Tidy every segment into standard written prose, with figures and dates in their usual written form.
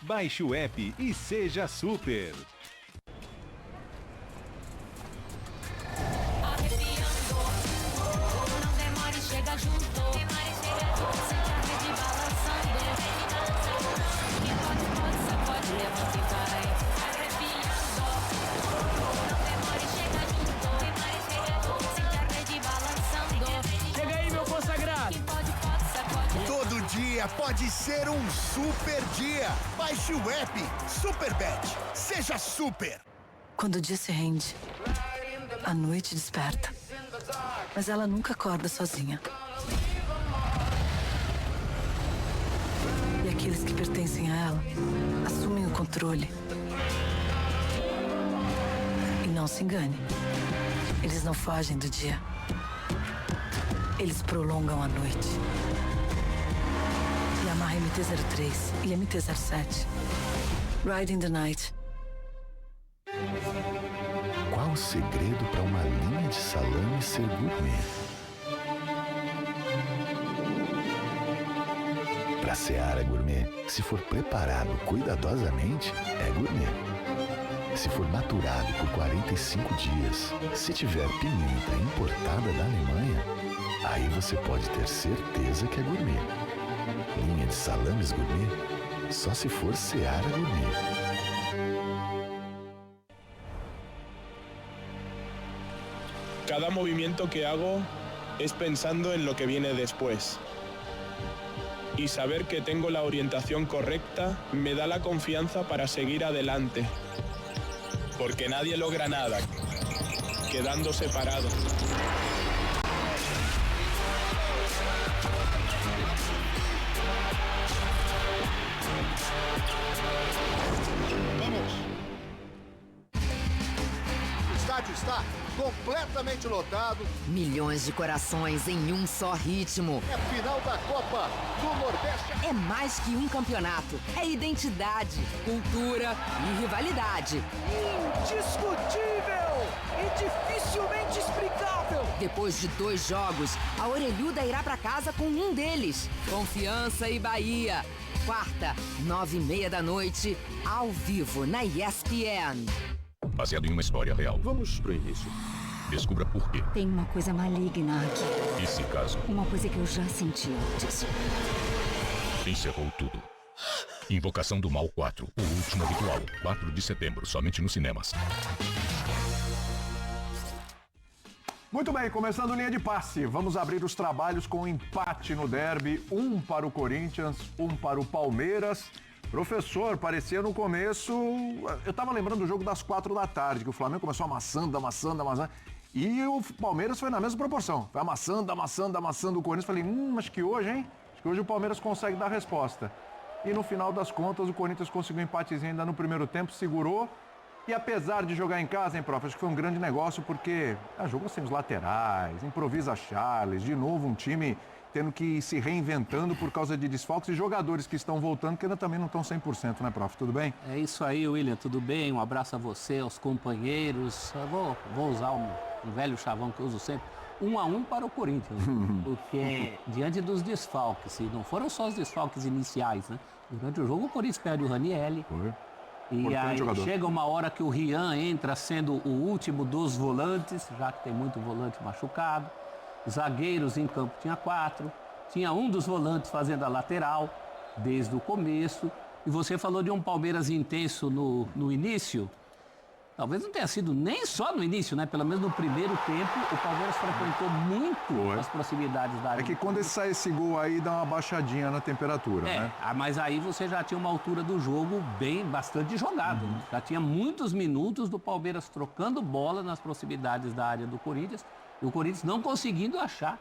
Baixe o app e seja super. Não demore, chega junto. Sente a rede balançando. Quem pode, sacode, levanta e vai. Arrepiando. Não demore, chega junto. Sente a rede balançando. Chega aí, meu consagrado. Quem pode, sacode. Todo dia pode ser um super dia. Baixe o app Superbet. Seja super. Quando o dia se rende, a noite desperta. Mas ela nunca acorda sozinha. E aqueles que pertencem a ela assumem o controle. E não se engane, eles não fogem do dia. Eles prolongam a noite. Yamaha MT-03 e MT-07. Riding the Night. Qual o segredo para uma linha de salame ser gourmet? Para Seara Gourmet, se for preparado cuidadosamente, é gourmet. Se for maturado por 45 dias, se tiver pimenta importada da Alemanha, aí você pode ter certeza que é gourmet. Linha de salames gourmet, só se for Seara Gourmet. Cada movimiento que hago es pensando en lo que viene después. Y saber que tengo la orientación correcta me da la confianza para seguir adelante. Porque nadie logra nada quedando separado. Vamos. O estádio está completamente lotado. Milhões de corações em um só ritmo. É a final da Copa do Nordeste. É mais que um campeonato. É identidade, cultura e rivalidade. Indiscutível e dificilmente explicável. Depois de 2 jogos, a Orelhuda irá para casa com um deles. Confiança e Bahia. Quarta, 9h30 da noite, ao vivo na ESPN. Baseado em uma história real. Vamos pro início. Descubra por quê. Tem uma coisa maligna aqui. E se caso? Uma coisa que eu já senti antes. Encerrou tudo. Invocação do Mal 4, o último ritual. 4 de setembro, somente nos cinemas. Muito bem, começando linha de passe. Vamos abrir os trabalhos com um empate no derby. 1 para o Corinthians, 1 para o Palmeiras. Professor, parecia no começo... Eu tava lembrando do jogo das 4 da tarde, que o Flamengo começou amassando. E o Palmeiras foi na mesma proporção. Foi amassando o Corinthians. Falei, acho que hoje, hein? Acho que hoje o Palmeiras consegue dar a resposta. E no final das contas, o Corinthians conseguiu um empatezinho ainda no primeiro tempo, segurou. E apesar de jogar em casa, hein, prof? Acho que foi um grande negócio, porque jogou sem os laterais, improvisa Charles, de novo um time tendo que ir se reinventando por causa de desfalques e jogadores que estão voltando, que ainda também não estão 100%, né, prof? Tudo bem? É isso aí, William, tudo bem? Um abraço a você, aos companheiros. Eu vou usar um velho chavão que eu uso sempre. 1-1 para o Corinthians, porque diante dos desfalques, e não foram só os desfalques iniciais, né? Durante o jogo o Corinthians perde o Ranieri. E aí chega uma hora que o Rian entra sendo o último dos volantes, já que tem muito volante machucado. Zagueiros em campo tinha 4. Tinha um dos volantes fazendo a lateral desde o começo. E você falou de um Palmeiras intenso no início. Talvez não tenha sido nem só no início, né? Pelo menos no primeiro tempo, o Palmeiras frequentou muito as proximidades da área. É que quando sai esse gol aí, dá uma baixadinha na temperatura, né? Mas aí você já tinha uma altura do jogo bastante jogado. Né? Já tinha muitos minutos do Palmeiras trocando bola nas proximidades da área do Corinthians. E o Corinthians não conseguindo achar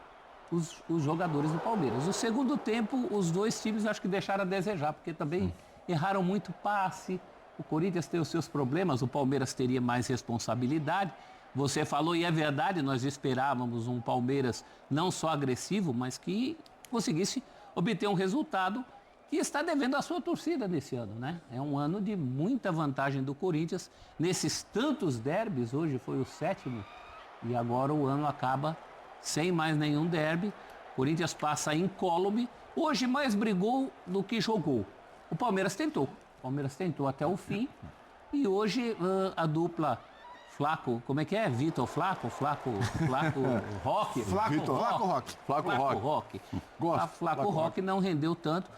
os jogadores do Palmeiras. No segundo tempo, os dois times acho que deixaram a desejar, porque também erraram muito passe. O Corinthians tem os seus problemas, o Palmeiras teria mais responsabilidade. Você falou, e é verdade, nós esperávamos um Palmeiras não só agressivo, mas que conseguisse obter um resultado que está devendo à sua torcida nesse ano, né? É um ano de muita vantagem do Corinthians. Nesses tantos derbys, hoje foi o 7º, e agora o ano acaba sem mais nenhum derby. O Corinthians passa incólume. Hoje mais brigou do que jogou. O Palmeiras tentou. O Palmeiras tentou até o fim. E hoje a dupla Flaco, como é que é? Vitor Flaco? Flaco Roque? Flaco Roque. Flaco Roque não rendeu tanto.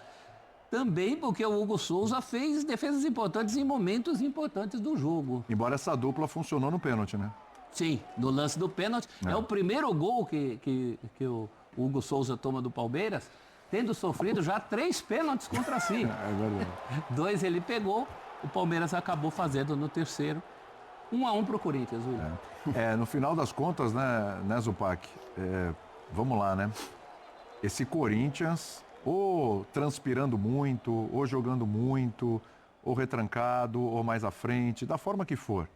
Também porque o Hugo Souza fez defesas importantes em momentos importantes do jogo. Embora essa dupla funcionou no pênalti, né? Sim, no lance do pênalti. É o primeiro gol que o Hugo Souza toma do Palmeiras, tendo sofrido já 3 pênaltis contra si. É verdade. 2 ele pegou, o Palmeiras acabou fazendo no terceiro. 1-1 pro Corinthians, William. No final das contas, né Zupac? Vamos lá, né? Esse Corinthians, ou transpirando muito, ou jogando muito, ou retrancado, ou mais à frente, da forma que for.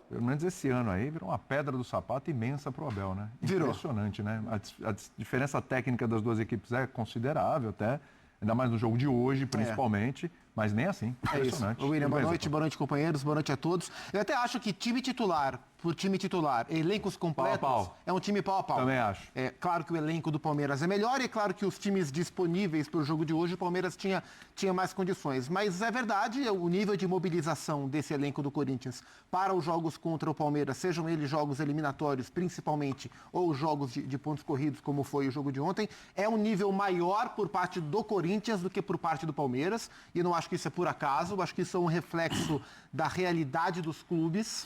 Pelo menos esse ano aí virou uma pedra do sapato imensa pro Abel, né? Impressionante, né? A diferença técnica das duas equipes é considerável até, ainda mais no jogo de hoje, principalmente, mas nem assim. Impressionante. William, boa noite, companheiros, boa noite a todos. Eu até acho que time titular, por time titular, elencos completos, pau. É um time pau a pau. Também acho. É claro que o elenco do Palmeiras é melhor e é claro que os times disponíveis para o jogo de hoje, o Palmeiras tinha mais condições. Mas é verdade, o nível de mobilização desse elenco do Corinthians para os jogos contra o Palmeiras, sejam eles jogos eliminatórios, principalmente, ou jogos de pontos corridos, como foi o jogo de ontem, é um nível maior por parte do Corinthians do que por parte do Palmeiras. E não acho que isso é por acaso, eu acho que isso é um reflexo da realidade dos clubes.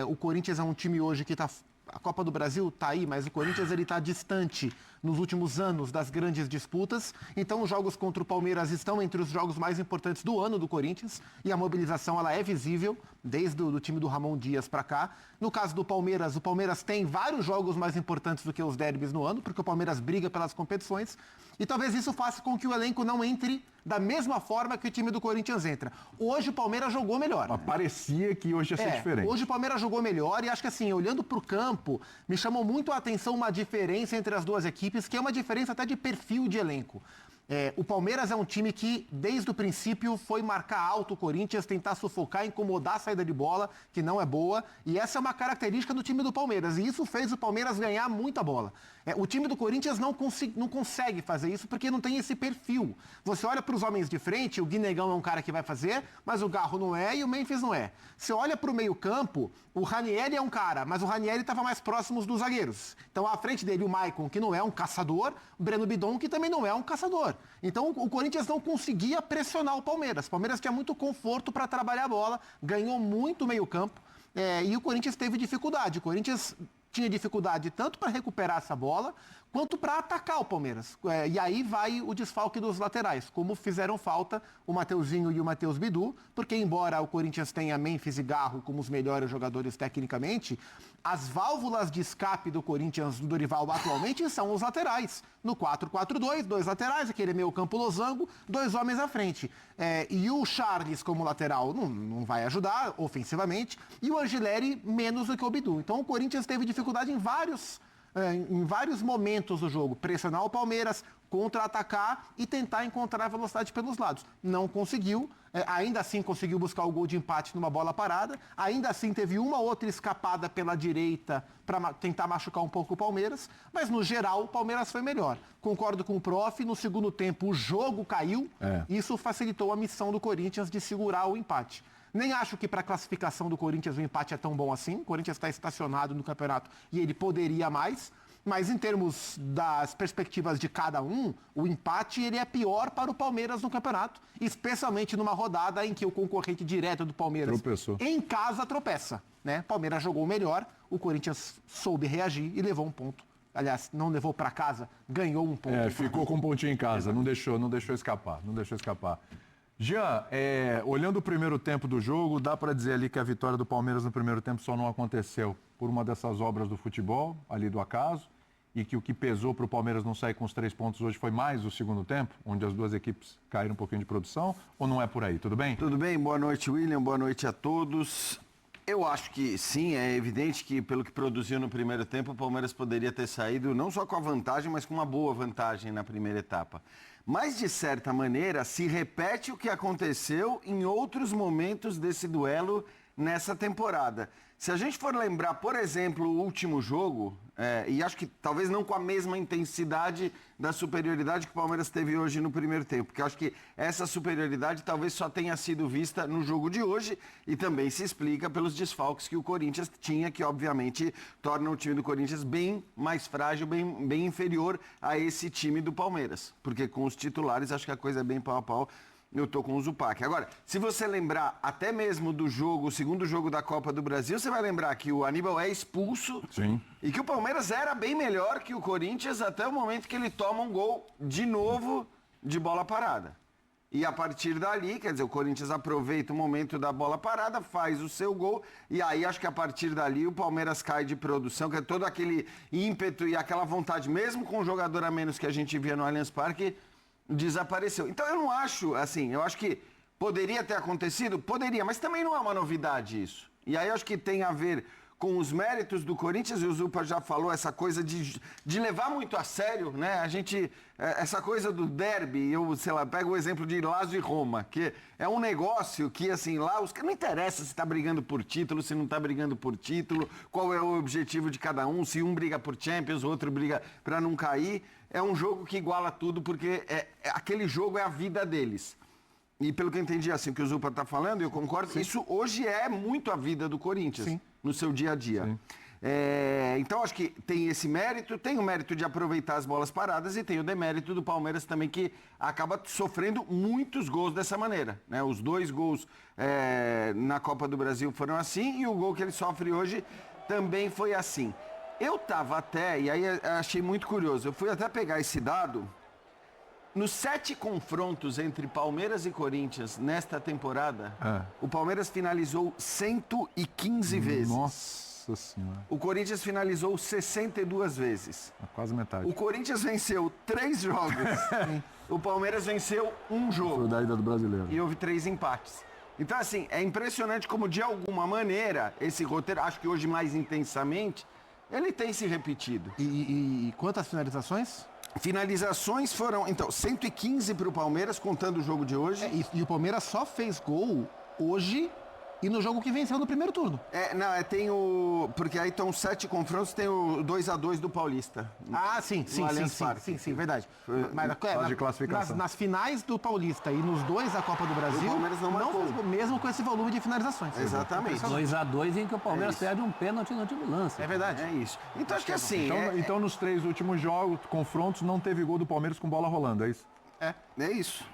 O Corinthians é um time hoje que está... A Copa do Brasil está aí, mas o Corinthians ele está distante nos últimos anos das grandes disputas. Então, os jogos contra o Palmeiras estão entre os jogos mais importantes do ano do Corinthians. E a mobilização ela é visível, desde o time do Ramon Dias para cá. No caso do Palmeiras, o Palmeiras tem vários jogos mais importantes do que os derbys no ano, porque o Palmeiras briga pelas competições. E talvez isso faça com que o elenco não entre da mesma forma que o time do Corinthians entra. Hoje o Palmeiras jogou melhor. Mas parecia que hoje ia ser diferente. Hoje o Palmeiras jogou melhor e acho que assim, olhando para o campo, me chamou muito a atenção uma diferença entre as duas equipes, que é uma diferença até de perfil de elenco. O Palmeiras é um time que, desde o princípio, foi marcar alto o Corinthians, tentar sufocar, incomodar a saída de bola, que não é boa. E essa é uma característica do time do Palmeiras. E isso fez o Palmeiras ganhar muita bola. O time do Corinthians não consegue fazer isso porque não tem esse perfil. Você olha para os homens de frente, o Guinegão é um cara que vai fazer, mas o Garro não é e o Memphis não é. Você olha para o meio-campo, o Ranieri é um cara, mas o Ranieri estava mais próximo dos zagueiros. Então, à frente dele, o Maicon, que não é um caçador, o Breno Bidon, que também não é um caçador. Então, o Corinthians não conseguia pressionar o Palmeiras. O Palmeiras tinha muito conforto para trabalhar a bola, ganhou muito meio-campo e o Corinthians teve dificuldade. O Corinthians tinha dificuldade tanto para recuperar essa bola, quanto para atacar o Palmeiras. E aí vai o desfalque dos laterais, como fizeram falta o Mateuzinho e o Matheus Bidu, porque embora o Corinthians tenha Memphis e Garro como os melhores jogadores tecnicamente, as válvulas de escape do Corinthians, do Dorival atualmente, são os laterais. No 4-4-2, 2 laterais, aquele meio campo losango, 2 homens à frente. E o Charles como lateral não vai ajudar ofensivamente, e o Angileri menos do que o Bidu. Então o Corinthians teve dificuldade em vários momentos do jogo. Pressionar o Palmeiras, contra-atacar e tentar encontrar velocidade pelos lados. Não conseguiu. Ainda assim conseguiu buscar o gol de empate numa bola parada. Ainda assim teve uma outra escapada pela direita para tentar machucar um pouco o Palmeiras. Mas no geral o Palmeiras foi melhor. Concordo com o prof. No segundo tempo o jogo caiu. Isso facilitou a missão do Corinthians de segurar o empate. Nem acho que para a classificação do Corinthians o empate é tão bom assim. O Corinthians está estacionado no campeonato e ele poderia mais. Mas em termos das perspectivas de cada um, o empate ele é pior para o Palmeiras no campeonato, especialmente numa rodada em que o concorrente direto do Palmeiras em casa tropeça. Né? O Palmeiras jogou melhor, o Corinthians soube reagir e levou um ponto. Aliás, não levou para casa, ganhou um ponto. Ficou com um pontinho em casa, não deixou escapar. Jean, olhando o primeiro tempo do jogo, dá para dizer ali que a vitória do Palmeiras no primeiro tempo só não aconteceu por uma dessas obras do futebol, ali do acaso, e que o que pesou para o Palmeiras não sair com os 3 pontos hoje foi mais o segundo tempo, onde as duas equipes caíram um pouquinho de produção, ou não é por aí? Tudo bem? Tudo bem, boa noite, William, boa noite a todos. Eu acho que sim, é evidente que pelo que produziu no primeiro tempo, o Palmeiras poderia ter saído não só com a vantagem, mas com uma boa vantagem na primeira etapa. Mas, de certa maneira, se repete o que aconteceu em outros momentos desse duelo nessa temporada. Se a gente for lembrar, por exemplo, o último jogo, e acho que talvez não com a mesma intensidade da superioridade que o Palmeiras teve hoje no primeiro tempo, porque eu acho que essa superioridade talvez só tenha sido vista no jogo de hoje e também se explica pelos desfalques que o Corinthians tinha, que obviamente tornam o time do Corinthians bem mais frágil, bem inferior a esse time do Palmeiras, porque com os titulares acho que a coisa é bem pau a pau. Eu tô com o Zupac. Agora, se você lembrar até mesmo do jogo, o segundo jogo da Copa do Brasil, você vai lembrar que o Aníbal é expulso. Sim. E que o Palmeiras era bem melhor que o Corinthians até o momento que ele toma um gol de novo de bola parada. E a partir dali, quer dizer, o Corinthians aproveita o momento da bola parada, faz o seu gol, e aí acho que a partir dali o Palmeiras cai de produção, que é todo aquele ímpeto e aquela vontade, mesmo com um jogador a menos que a gente via no Allianz Parque, desapareceu. Então eu não acho, assim, eu acho que poderia ter acontecido? Poderia, mas também não é uma novidade isso. E aí eu acho que tem a ver com os méritos do Corinthians, e o Zupa já falou, essa coisa de levar muito a sério, né? A gente, essa coisa do derby, eu, sei lá, pego o exemplo de Lazio e Roma, que é um negócio que, assim, lá não interessa se está brigando por título, se não está brigando por título, qual é o objetivo de cada um, se um briga por Champions, o outro briga para não cair. É um jogo que iguala tudo, porque aquele jogo é a vida deles. E pelo que eu entendi, assim, o que o Zupa está falando, eu concordo, sim, isso hoje é muito a vida do Corinthians, sim, no seu dia a dia. Então, acho que tem esse mérito, tem o mérito de aproveitar as bolas paradas e tem o demérito do Palmeiras também, que acaba sofrendo muitos gols dessa maneira, né? Os 2 gols na Copa do Brasil foram assim e o gol que ele sofre hoje também foi assim. Eu tava até, e aí achei muito curioso, eu fui até pegar esse dado, nos 7 confrontos entre Palmeiras e Corinthians nesta temporada, o Palmeiras finalizou 115 vezes. Nossa Senhora. O Corinthians finalizou 62 vezes. Quase metade. O Corinthians venceu 3 jogos, o Palmeiras venceu 1 jogo. Foi da ida do Brasileiro. E houve 3 empates. Então, assim, é impressionante como, de alguma maneira, esse roteiro, acho que hoje mais intensamente, ele tem se repetido. E quantas finalizações? Finalizações foram, então, 115 para o Palmeiras, contando o jogo de hoje. E o Palmeiras só fez gol hoje e no jogo que venceu no primeiro turno. Tem o... Porque aí estão 7 confrontos, tem o 2-2 do Paulista. Ah, sim, verdade. Mas de classificação. Nas finais do Paulista e nos 2 da Copa do Brasil, o Palmeiras não marcou. fez gol, mesmo com esse volume de finalizações. Exatamente. 2-2 em que o Palmeiras perde um pênalti no último lance. É verdade. É isso. Então, acho que assim... Então, nos 3 últimos jogos, confrontos, não teve gol do Palmeiras com bola rolando, é isso? É isso.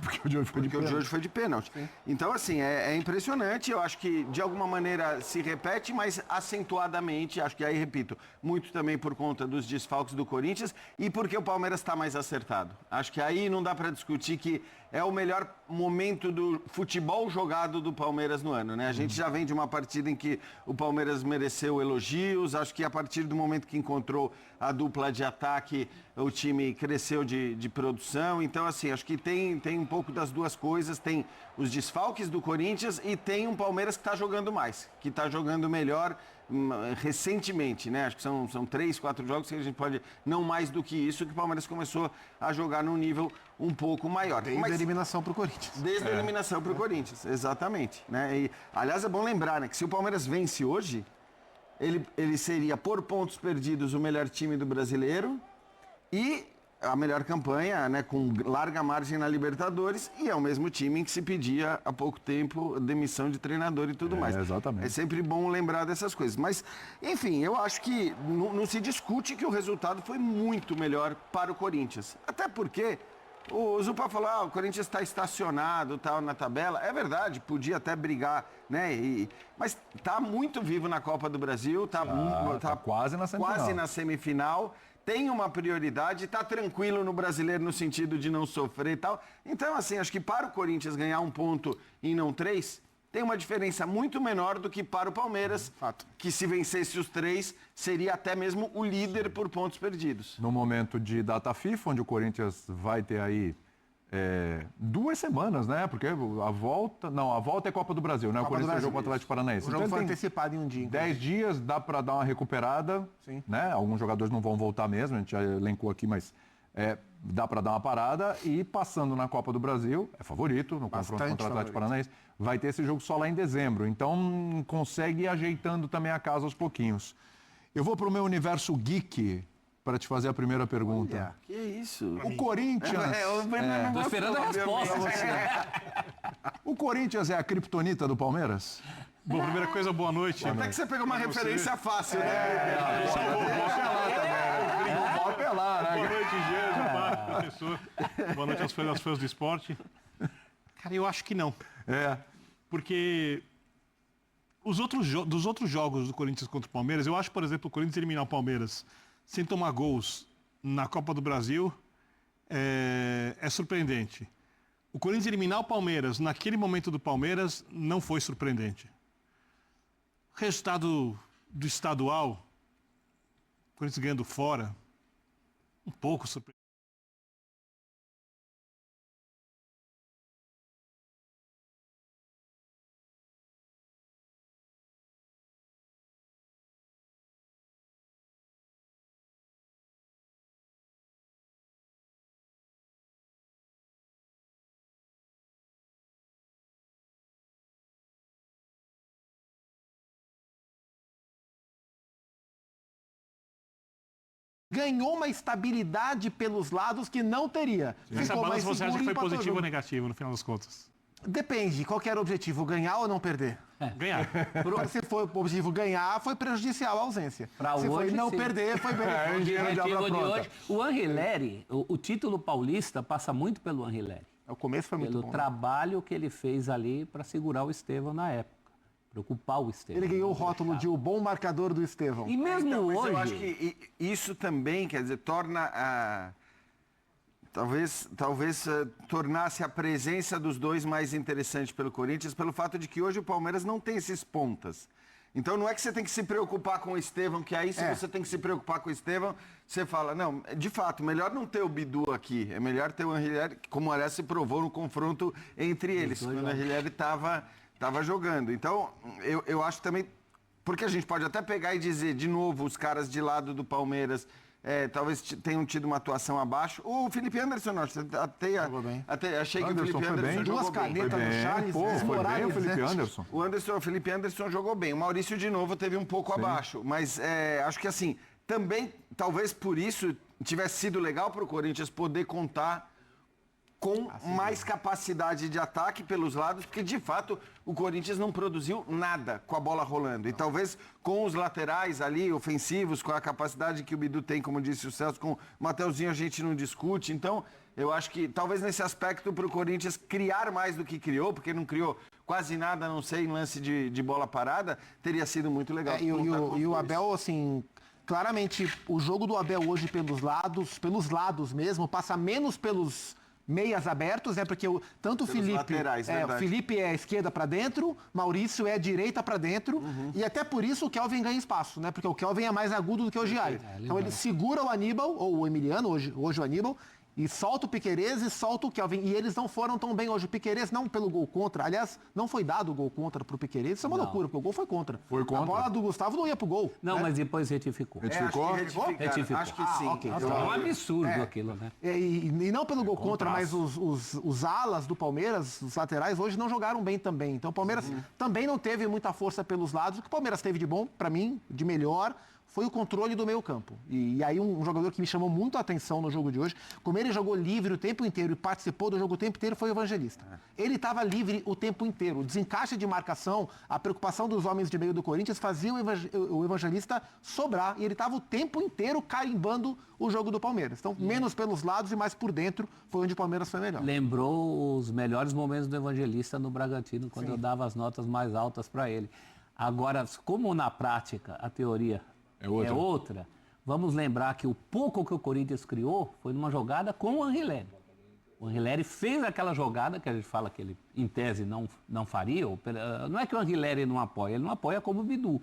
Porque o de hoje foi de pênalti. Sim. Então, assim, é impressionante. Eu acho que, de alguma maneira, se repete, mas acentuadamente. Acho que aí, repito, muito também por conta dos desfalques do Corinthians e porque o Palmeiras está mais acertado. Acho que aí não dá para discutir que é o melhor momento do futebol jogado do Palmeiras no ano, né? A gente já vem de uma partida em que o Palmeiras mereceu elogios. Acho que a partir do momento que encontrou a dupla de ataque, o time cresceu de produção. Então, assim, acho que tem um pouco das duas coisas. Tem os desfalques do Corinthians e tem um Palmeiras que está jogando mais, que está jogando melhor recentemente, né? Acho que são 3, 4 jogos que a gente pode, não mais do que isso, que o Palmeiras começou a jogar num nível um pouco maior. Desde a eliminação para o Corinthians. Desde a eliminação para o Corinthians, exatamente. Né? E, aliás, é bom lembrar, né, que se o Palmeiras vence hoje, ele seria, por pontos perdidos, o melhor time do brasileiro e a melhor campanha, né, com larga margem na Libertadores, e é o mesmo time em que se pedia há pouco tempo demissão de treinador e tudo mais. Exatamente. É sempre bom lembrar dessas coisas. Mas, enfim, eu acho que não se discute que o resultado foi muito melhor para o Corinthians. Até porque o Zupa falou, o Corinthians está estacionado tal, na tabela. É verdade, podia até brigar, né? Mas está muito vivo na Copa do Brasil, tá quase na semifinal. Quase na semifinal. Tem uma prioridade, está tranquilo no Brasileiro no sentido de não sofrer e tal. Então, assim, acho que para o Corinthians ganhar 1 ponto e não 3, tem uma diferença muito menor do que para o Palmeiras, que se vencesse os 3, seria até mesmo o líder por pontos perdidos. No momento de data FIFA, onde o Corinthians vai ter aí 2 semanas, né? Porque a volta é Copa do Brasil, né? O Corinthians jogou com o Atlético Paranaense. O jogo foi antecipado em um dia. 10 dias, dá para dar uma recuperada, sim, né? Alguns jogadores não vão voltar mesmo, a gente já elencou aqui, mas dá para dar uma parada e passando na Copa do Brasil, é favorito no confronto contra o Atlético Paranaense, vai ter esse jogo só lá em dezembro. Então consegue ir ajeitando também a casa aos pouquinhos. Eu vou para o meu universo geek para te fazer a primeira pergunta. Olha, que isso? O Corinthians... Tô esperando a resposta. O Corinthians é a criptonita do Palmeiras? Bom, primeira coisa, boa noite. Até que você pegou uma referência fácil, né? Vou apelar, né? Boa noite, Gê, professor. Boa noite aos fãs do esporte. Cara, eu acho que não. Porque dos outros jogos do Corinthians contra o Palmeiras, eu acho, por exemplo, o Corinthians eliminar o Palmeiras sem tomar gols na Copa do Brasil é surpreendente. O Corinthians eliminar o Palmeiras naquele momento do Palmeiras não foi surpreendente. O resultado do estadual, o Corinthians ganhando fora, um pouco surpreendente. Ganhou uma estabilidade pelos lados que não teria. Essa balança você acha que foi positivo ou negativo no final das contas? Depende. Qual que era o objetivo? Ganhar ou não perder? Ganhar. Se for o objetivo ganhar, foi prejudicial a ausência. Se foi não perder, foi bem. O Anrileri, o título paulista passa muito pelo Anrileri. O começo foi muito bom. Pelo trabalho que ele fez ali para segurar o Estevão na época. Preocupar o Estevão. Ele ganhou o rótulo de o bom marcador do Estevão. E mesmo hoje... Eu acho que isso também, quer dizer, torna talvez tornasse a presença dos dois mais interessante pelo Corinthians, pelo fato de que hoje o Palmeiras não tem esses pontas. Então não é que você tem que se preocupar com o Estevão, que aí se você tem que se preocupar com o Estevão, você fala, não, de fato, melhor não ter o Bidu aqui, é melhor ter o Anrileri, como aliás se provou no confronto entre eles, quando o Anrileri estava jogando. Então, eu acho também, porque a gente pode até pegar e dizer, de novo, os caras de lado do Palmeiras talvez tenham tido uma atuação abaixo. O Felipe Anderson, não, até achei que o Felipe Anderson jogou duas canetas no Charles, foi bem o Felipe Anderson. O Felipe Anderson jogou bem. O Maurício, de novo, teve um pouco abaixo. Mas acho que, assim, também, talvez por isso, tivesse sido legal para o Corinthians poder contar com mais capacidade de ataque pelos lados, porque de fato o Corinthians não produziu nada com a bola rolando. E talvez com os laterais ali, ofensivos, com a capacidade que o Bidu tem, como disse o Celso, com o Mateuzinho a gente não discute. Então, eu acho que talvez nesse aspecto para o Corinthians criar mais do que criou, porque não criou quase nada, a não sei, em lance de bola parada, teria sido muito legal. E o Abel, assim... Claramente, o jogo do Abel hoje pelos lados mesmo, passa menos pelos meias abertos, né? Porque tanto o Felipe, laterais, o Felipe é esquerda para dentro, Maurício é direita para dentro, e até por isso o Kelvin ganha espaço, né? Porque o Kelvin é mais agudo do que o Giai. Então ele segura o Aníbal, ou o Emiliano, hoje o Aníbal, e solta o Piquerez e solta o Kelvin. E eles não foram tão bem hoje. O Piquerez não pelo gol contra. Aliás, não foi dado o gol contra pro Piquerez. Isso é uma loucura, porque o gol foi contra. Foi contra. A bola do Gustavo não ia pro gol. Não, mas depois retificou. Retificou? Retificou. Acho que sim. Okay. Nossa, é um absurdo aquilo, né? E não pelo gol contra, mas os alas do Palmeiras, os laterais, hoje não jogaram bem também. Então o Palmeiras também não teve muita força pelos lados. O que o Palmeiras teve de bom, para mim, de melhor, foi o controle do meio campo. E aí um jogador que me chamou muito a atenção no jogo de hoje, como ele jogou livre o tempo inteiro e participou do jogo o tempo inteiro, foi o Evangelista. Ele estava livre o tempo inteiro. O desencaixe de marcação, a preocupação dos homens de meio do Corinthians fazia o Evangelista sobrar. E ele estava o tempo inteiro carimbando o jogo do Palmeiras. Então, menos pelos lados e mais por dentro, foi onde o Palmeiras foi melhor. Lembrou os melhores momentos do Evangelista no Bragantino, quando eu dava as notas mais altas para ele. Agora, como na prática a teoria é outra, vamos lembrar que o pouco que o Corinthians criou foi numa jogada com o Anrileri. O Anrileri fez aquela jogada que a gente fala que ele, em tese, não faria. Não é que o Anrileri não apoia, ele não apoia como o Bidu.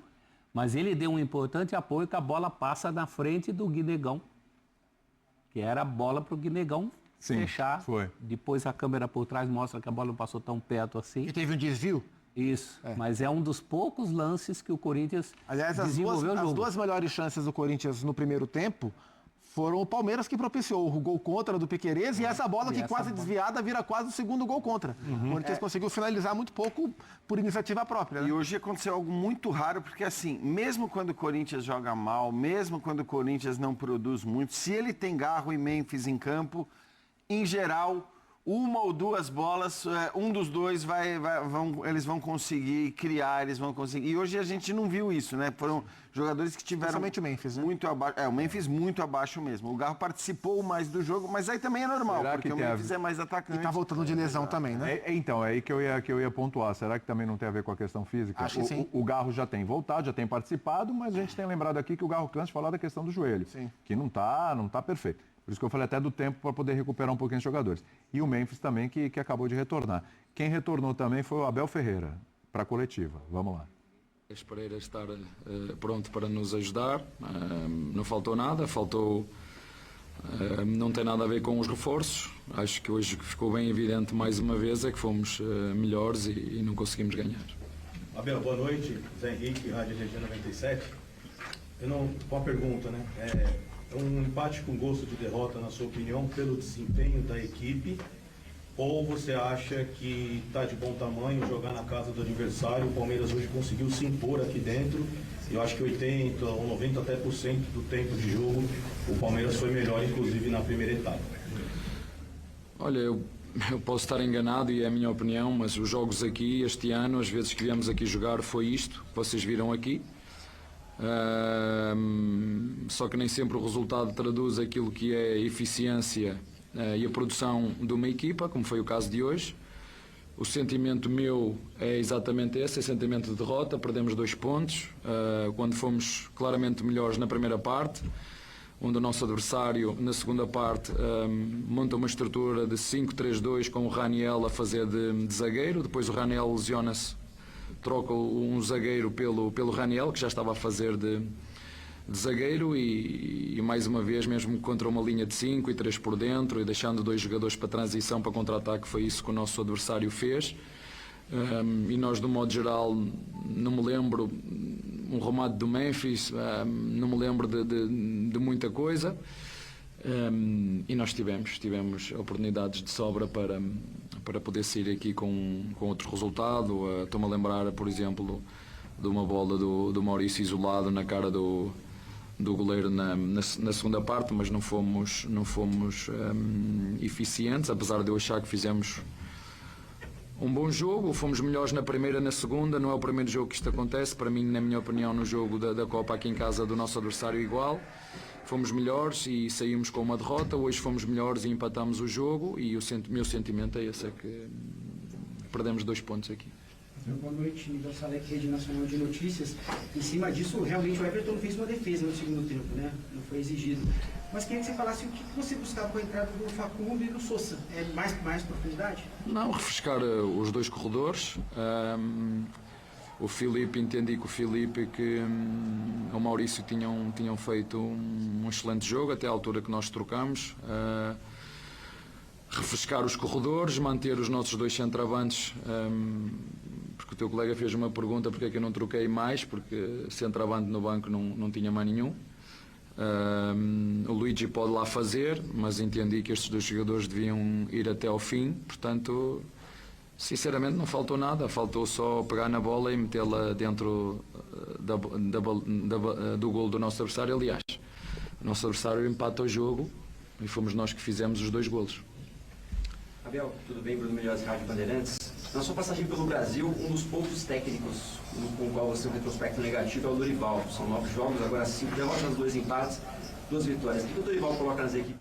Mas ele deu um importante apoio que a bola passa na frente do Guinegão, que era a bola para o Guinegão fechar. Foi. Depois a câmera por trás mostra que a bola não passou tão perto assim. E teve um desvio? Isso, mas é um dos poucos lances que o Corinthians desenvolveu o jogo. As duas melhores chances do Corinthians no primeiro tempo foram o Palmeiras que propiciou o gol contra do Piquerez e essa bola que quase desviada vira quase o segundo gol contra. O Corinthians conseguiu finalizar muito pouco por iniciativa própria. Né? E hoje aconteceu algo muito raro, porque assim, mesmo quando o Corinthians joga mal, mesmo quando o Corinthians não produz muito, se ele tem Garro e Memphis em campo, em geral, uma ou duas bolas, um dos dois eles vão conseguir criar, eles vão conseguir. E hoje a gente não viu isso, né? Foram jogadores que tiveram principalmente o Memphis, né? muito abaixo. O Memphis muito abaixo mesmo. O Garro participou mais do jogo, mas aí também é normal, porque o Memphis é mais atacante. E tá voltando de lesão também, né? Então, é aí que eu ia pontuar. Será que também não tem a ver com a questão física? Acho que sim. O Garro já tem voltado, já tem participado, mas a gente tem lembrado aqui que o Garro cansa de falar da questão do joelho, que não tá perfeito. Por isso que eu falei até do tempo para poder recuperar um pouquinho os jogadores. E o Memphis também, que acabou de retornar. Quem retornou também foi o Abel Ferreira, para a coletiva. Vamos lá. Esperei estar pronto para nos ajudar. Não faltou nada, não tem nada a ver com os reforços. Acho que hoje ficou bem evidente mais uma vez que fomos melhores e não conseguimos ganhar. Abel, boa noite. Zé Henrique, Rádio Energia 97. Uma pergunta, né? Um empate com gosto de derrota, na sua opinião, pelo desempenho da equipe? Ou você acha que está de bom tamanho jogar na casa do adversário? O Palmeiras hoje conseguiu se impor aqui dentro. Eu acho que 80% ou 90% até por cento do tempo de jogo, o Palmeiras foi melhor, inclusive na primeira etapa. Olha, eu posso estar enganado e é a minha opinião, mas os jogos aqui, este ano, as vezes que viemos aqui jogar, foi isto que vocês viram aqui. Só que nem sempre o resultado traduz aquilo que é a eficiência e a produção de uma equipa, como foi o caso de hoje. O sentimento meu é exatamente esse, é sentimento de derrota. Perdemos 2 pontos, quando fomos claramente melhores na primeira parte, onde o nosso adversário, na segunda parte, monta uma estrutura de 5-3-2 com o Raniel a fazer de zagueiro. Depois o Raniel lesiona-se, troca um zagueiro pelo Raniel, que já estava a fazer de zagueiro, e mais uma vez, mesmo contra uma linha de 5 e 3 por dentro, e deixando 2 jogadores para transição, para contra-ataque, foi isso que o nosso adversário fez. E nós, de um modo geral, não me lembro um remate do Memphis, não me lembro de muita coisa. E nós tivemos oportunidades de sobra para poder sair aqui com outro resultado. Estou-me a lembrar, por exemplo, de uma bola do Maurício isolado na cara do goleiro na segunda parte, mas não fomos eficientes, apesar de eu achar que fizemos um bom jogo. Fomos melhores na primeira, na segunda. Não é o primeiro jogo que isto acontece. Para mim, na minha opinião, no jogo da Copa aqui em casa do nosso adversário, igual. Fomos melhores e saímos com uma derrota. Hoje fomos melhores e empatamos o jogo, e o meu sentimento é esse, é que perdemos 2 pontos aqui. Boa noite, Miguel Salek, Rede Nacional de Notícias. Em cima disso, realmente o Everton fez uma defesa no segundo tempo, né? Não foi exigido. Mas queria que você falasse o que você buscava com a entrada do Facundo e do Sousa. É mais profundidade? Não, refrescar os 2 corredores. O Filipe, entendi que o Filipe e o Maurício tinham feito um excelente jogo até à altura que nós trocamos. Refrescar os corredores, manter os nossos 2 centroavantes, porque o teu colega fez uma pergunta porque é que eu não troquei mais, porque centroavante no banco não tinha mais nenhum. O Luigi pode lá fazer, mas entendi que estes 2 jogadores deviam ir até ao fim, portanto, sinceramente não faltou nada, faltou só pegar na bola e metê-la dentro do golo do nosso adversário. Aliás, o nosso adversário empata o jogo e fomos nós que fizemos os 2 golos. Abel, tudo bem? Bruno Melhores, Rádio Bandeirantes. Na sua passagem pelo Brasil, um dos poucos técnicos com o qual você tem um retrospecto negativo é o Dorival. São 9 jogos, agora 5 derrotas, 2 empates, 2 vitórias. O que o Dorival coloca nas equipes?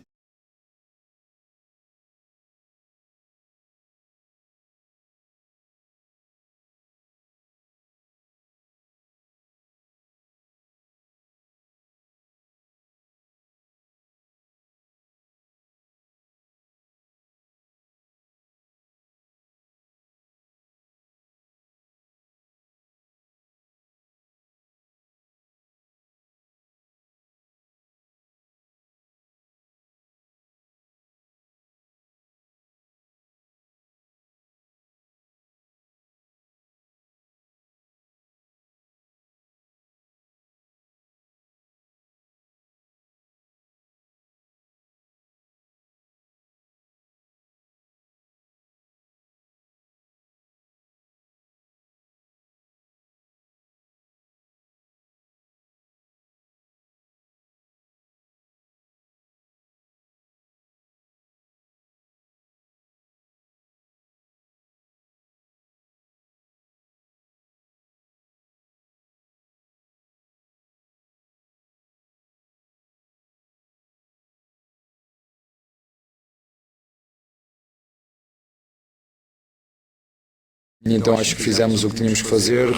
Então acho que fizemos o que tínhamos que fazer,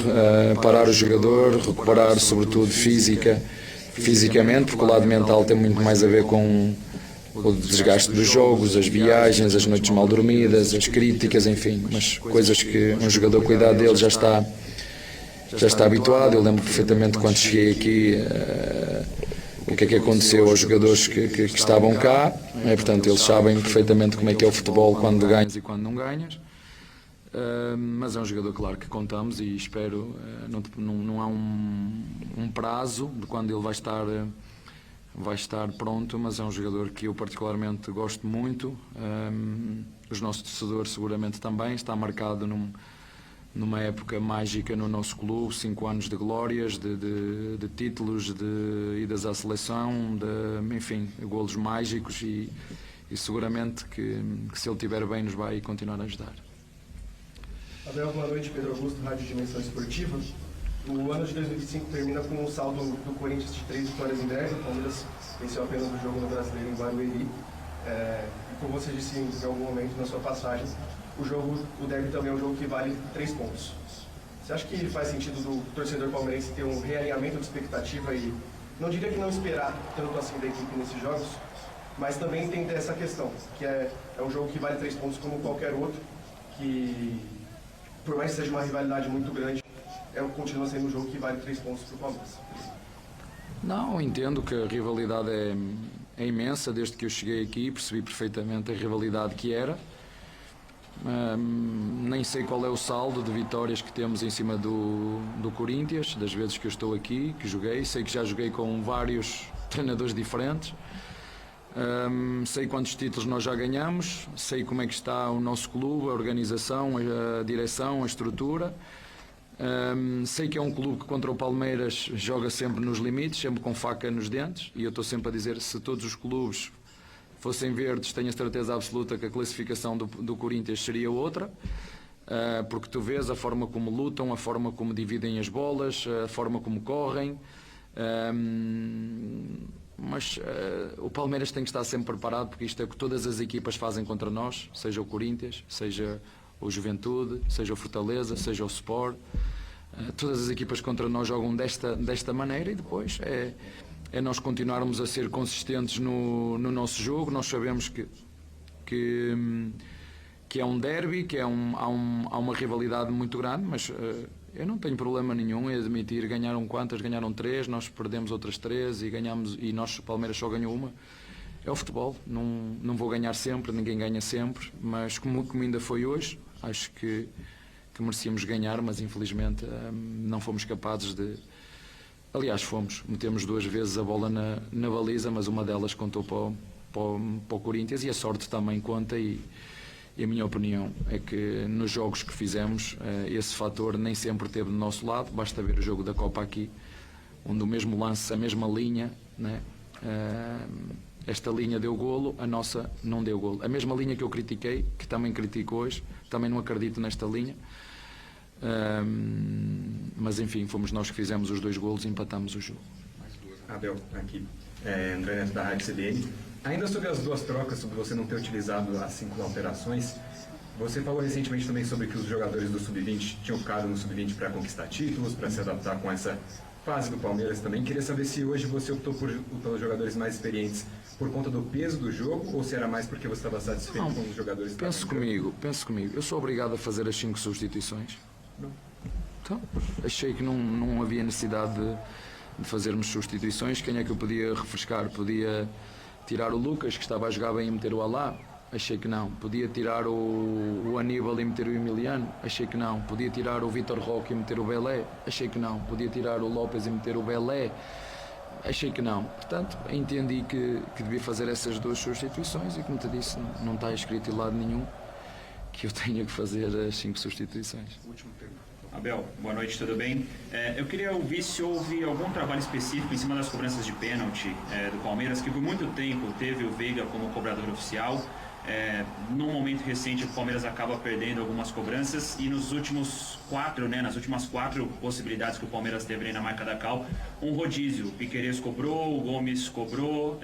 parar o jogador, recuperar sobretudo fisicamente, porque o lado mental tem muito mais a ver com o desgaste dos jogos, as viagens, as noites mal dormidas, as críticas, enfim, mas coisas que um jogador com a idade dele já está habituado. Eu lembro perfeitamente quando cheguei aqui o que é que aconteceu aos jogadores que estavam cá, portanto eles sabem perfeitamente como é que é o futebol quando ganhas e quando não ganhas. Mas é um jogador, claro, que contamos e espero, não há um prazo de quando ele vai estar pronto, mas é um jogador que eu particularmente gosto muito. Os nossos torcedores seguramente também. Está marcado numa época mágica no nosso clube, 5 anos de glórias, de títulos, de idas à seleção, enfim, golos mágicos e seguramente que se ele estiver bem nos vai continuar a ajudar. Abel, boa noite. Pedro Augusto, Rádio Dimensão Esportiva. O ano de 2025 termina com um saldo do Corinthians de 3 vitórias em Derby. O Palmeiras venceu apenas o jogo no Brasileiro em Barueri. E como você disse em algum momento na sua passagem, o Derby também é um jogo que vale 3 pontos. Você acha que faz sentido do torcedor palmeirense ter um realinhamento de expectativa e, não diria que não esperar tanto assim da equipe nesses jogos, mas também entender essa questão, que é um jogo que vale 3 pontos como qualquer outro, que por mais que seja uma rivalidade muito grande, continua sendo um jogo que vale 3 pontos para o Palmeiras? Não, entendo que a rivalidade é imensa. Desde que eu cheguei aqui percebi perfeitamente a rivalidade que era. Nem sei qual é o saldo de vitórias que temos em cima do Corinthians, das vezes que eu estou aqui, que joguei. Sei que já joguei com vários treinadores diferentes. Sei quantos títulos nós já ganhamos, sei como é que está o nosso clube, a organização, a direção, a estrutura. Sei que é um clube que contra o Palmeiras joga sempre nos limites, sempre com faca nos dentes, e eu estou sempre a dizer, se todos os clubes fossem verdes, tenho a certeza absoluta que a classificação do Corinthians seria outra, porque tu vês a forma como lutam, a forma como dividem as bolas, a forma como correm. Mas o Palmeiras tem que estar sempre preparado, porque isto é o que todas as equipas fazem contra nós, seja o Corinthians, seja o Juventude, seja o Fortaleza, seja o Sport. Todas as equipas contra nós jogam desta maneira, e depois é nós continuarmos a ser consistentes no nosso jogo. Nós sabemos que é um derby, que há uma rivalidade muito grande, mas eu não tenho problema nenhum em admitir, ganharam quantas? Ganharam 3, nós perdemos outras 3 e nós, o Palmeiras, só ganhou uma. É o futebol, não vou ganhar sempre, ninguém ganha sempre, mas como ainda foi hoje, acho que merecíamos ganhar, mas infelizmente não fomos capazes de... Aliás, metemos 2 vezes a bola na baliza, mas uma delas contou para o Corinthians, e a sorte também conta, e a minha opinião é que nos jogos que fizemos esse fator nem sempre esteve do nosso lado. Basta ver o jogo da Copa aqui, onde o mesmo lance, a mesma linha, né? Esta linha deu golo, a nossa não deu golo. A mesma linha que eu critiquei, que também critico hoje, também não acredito nesta linha. Mas enfim, fomos nós que fizemos os 2 golos e empatamos o jogo. Abel, aqui, André Neto da Rádio CBN. Ainda sobre as 2 trocas, sobre você não ter utilizado as 5 alterações, você falou recentemente também sobre que os jogadores do Sub-20 tinham ficado no Sub-20 para conquistar títulos, para se adaptar com essa fase do Palmeiras também. Queria saber se hoje você optou pelos jogadores mais experientes por conta do peso do jogo, ou se era mais porque você estava satisfeito com os jogadores que penso comigo. Eu sou obrigado a fazer as 5 substituições. Não. Então, achei que não havia necessidade de fazermos substituições. Quem é que eu podia refrescar? Podia tirar o Lucas, que estava a jogar bem, e meter o Alá? Achei que não. Podia tirar o Aníbal e meter o Emiliano? Achei que não. Podia tirar o Vitor Roque e meter o Belé? Achei que não. Podia tirar o Lopes e meter o Belé? Achei que não. Portanto, entendi que devia fazer essas 2 substituições, e como te disse, não está escrito em lado nenhum que eu tenha que fazer as 5 substituições. Último tempo. Abel, boa noite, tudo bem? Eu queria ouvir se houve algum trabalho específico em cima das cobranças de pênalti do Palmeiras, que por muito tempo teve o Veiga como cobrador oficial. Num momento recente, o Palmeiras acaba perdendo algumas cobranças, e nos últimos 4, nas últimas 4 possibilidades que o Palmeiras teve aí na marca da Cal, um rodízio. O Piquerez cobrou, o Gomes cobrou,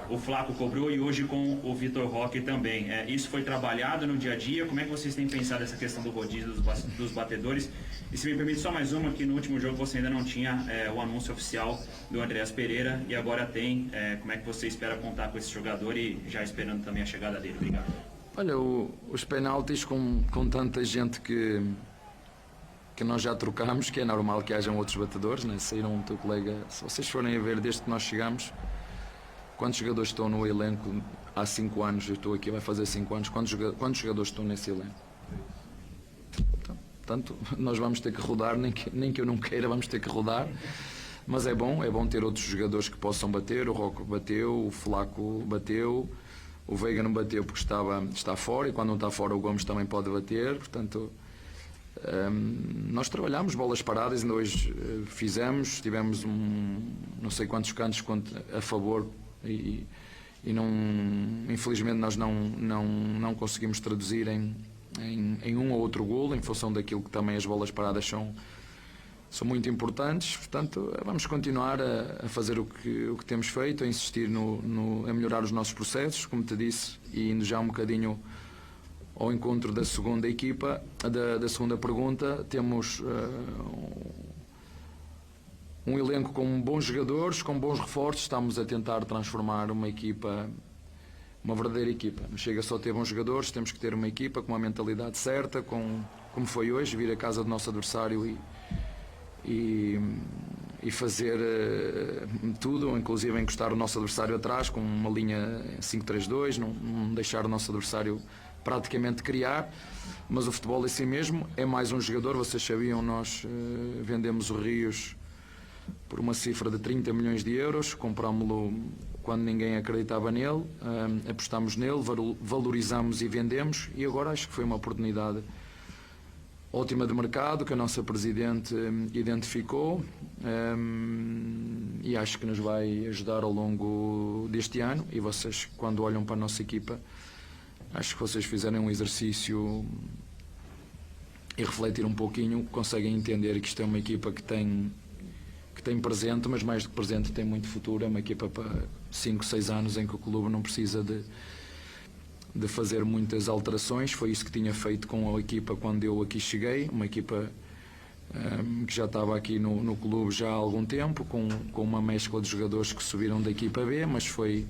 o Flaco cobrou e hoje com o Vitor Roque também. Isso foi trabalhado no dia a dia? Como é que vocês têm pensado essa questão do rodízio dos batedores? E se me permite só mais uma, que no último jogo você ainda não tinha o anúncio oficial do Andreas Pereira e agora tem. Como é que você espera contar com esse jogador e já esperando também a chegada dele? Obrigado. Olha, os penaltis com tanta gente que nós já trocamos, que é normal que hajam outros batedores, né? Saíram o teu colega, se vocês forem a ver desde que nós chegamos, quantos jogadores estão no elenco há 5 anos, eu estou aqui, vai fazer 5 anos, quantos jogadores estão nesse elenco? Portanto, nós vamos ter que rodar, nem que eu não queira, vamos ter que rodar, mas é bom ter outros jogadores que possam bater. O Rocco bateu, o Flaco bateu, o Veiga não bateu porque está fora, e quando não está fora o Gomes também pode bater. Portanto, nós trabalhamos bolas paradas, ainda hoje fizemos, tivemos não sei quantos cantos a favor e não, infelizmente nós não conseguimos traduzir em um ou outro golo, em função daquilo que também as bolas paradas são muito importantes. Portanto, vamos continuar a fazer o que temos feito, a insistir a melhorar os nossos processos, como te disse, e indo já um bocadinho ao encontro da segunda equipa, da segunda pergunta. Temos um elenco com bons jogadores, com bons reforços. Estamos a tentar transformar uma equipa, uma verdadeira equipa. Não chega só a ter bons jogadores, temos que ter uma equipa com uma mentalidade certa, como foi hoje, vir à casa do nosso adversário e fazer tudo, inclusive encostar o nosso adversário atrás com uma linha 5-3-2, não deixar o nosso adversário praticamente criar. Mas o futebol é assim mesmo, é mais um jogador. Vocês sabiam, nós vendemos o Rios por uma cifra de 30 milhões de euros, comprámos-lo quando ninguém acreditava nele, apostamos nele, valorizamos e vendemos, e agora acho que foi uma oportunidade ótima de mercado que a nossa Presidente identificou, e acho que nos vai ajudar ao longo deste ano. E vocês, quando olham para a nossa equipa, acho que vocês fizerem um exercício e refletir um pouquinho, conseguem entender que isto é uma equipa que tem presente, mas mais do que presente tem muito futuro. É uma equipa para 5, 6 anos em que o clube não precisa de fazer muitas alterações. Foi isso que tinha feito com a equipa quando eu aqui cheguei, uma equipa que já estava aqui no clube já há algum tempo, com uma mescla de jogadores que subiram da equipa B, mas foi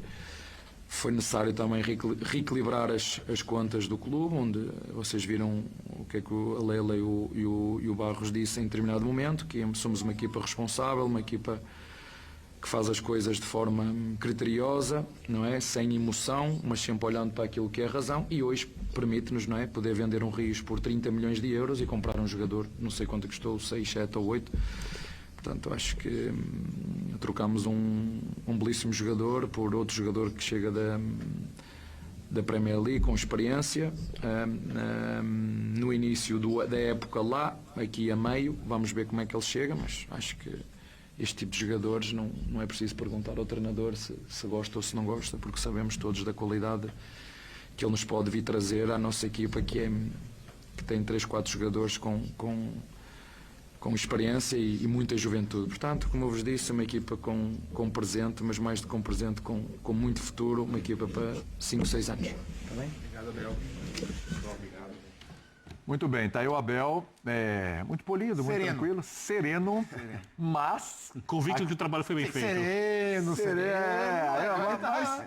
necessário também reequilibrar as contas do clube, onde vocês viram o que é que a Leila e o Barros disse em determinado momento, que somos uma equipa responsável, uma equipa que faz as coisas de forma criteriosa, não é? Sem emoção, mas sempre olhando para aquilo que é a razão, e hoje permite-nos, não é, poder vender um Rios por 30 milhões de euros e comprar um jogador, não sei quanto custou, 6, 7 ou 8. Portanto, acho que trocamos um belíssimo jogador por outro jogador que chega da Premier League com experiência. No início da época lá, aqui a meio, vamos ver como é que ele chega, mas acho que este tipo de jogadores não é preciso perguntar ao treinador se gosta ou se não gosta, porque sabemos todos da qualidade que ele nos pode vir trazer à nossa equipa, que tem 3, 4 jogadores com experiência e muita juventude. Portanto, como eu vos disse, é uma equipa com presente, mas mais do que com presente, com muito futuro, uma equipa para 5, 6 anos. Está bem? Obrigado, Abel. Muito bem, tá aí o Abel, muito polido, muito tranquilo, sereno, mas... Convicto que o trabalho foi bem feito. Sereno. Mas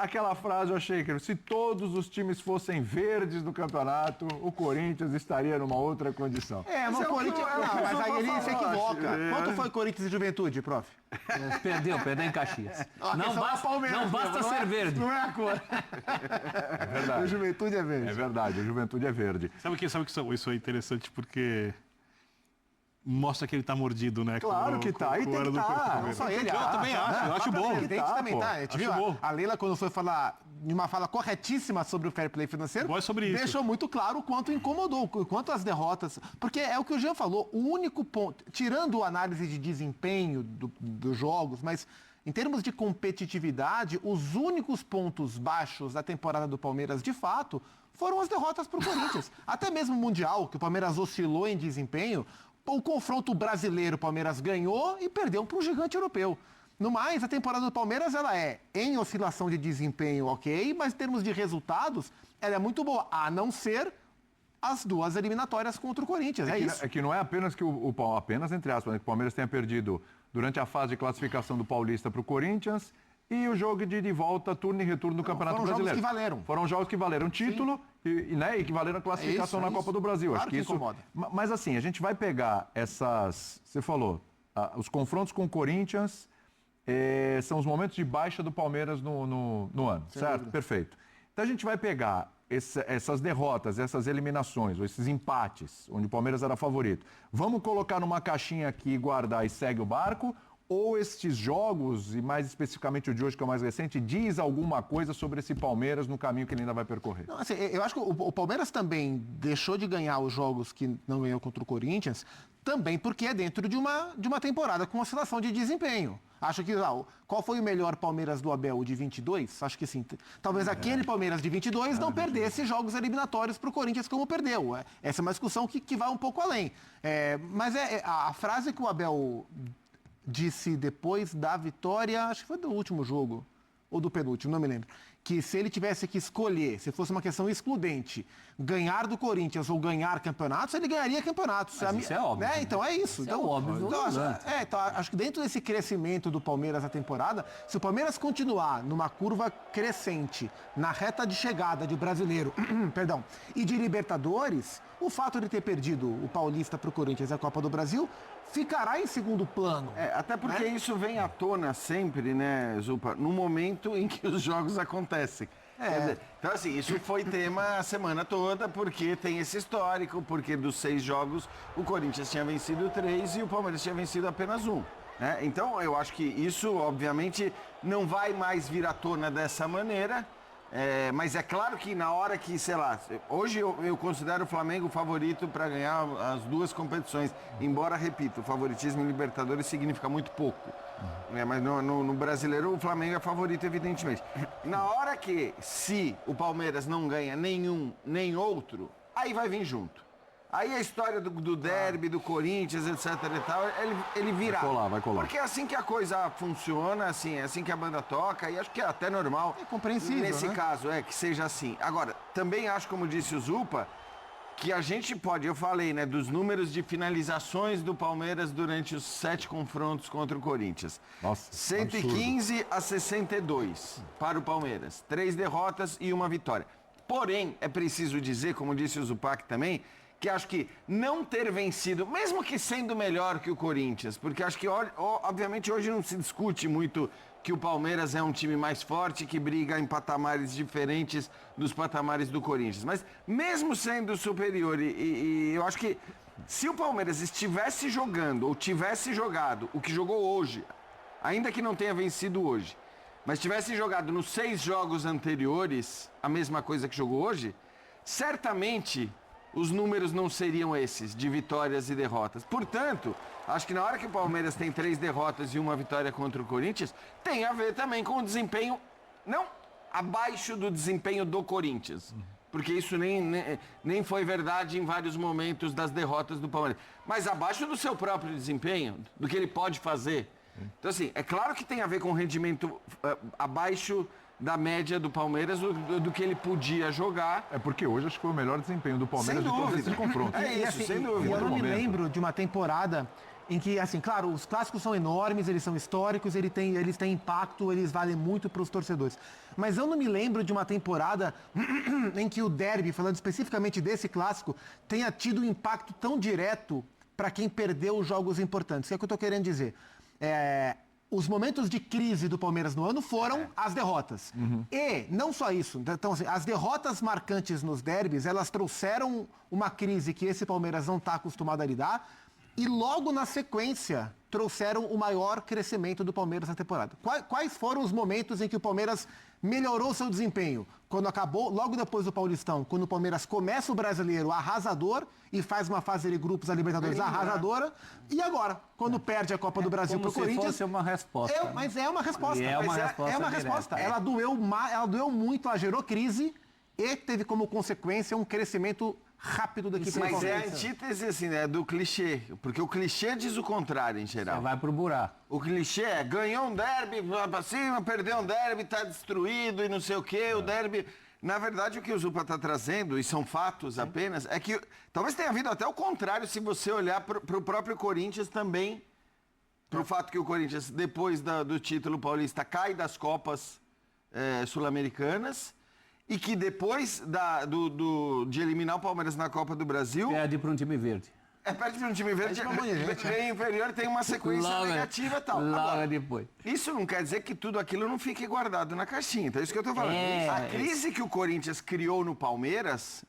aquela frase eu achei que se todos os times fossem verdes no campeonato, o Corinthians estaria numa outra condição. Mas o Corinthians... mas aí ele se equivoca. Quanto foi Corinthians e Juventude, prof? Perdeu em Caxias. Não basta ser verde. Não é a cor. É verdade. A Juventude é verde. É verdade, a Juventude é verde. Sabe que isso é interessante porque mostra que ele tá mordido, né? Claro que tá, e tem que tá. Não só ele. Eu também acho, eu acho bom. Tem que também tá. A gente viu a Leila, quando foi falar de uma fala corretíssima sobre o fair play financeiro, deixou muito claro o quanto incomodou, o quanto as derrotas... Porque é o que o Jean falou, o único ponto, tirando a análise de desempenho dos jogos, mas em termos de competitividade, os únicos pontos baixos da temporada do Palmeiras, de fato, foram as derrotas para o Corinthians. Até mesmo o Mundial, que o Palmeiras oscilou em desempenho, o confronto brasileiro, o Palmeiras ganhou e perdeu para um gigante europeu. No mais, a temporada do Palmeiras, ela é em oscilação de desempenho, ok, mas em termos de resultados, ela é muito boa, a não ser as 2 eliminatórias contra o Corinthians, isso. É que não é apenas que apenas entre aspas, né, que o Palmeiras tenha perdido durante a fase de classificação do Paulista para o Corinthians e o jogo de volta, turno e retorno do Campeonato Brasileiro. Foram jogos que valeram. Foram jogos que valeram título e que valeram a classificação na Copa do Brasil. Claro acho que isso incomoda. Mas assim, a gente vai pegar você falou, os confrontos com o Corinthians são os momentos de baixa do Palmeiras no ano, certo? Dúvida. Perfeito. Então a gente vai pegar essas derrotas, essas eliminações, ou esses empates, onde o Palmeiras era favorito. Vamos colocar numa caixinha aqui e guardar e segue o barco? Ou estes jogos, e mais especificamente o de hoje, que é o mais recente, diz alguma coisa sobre esse Palmeiras no caminho que ele ainda vai percorrer? Não, assim, eu acho que o Palmeiras também deixou de ganhar os jogos que não ganhou contra o Corinthians, também porque é dentro de uma temporada com oscilação de desempenho. Acho que, qual foi o melhor Palmeiras do Abel, o de 22? Acho que sim. Talvez aquele Palmeiras de 22 não perdesse jogos eliminatórios para o Corinthians como perdeu. Essa é uma discussão que vai um pouco além. Mas a frase que o Abel disse depois da vitória, acho que foi do último jogo, ou do penúltimo, não me lembro, que se ele tivesse que escolher, se fosse uma questão excludente, ganhar do Corinthians ou ganhar campeonatos, ele ganharia campeonatos. Mas isso é óbvio. Né? Então é isso. Isso é óbvio. Então, acho que dentro desse crescimento do Palmeiras na temporada, se o Palmeiras continuar numa curva crescente, na reta de chegada de Brasileiro, perdão, e de Libertadores, o fato de ter perdido o Paulista para o Corinthians e a Copa do Brasil ficará em segundo plano. Até porque isso vem à tona sempre, né, Zupa, no momento em que os jogos acontecem. Então, assim, isso foi tema a semana toda, porque tem esse histórico, porque dos 6 jogos, o Corinthians tinha vencido 3 e o Palmeiras tinha vencido apenas 1. Né? Então, eu acho que isso, obviamente, não vai mais vir à tona dessa maneira. Mas é claro que na hora que, sei lá, hoje eu considero o Flamengo o favorito para ganhar as 2 competições, embora, repito, o favoritismo em Libertadores significa muito pouco. Mas no Brasileiro o Flamengo é favorito, evidentemente. Na hora que, se o Palmeiras não ganha nenhum, nem outro, aí vai vir junto. Aí a história do derby, do Corinthians, etc e tal, ele virá. Vai colar. Porque é assim que a coisa funciona, assim, é assim que a banda toca, e acho que é até normal. É compreensível, nesse né? caso, que seja assim. Agora, também acho, como disse o Zupa, que a gente pode, eu falei, né, dos números de finalizações do Palmeiras durante os 7 confrontos contra o Corinthians. Nossa, 115 a 62 para o Palmeiras. 3 derrotas e 1 vitória. Porém, é preciso dizer, como disse o Zupac também, que acho que não ter vencido, mesmo que sendo melhor que o Corinthians, porque acho que, obviamente, hoje não se discute muito que o Palmeiras é um time mais forte, que briga em patamares diferentes dos patamares do Corinthians. Mas mesmo sendo superior, e eu acho que se o Palmeiras estivesse jogando, ou tivesse jogado o que jogou hoje, ainda que não tenha vencido hoje, mas tivesse jogado nos 6 jogos anteriores a mesma coisa que jogou hoje, certamente os números não seriam esses, de vitórias e derrotas. Portanto, acho que na hora que o Palmeiras tem 3 derrotas e 1 vitória contra o Corinthians, tem a ver também com o desempenho, não abaixo do desempenho do Corinthians. Porque isso nem foi verdade em vários momentos das derrotas do Palmeiras. Mas abaixo do seu próprio desempenho, do que ele pode fazer. Então, assim, é claro que tem a ver com o rendimento abaixo da média do Palmeiras, do que ele podia jogar. É porque hoje acho que foi o melhor desempenho do Palmeiras de todos esses confrontos. É isso, sem dúvida. Eu não me lembro de uma temporada em que, assim, claro, os clássicos são enormes, eles são históricos, eles têm impacto, eles valem muito para os torcedores. Mas eu não me lembro de uma temporada em que o derby, falando especificamente desse clássico, tenha tido um impacto tão direto para quem perdeu os jogos importantes. O que é que eu estou querendo dizer? Os momentos de crise do Palmeiras no ano foram as derrotas. E não só isso. Então, assim, as derrotas marcantes nos derbys, elas trouxeram uma crise que esse Palmeiras não está acostumado a lidar. E logo na sequência, trouxeram o maior crescimento do Palmeiras na temporada. Quais foram os momentos em que o Palmeiras melhorou seu desempenho? Quando acabou, logo depois do Paulistão, quando o Palmeiras começa o Brasileiro arrasador e faz uma fase de grupos da Libertadores arrasadora. E agora, quando perde a Copa do Brasil para o Corinthians... Como se fosse uma resposta. Mas é uma resposta. É uma resposta. Ela doeu muito, ela gerou crise e teve como consequência um crescimento rápido da equipe. Mas é a antítese, assim, né, do clichê. Porque o clichê diz o contrário, em geral. Você vai pro buraco. O clichê é, ganhou um derby, vai pra cima, perdeu um derby, tá destruído e não sei o quê. O derby... Na verdade, o que o Zupa está trazendo, e são fatos apenas, é que talvez tenha havido até o contrário se você olhar para o próprio Corinthians também, para o fato que o Corinthians, depois do título paulista, cai das Copas Sul-Americanas e que depois de eliminar o Palmeiras na Copa do Brasil... Perde para um time verde. Perde para um time verde, bem inferior, tem uma sequência negativa e tal. Agora, depois. Isso não quer dizer que tudo aquilo não fique guardado na caixinha. Então é isso que eu estou falando. A crise que o Corinthians criou no Palmeiras,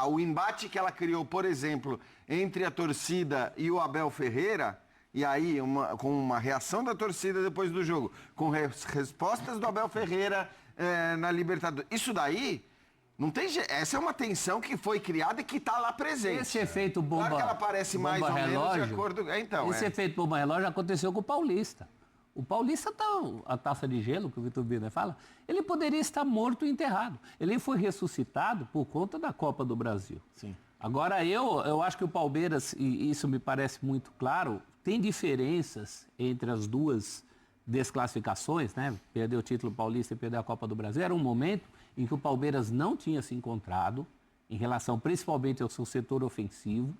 o embate que ela criou, por exemplo, entre a torcida e o Abel Ferreira, e aí com uma reação da torcida depois do jogo, com respostas do Abel Ferreira na Libertadores. Isso daí... Não tem essa é uma tensão que foi criada e que está lá presente. Esse efeito bomba, claro que ela aparece mais ou menos de acordo... Esse efeito bomba relógio aconteceu com o Paulista. O Paulista tá a taça de gelo, que o Vitor Biner fala, ele poderia estar morto e enterrado. Ele foi ressuscitado por conta da Copa do Brasil. Sim. Agora, eu acho que o Palmeiras, e isso me parece muito claro, tem diferenças entre as duas desclassificações, né? Perder o título paulista e perder a Copa do Brasil. Era um momento em que o Palmeiras não tinha se encontrado, em relação principalmente ao seu setor ofensivo,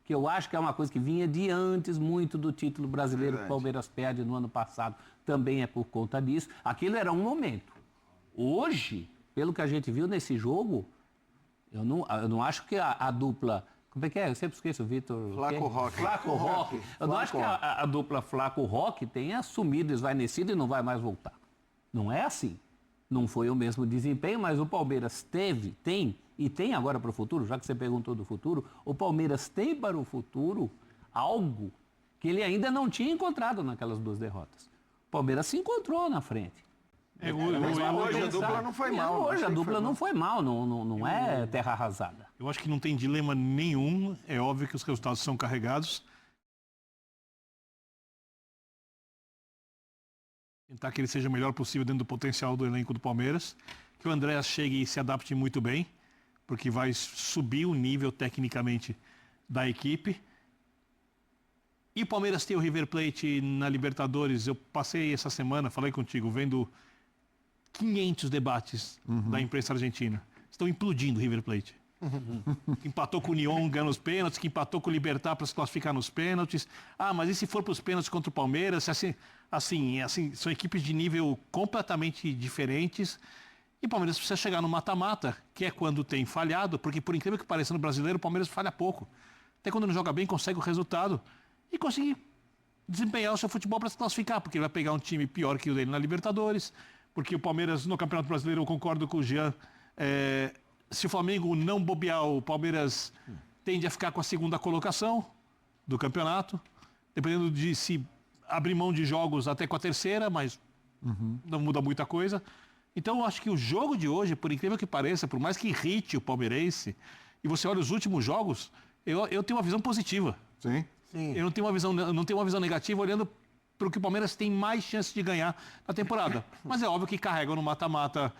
que eu acho que é uma coisa que vinha de antes muito do título brasileiro que o Palmeiras perde no ano passado, também é por conta disso. Aquilo era um momento. Hoje, pelo que a gente viu nesse jogo, eu não acho que a dupla... Como é que é? Eu sempre esqueço o Vitor... Flaco Roque. Eu não acho que a dupla Flaco-Roque tenha assumido, esvaecido e não vai mais voltar. Não é assim. Não foi o mesmo desempenho, mas o Palmeiras tem agora para o futuro, já que você perguntou do futuro, o Palmeiras tem para o futuro algo que ele ainda não tinha encontrado naquelas duas derrotas. O Palmeiras se encontrou na frente. Hoje a dupla não foi mal. Hoje a dupla não foi mal, não é terra arrasada. Eu acho que não tem dilema nenhum, é óbvio que os resultados são carregados. Tentar que ele seja o melhor possível dentro do potencial do elenco do Palmeiras. Que o Andréas chegue e se adapte muito bem, porque vai subir o nível tecnicamente da equipe. E o Palmeiras tem o River Plate na Libertadores. Eu passei essa semana, falei contigo, vendo 500 debates da imprensa argentina. Estão implodindo o River Plate. Que empatou com o Unión, ganhando os pênaltis, que empatou com o Libertad para se classificar nos pênaltis. Mas e se for para os pênaltis contra o Palmeiras? Assim, são equipes de nível completamente diferentes. E o Palmeiras precisa chegar no mata-mata, que é quando tem falhado, porque por incrível que pareça no brasileiro, o Palmeiras falha pouco. Até quando não joga bem, consegue o resultado e conseguir desempenhar o seu futebol para se classificar, porque ele vai pegar um time pior que o dele na Libertadores, porque o Palmeiras no Campeonato Brasileiro, eu concordo com o Jean, se o Flamengo não bobear, o Palmeiras tende a ficar com a segunda colocação do campeonato, dependendo de se abrir mão de jogos até com a terceira, mas não muda muita coisa. Então eu acho que o jogo de hoje, por incrível que pareça, por mais que irrite o palmeirense, e você olha os últimos jogos, eu tenho uma visão positiva. Sim. Eu não tenho uma visão negativa olhando para o que o Palmeiras tem mais chance de ganhar na temporada. Mas é óbvio que carregam no mata-mata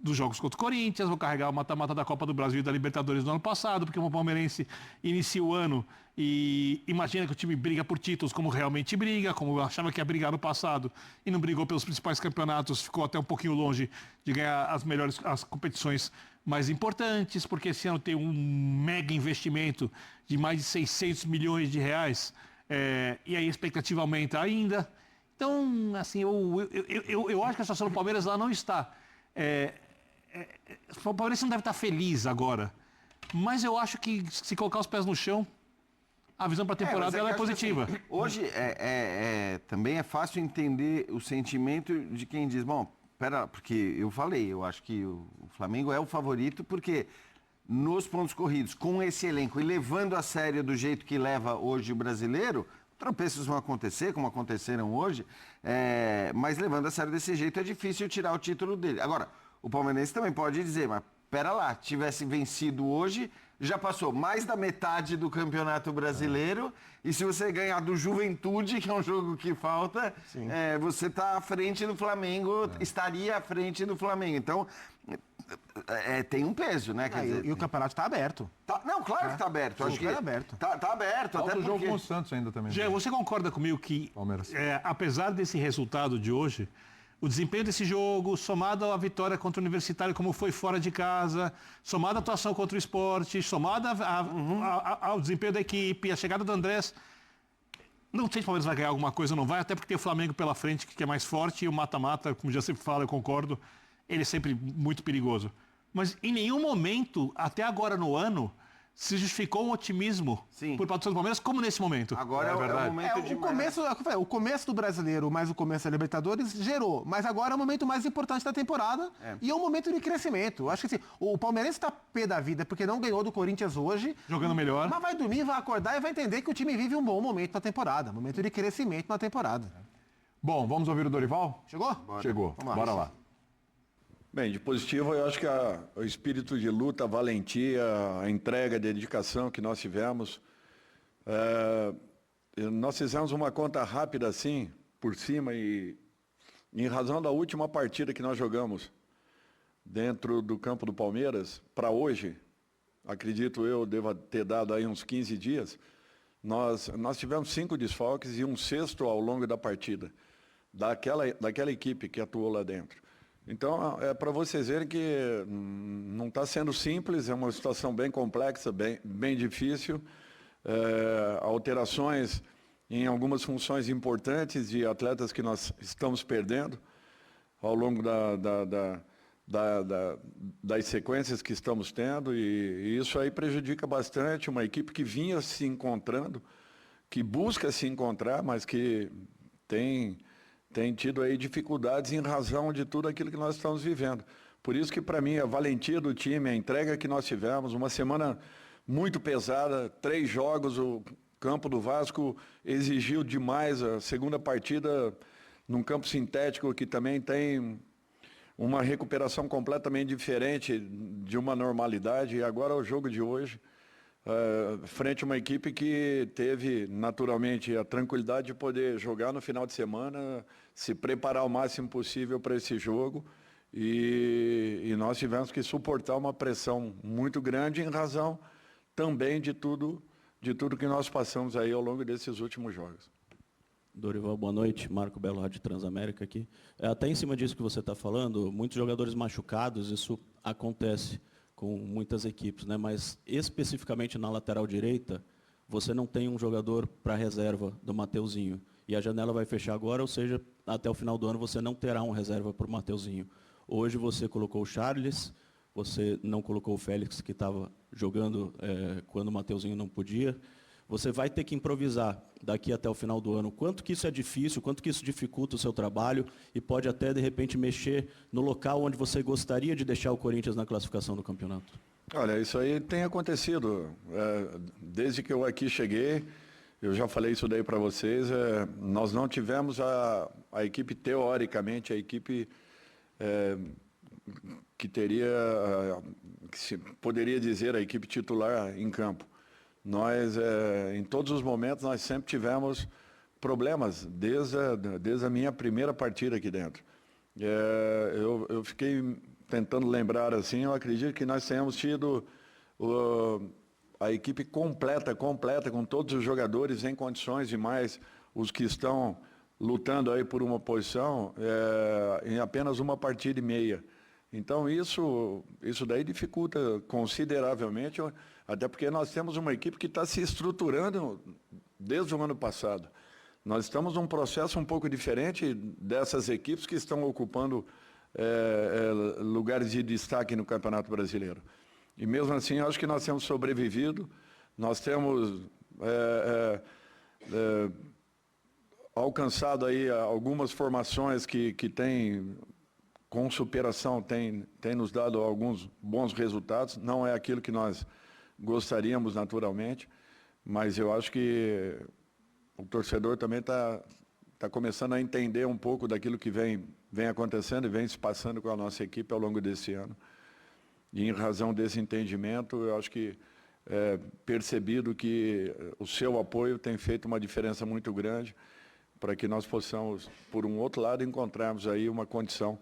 dos jogos contra o Corinthians, vou carregar o mata-mata da Copa do Brasil e da Libertadores do ano passado, porque o palmeirense inicia o ano e imagina que o time briga por títulos como realmente briga, como achava que ia brigar no passado e não brigou pelos principais campeonatos, ficou até um pouquinho longe de ganhar as competições mais importantes, porque esse ano tem um mega investimento de mais de 600 milhões de reais, e aí a expectativa aumenta ainda. Então, assim, eu acho que a situação do Palmeiras lá não está... o Palmeiras não deve estar feliz agora, mas eu acho que se colocar os pés no chão, a visão para a temporada ela é positiva. Assim, hoje também é fácil entender o sentimento de quem diz, bom, porque eu falei, eu acho que o Flamengo é o favorito, porque nos pontos corridos, com esse elenco e levando a sério do jeito que leva hoje o brasileiro, tropeços vão acontecer, como aconteceram hoje, mas levando a sério desse jeito é difícil tirar o título dele. Agora, o palmeirense também pode dizer, mas pera lá, tivesse vencido hoje, já passou mais da metade do Campeonato Brasileiro, e se você ganhar do Juventude, que é um jogo que falta, você está à frente do Flamengo, estaria à frente do Flamengo. Então, tem um peso, né? Quer dizer, e o campeonato está aberto. Não, claro que está aberto. Acho que está aberto. Tá aberto. Falta até o jogo porque... com o Santos ainda também. Gê, você concorda comigo que, apesar desse resultado de hoje, o desempenho desse jogo, somado à vitória contra o Universitário, como foi fora de casa, somado à atuação contra o Sport, somado ao desempenho da equipe, a chegada do Andrés, não sei se o Palmeiras vai ganhar alguma coisa ou não vai, até porque tem o Flamengo pela frente, que é mais forte, e o mata-mata, como já sempre fala, eu concordo, ele é sempre muito perigoso. Mas em nenhum momento, até agora no ano, se justificou um otimismo por parte do Palmeiras, como nesse momento. Agora é o momento de... O começo do Brasileiro, mais o começo da Libertadores, gerou. Mas agora é o momento mais importante da temporada e é um momento de crescimento. Eu acho que assim, o palmeirense está pé da vida porque não ganhou do Corinthians hoje. Jogando melhor. Mas vai dormir, vai acordar e vai entender que o time vive um bom momento na temporada. Momento de crescimento na temporada. Bom, vamos ouvir o Dorival? Chegou? Chegou. Bora lá. Bem, de positivo eu acho que o espírito de luta, a valentia, a entrega, a dedicação que nós tivemos. Nós fizemos uma conta rápida assim, por cima, e em razão da última partida que nós jogamos dentro do campo do Palmeiras, para hoje, acredito eu, deva ter dado aí uns 15 dias, nós tivemos 5 desfalques e um sexto ao longo da partida, daquela equipe que atuou lá dentro. Então, é para vocês verem que não está sendo simples, é uma situação bem complexa, bem difícil. Alterações em algumas funções importantes de atletas que nós estamos perdendo ao longo das sequências que estamos tendo. E isso aí prejudica bastante uma equipe que vinha se encontrando, que busca se encontrar, mas que tem tido aí dificuldades em razão de tudo aquilo que nós estamos vivendo. Por isso que, para mim, a valentia do time, a entrega que nós tivemos, uma semana muito pesada, 3 jogos, o campo do Vasco exigiu demais, a segunda partida num campo sintético que também tem uma recuperação completamente diferente de uma normalidade, e agora o jogo de hoje, frente a uma equipe que teve, naturalmente, a tranquilidade de poder jogar no final de semana, se preparar o máximo possível para esse jogo, e nós tivemos que suportar uma pressão muito grande em razão também de tudo que nós passamos aí ao longo desses últimos jogos. Dorival, boa noite. Marco Belo, Rádio Transamérica aqui. Até em cima disso que você está falando, muitos jogadores machucados, isso acontece com muitas equipes, né? Mas especificamente na lateral direita, você não tem um jogador para reserva do Mateuzinho. E a janela vai fechar agora, ou seja, até o final do ano você não terá um reserva para o Mateuzinho. Hoje você colocou o Charles, você não colocou o Félix, que estava jogando quando o Mateuzinho não podia. Você vai ter que improvisar daqui até o final do ano. Quanto que isso é difícil, quanto que isso dificulta o seu trabalho e pode até, de repente, mexer no local onde você gostaria de deixar o Corinthians na classificação do campeonato? Olha, isso aí tem acontecido. Desde que eu aqui cheguei, eu já falei isso daí para vocês, nós não tivemos a equipe, teoricamente, a equipe que teria, que se poderia dizer, a equipe titular em campo. Nós, em todos os momentos, nós sempre tivemos problemas, desde a minha primeira partida aqui dentro. Eu fiquei tentando lembrar assim, eu acredito que nós tenhamos tido a equipe completa, com todos os jogadores em condições, e mais os que estão lutando aí por uma posição, em apenas uma partida e meia. Então isso daí dificulta consideravelmente, até porque nós temos uma equipe que está se estruturando desde o ano passado. Nós estamos num processo um pouco diferente dessas equipes que estão ocupando lugares de destaque no Campeonato Brasileiro. E mesmo assim, acho que nós temos sobrevivido, nós temos alcançado aí algumas formações que têm, com superação, tem nos dado alguns bons resultados. Não é aquilo que nós gostaríamos naturalmente, mas eu acho que o torcedor também está começando a entender um pouco daquilo que vem acontecendo e vem se passando com a nossa equipe ao longo desse ano. E em razão desse entendimento, eu acho que percebido que o seu apoio tem feito uma diferença muito grande para que nós possamos, por um outro lado, encontrarmos aí uma condição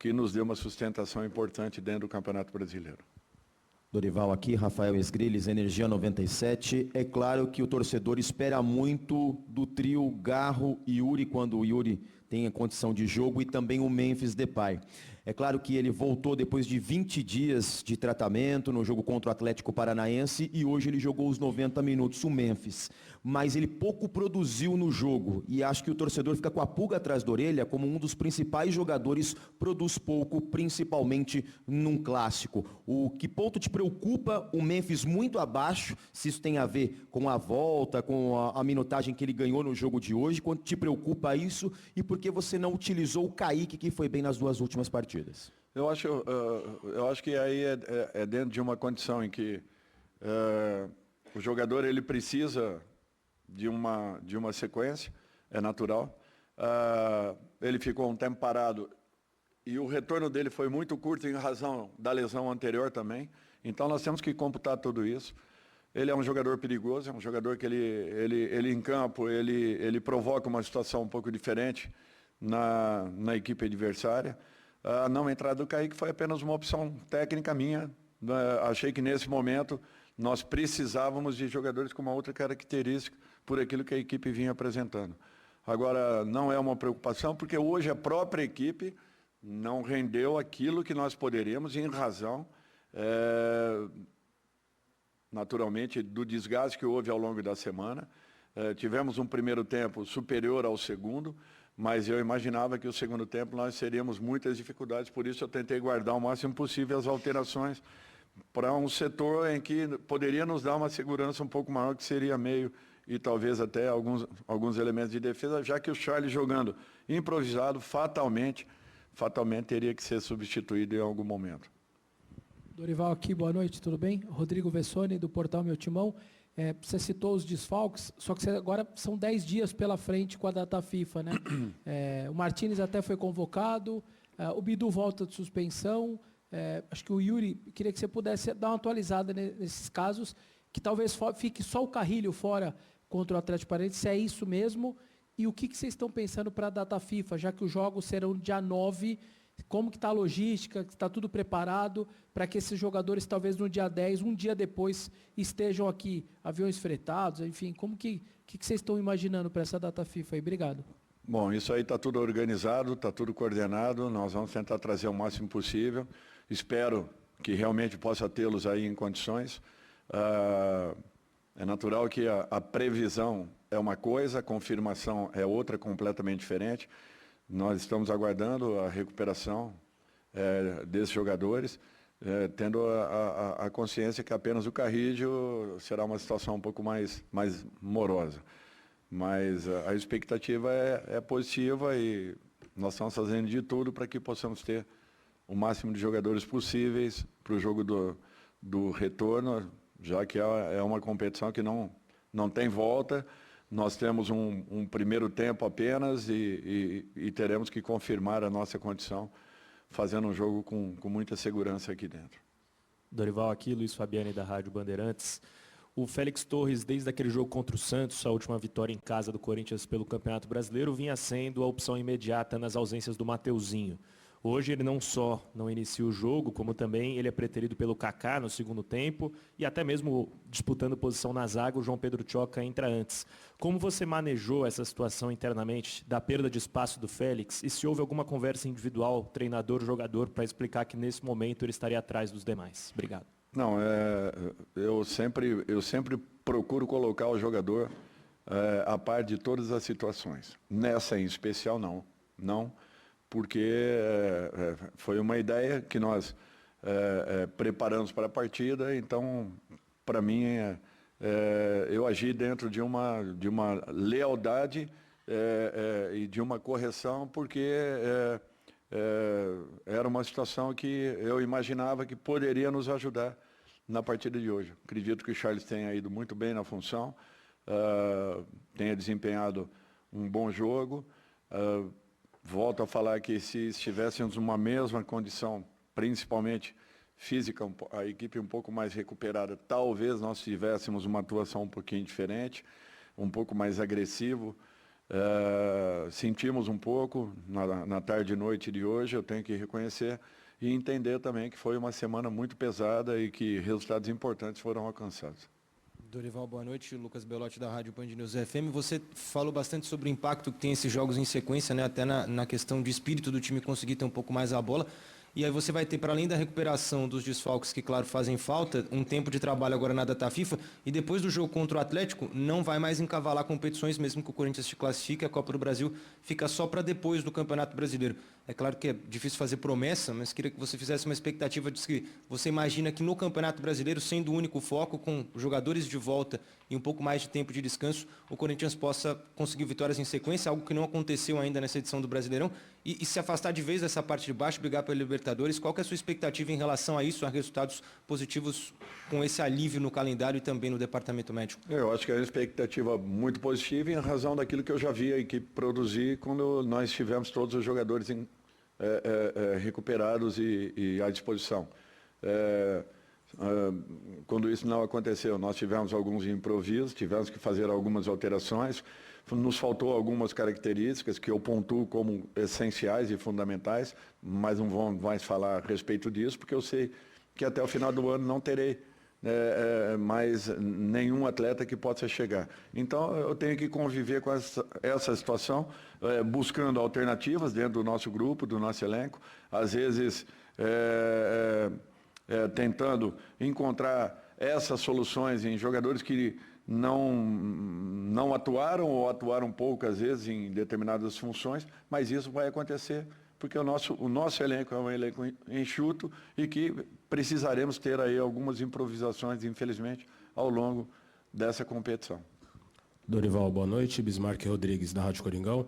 que nos deu uma sustentação importante dentro do Campeonato Brasileiro. Dorival aqui, Rafael Esgrilles, Energia 97. É claro que o torcedor espera muito do trio Garro e Yuri, quando o Yuri tem a condição de jogo, e também o Memphis Depay. É claro que ele voltou depois de 20 dias de tratamento no jogo contra o Atlético Paranaense e hoje ele jogou os 90 minutos, o Memphis. Mas ele pouco produziu no jogo e acho que o torcedor fica com a pulga atrás da orelha como um dos principais jogadores, produz pouco, principalmente num clássico. O que ponto te preocupa o Memphis muito abaixo, se isso tem a ver com a volta, com a minutagem que ele ganhou no jogo de hoje, quanto te preocupa isso e por que você não utilizou o Kaique, que foi bem nas duas últimas partidas? Eu acho que aí é dentro de uma condição em que o jogador ele precisa de uma sequência, é natural. Ele ficou um tempo parado e o retorno dele foi muito curto em razão da lesão anterior também. Então nós temos que computar tudo isso. Ele é um jogador perigoso, é um jogador que ele em campo, ele provoca uma situação um pouco diferente na equipe adversária. A não entrada do Kaique foi apenas uma opção técnica minha. Achei que nesse momento nós precisávamos de jogadores com uma outra característica por aquilo que a equipe vinha apresentando. Agora, não é uma preocupação, porque hoje a própria equipe não rendeu aquilo que nós poderíamos em razão, naturalmente, do desgaste que houve ao longo da semana. Tivemos um primeiro tempo superior ao segundo, mas eu imaginava que o segundo tempo nós teríamos muitas dificuldades, por isso eu tentei guardar o máximo possível as alterações para um setor em que poderia nos dar uma segurança um pouco maior, que seria meio e talvez até alguns elementos de defesa, já que o Charles jogando improvisado, fatalmente teria que ser substituído em algum momento. Dorival aqui, boa noite, tudo bem? Rodrigo Vessone, do Portal Meu Timão. Você citou os desfalques, só que agora são 10 dias pela frente com a data FIFA, né? O Martínez até foi convocado, o Bidu volta de suspensão, acho que o Yuri, queria que você pudesse dar uma atualizada nesses casos, que talvez fique só o Carrilho fora contra o Atlético Paranaense, se é isso mesmo, e o que vocês estão pensando para a data FIFA, já que os jogos serão dia 9, como que está a logística, está tudo preparado para que esses jogadores, talvez no dia 10, um dia depois, estejam aqui, aviões fretados, enfim, como que vocês estão imaginando para essa data FIFA aí? Obrigado. Bom, isso aí está tudo organizado, está tudo coordenado, nós vamos tentar trazer o máximo possível, espero que realmente possa tê-los aí em condições. É natural que a previsão é uma coisa, a confirmação é outra, completamente diferente. Nós estamos aguardando a recuperação desses jogadores, tendo a consciência que apenas o Carrillo será uma situação um pouco mais morosa. Mas a expectativa é positiva e nós estamos fazendo de tudo para que possamos ter o máximo de jogadores possíveis para o jogo do retorno, já que é uma competição que não tem volta. Nós temos um primeiro tempo apenas e teremos que confirmar a nossa condição, fazendo um jogo com muita segurança aqui dentro. Dorival aqui, Luiz Fabiani da Rádio Bandeirantes. O Félix Torres, desde aquele jogo contra o Santos, a última vitória em casa do Corinthians pelo Campeonato Brasileiro, vinha sendo a opção imediata nas ausências do Mateuzinho. Hoje ele não só não inicia o jogo, como também ele é preterido pelo Kaká no segundo tempo e até mesmo disputando posição na zaga, o João Pedro Tchoca entra antes. Como você manejou essa situação internamente da perda de espaço do Félix e se houve alguma conversa individual, treinador-jogador, para explicar que nesse momento ele estaria atrás dos demais? Obrigado. Não, eu sempre procuro colocar o jogador a par de todas as situações. Nessa em especial não. Porque foi uma ideia que nós preparamos para a partida, então, para mim, eu agi dentro de uma lealdade e de uma correção, porque era uma situação que eu imaginava que poderia nos ajudar na partida de hoje. Acredito que o Charles tenha ido muito bem na função, tenha desempenhado um bom jogo. Volto a falar que se estivéssemos numa mesma condição, principalmente física, a equipe um pouco mais recuperada, talvez nós tivéssemos uma atuação um pouquinho diferente, um pouco mais agressivo, Sentimos um pouco na tarde e noite de hoje, eu tenho que reconhecer e entender também que foi uma semana muito pesada e que resultados importantes foram alcançados. Dorival, boa noite. Lucas Belotti, da Rádio Band News FM. Você falou bastante sobre o impacto que tem esses jogos em sequência, né? Até na questão de espírito do time conseguir ter um pouco mais a bola. E aí você vai ter, para além da recuperação dos desfalques que, claro, fazem falta, um tempo de trabalho agora na data FIFA, e depois do jogo contra o Atlético, não vai mais encavalar competições, mesmo que o Corinthians se classifique, a Copa do Brasil fica só para depois do Campeonato Brasileiro. É claro que é difícil fazer promessa, mas queria que você fizesse uma expectativa de que você imagina que no Campeonato Brasileiro, sendo o único foco, com jogadores de volta e um pouco mais de tempo de descanso, o Corinthians possa conseguir vitórias em sequência, algo que não aconteceu ainda nessa edição do Brasileirão, e se afastar de vez dessa parte de baixo, brigar pela Libertadores. Qual que é a sua expectativa em relação a isso, a resultados positivos com esse alívio no calendário e também no departamento médico? Eu acho que é uma expectativa muito positiva em razão daquilo que eu já vi a equipe produzir quando nós tivemos todos os jogadores recuperados e à disposição. Quando isso não aconteceu, nós tivemos alguns improvisos, tivemos que fazer algumas alterações, nos faltou algumas características que eu pontuo como essenciais e fundamentais, mas não vou mais falar a respeito disso, porque eu sei que até o final do ano não terei mais nenhum atleta que possa chegar. Então eu tenho que conviver com essa situação, buscando alternativas dentro do nosso grupo, do nosso elenco, às vezes tentando encontrar essas soluções em jogadores que não atuaram ou atuaram poucas vezes em determinadas funções, mas isso vai acontecer porque o nosso elenco é um elenco enxuto e que precisaremos ter aí algumas improvisações, infelizmente, ao longo dessa competição. Dorival, boa noite. Bismarck Rodrigues, da Rádio Coringão.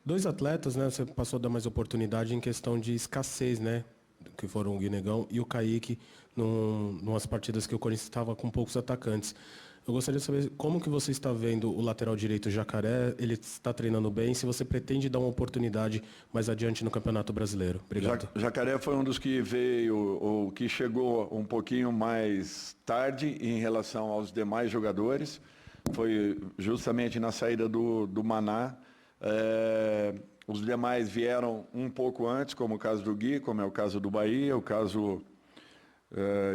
Dois atletas, né? Você passou a dar mais oportunidade em questão de escassez, né? Que foram o Guinegão e o Kaique, numas partidas que o Corinthians estava com poucos atacantes. Eu gostaria de saber como que você está vendo o lateral direito Jacaré, ele está treinando bem, se você pretende dar uma oportunidade mais adiante no Campeonato Brasileiro. Obrigado. Jacaré foi um dos que veio, ou que chegou um pouquinho mais tarde em relação aos demais jogadores. Foi justamente na saída do Maná. Os demais vieram um pouco antes, como o caso do Gui, como é o caso do Bahia, o caso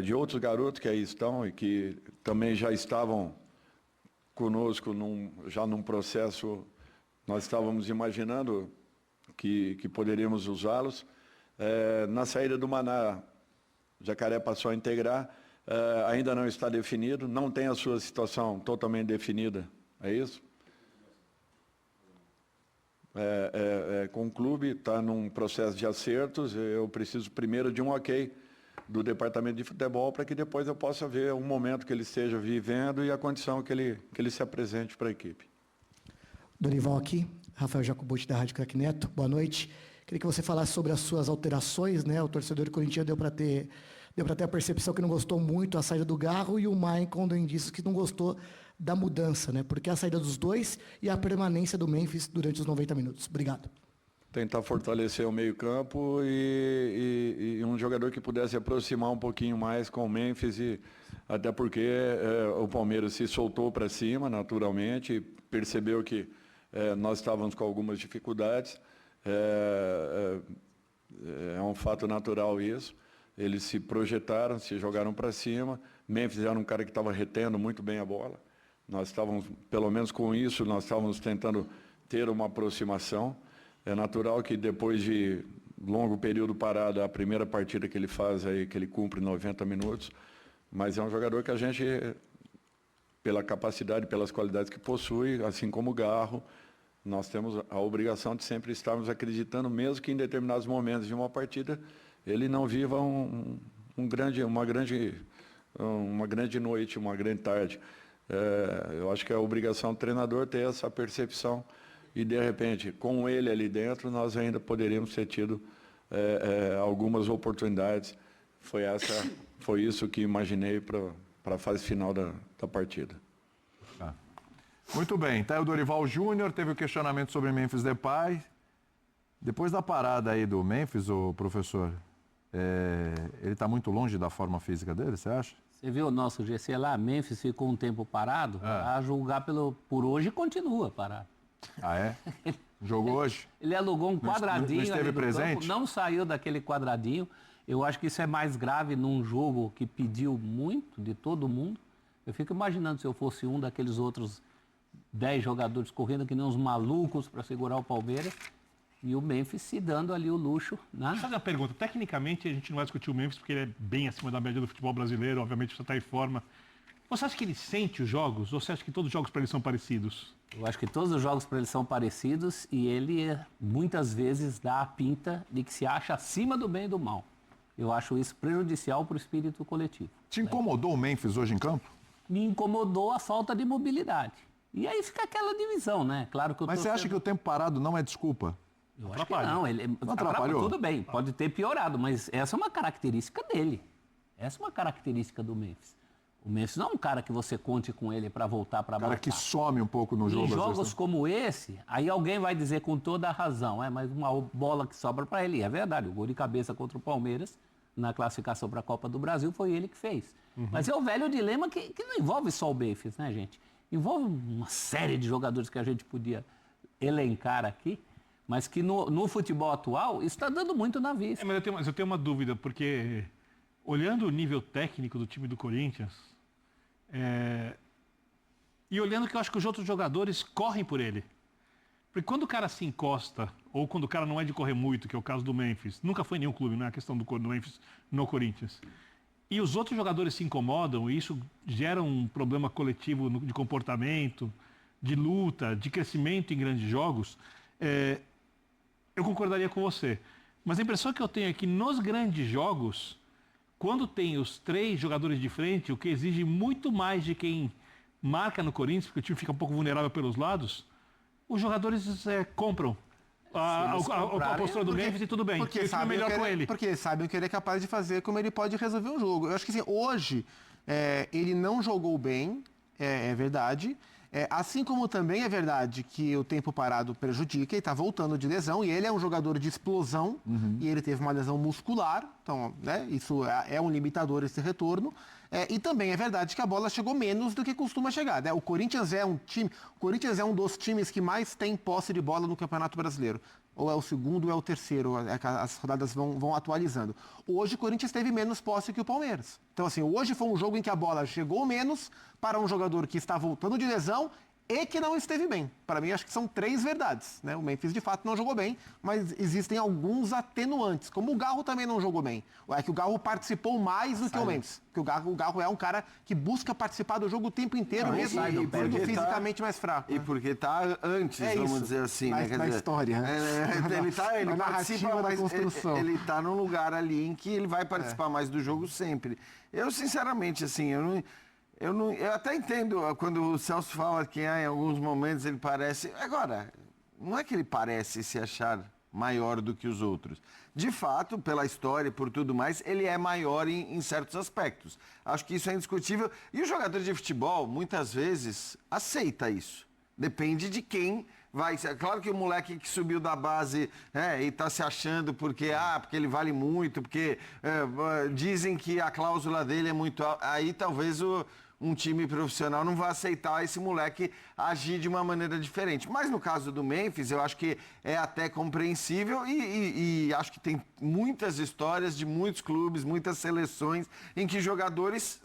de outros garotos que aí estão e que também já estavam conosco já num processo, nós estávamos imaginando que poderíamos usá-los. Na saída do Maná, Jacaré passou a integrar, ainda não está definido, não tem a sua situação totalmente definida, é isso? Com o clube, está num processo de acertos, eu preciso primeiro de um ok do departamento de futebol para que depois eu possa ver o momento que ele esteja vivendo e a condição que ele se apresente para a equipe. Dorival aqui, Rafael Jacobucci da Rádio Craque Neto, boa noite. Queria que você falasse sobre as suas alterações, né? O torcedor corintiano deu para ter a percepção que não gostou muito a saída do Garro e o Maicon deu indícios que não gostou da mudança, né? Porque a saída dos dois e a permanência do Memphis durante os 90 minutos. Obrigado. Tentar fortalecer o meio-campo e um jogador que pudesse aproximar um pouquinho mais com o Memphis, até porque o Palmeiras se soltou para cima, naturalmente, percebeu que nós estávamos com algumas dificuldades. É um fato natural isso. Eles se projetaram, se jogaram para cima. Memphis era um cara que estava retendo muito bem a bola. Nós estávamos, pelo menos com isso, nós estávamos tentando ter uma aproximação. É natural que depois de longo período parado, a primeira partida que ele faz aí, que ele cumpre 90 minutos, mas é um jogador que a gente, pela capacidade, pelas qualidades que possui, assim como o Garro, nós temos a obrigação de sempre estarmos acreditando, mesmo que em determinados momentos de uma partida, ele não viva uma grande noite, uma grande tarde. Eu acho que é a obrigação do treinador ter essa percepção e, de repente, com ele ali dentro, nós ainda poderíamos ter tido algumas oportunidades. Foi isso que imaginei para a fase final da partida. Muito bem, tá aí o Dorival Júnior, teve o questionamento sobre Memphis Depay. Depois da parada aí do Memphis, o professor, ele está muito longe da forma física dele, você acha? Você viu o nosso GC lá, Memphis ficou um tempo parado, a julgar por hoje continua parado. Ah, é? Jogou hoje? Ele alugou um quadradinho. Não esteve presente? Campo, não saiu daquele quadradinho. Eu acho que isso é mais grave num jogo que pediu muito de todo mundo. Eu fico imaginando se eu fosse um daqueles outros 10 jogadores correndo que nem uns malucos para segurar o Palmeiras e o Memphis se dando ali o luxo. Né? Deixa eu fazer uma pergunta. Tecnicamente, a gente não vai discutir o Memphis porque ele é bem acima da média do futebol brasileiro. Obviamente, você está em forma. Você acha que ele sente os jogos ou você acha que todos os jogos para ele são parecidos? Eu acho que todos os jogos para ele são parecidos e ele muitas vezes dá a pinta de que se acha acima do bem e do mal. Eu acho isso prejudicial para o espírito coletivo. Te incomodou o Memphis hoje em campo? Me incomodou a falta de mobilidade. E aí fica aquela divisão, né? Claro que Mas você acha que o tempo parado não é desculpa? Eu acho que não. Ele não atrapalhou? Tudo bem, pode ter piorado, mas essa é uma característica dele. Essa é uma característica do Memphis. O Memphis não é um cara que você conte com ele para voltar para marcar. Cara que some um pouco no jogo. Em jogos como esse, aí alguém vai dizer com toda a razão, mas uma bola que sobra para ele. É verdade, o gol de cabeça contra o Palmeiras, na classificação para a Copa do Brasil, foi ele que fez. Mas é o velho dilema que não envolve só o Memphis, né, gente? Envolve uma série de jogadores que a gente podia elencar aqui, mas que no futebol atual isso está dando muito na vista. Mas eu tenho uma dúvida, porque olhando o nível técnico do time do Corinthians, e olhando que eu acho que os outros jogadores correm por ele. Porque quando o cara se encosta, ou quando o cara não é de correr muito, que é o caso do Memphis, nunca foi nenhum clube, não é a questão do Memphis no Corinthians, e os outros jogadores se incomodam, e isso gera um problema coletivo de comportamento, de luta, de crescimento em grandes jogos, eu concordaria com você. Mas a impressão que eu tenho é que nos grandes jogos, quando tem os 3 jogadores de frente, o que exige muito mais de quem marca no Corinthians, porque o time fica um pouco vulnerável pelos lados, os jogadores compram a postura do Memphis e tudo bem. Porque o time é melhor com ele. Porque sabem o que ele é capaz de fazer, como ele pode resolver um jogo. Eu acho que assim, hoje ele não jogou bem, é verdade. Assim como também é verdade que o tempo parado prejudica, ele está voltando de lesão e ele é um jogador de explosão e ele teve uma lesão muscular, então isso é um limitador esse retorno. E também é verdade que a bola chegou menos do que costuma chegar. Né? O Corinthians é um dos times que mais tem posse de bola no Campeonato Brasileiro. Ou é o segundo ou é o terceiro, as rodadas vão atualizando. Hoje o Corinthians teve menos posse que o Palmeiras. Então assim, hoje foi um jogo em que a bola chegou menos para um jogador que está voltando de lesão e que não esteve bem. Para mim, acho que são 3 verdades. Né? O Memphis, de fato, não jogou bem, mas existem alguns atenuantes, como o Garro também não jogou bem. É que o Garro participou mais do que o Memphis. Porque o Garro é um cara que busca participar do jogo o tempo inteiro, mesmo sendo fisicamente mais fraco. E porque está antes, vamos dizer assim. Na história. Ele participa, mas ele está num lugar ali em que ele vai participar mais do jogo sempre. Eu, sinceramente, assim, eu até entendo quando o Celso fala que em alguns momentos ele parece... Agora, não é que ele parece se achar maior do que os outros. De fato, pela história e por tudo mais, ele é maior em certos aspectos. Acho que isso é indiscutível. E o jogador de futebol, muitas vezes, aceita isso. Depende de quem vai... Claro que o moleque que subiu da base e está se achando porque ele vale muito, porque dizem que a cláusula dele é muito alta. Aí talvez um time profissional não vai aceitar esse moleque agir de uma maneira diferente. Mas no caso do Memphis, eu acho que é até compreensível e acho que tem muitas histórias de muitos clubes, muitas seleções em que jogadores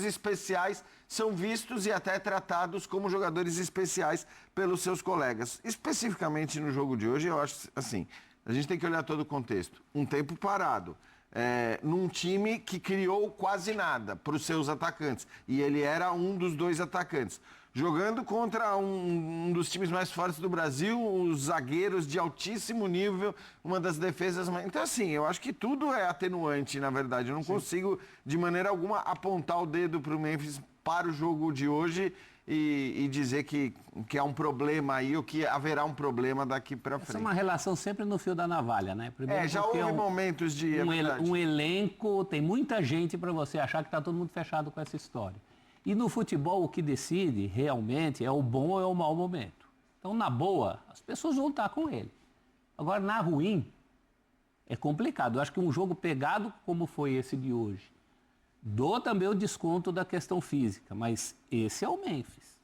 especiais são vistos e até tratados como jogadores especiais pelos seus colegas. Especificamente no jogo de hoje, eu acho assim, a gente tem que olhar todo o contexto. Um tempo parado. Num time que criou quase nada para os seus atacantes. E ele era um dos 2 atacantes. Jogando contra um dos times mais fortes do Brasil, os zagueiros de altíssimo nível, uma das defesas... Então, assim, eu acho que tudo é atenuante, na verdade. Eu não consigo, de maneira alguma, apontar o dedo para o Memphis para o jogo de hoje e dizer que há um problema aí ou que haverá um problema daqui para frente. Essa é uma relação sempre no fio da navalha, né? Primeiro já houve momentos de... Um elenco, tem muita gente para você achar que está todo mundo fechado com essa história. E no futebol o que decide realmente é o bom ou é o mau momento. Então, na boa, as pessoas vão estar com ele. Agora, na ruim, é complicado. Eu acho que um jogo pegado como foi esse de hoje, Dou também o desconto da questão física, mas esse é o Memphis.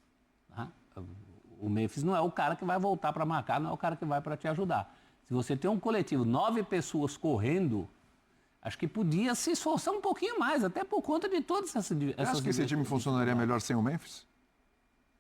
Tá? O Memphis não é o cara que vai voltar para marcar, não é o cara que vai para te ajudar. Se você tem um coletivo, 9 pessoas correndo, acho que podia se esforçar um pouquinho mais, até por conta de todas essas... Você acha que esse time funcionaria melhor sem o Memphis?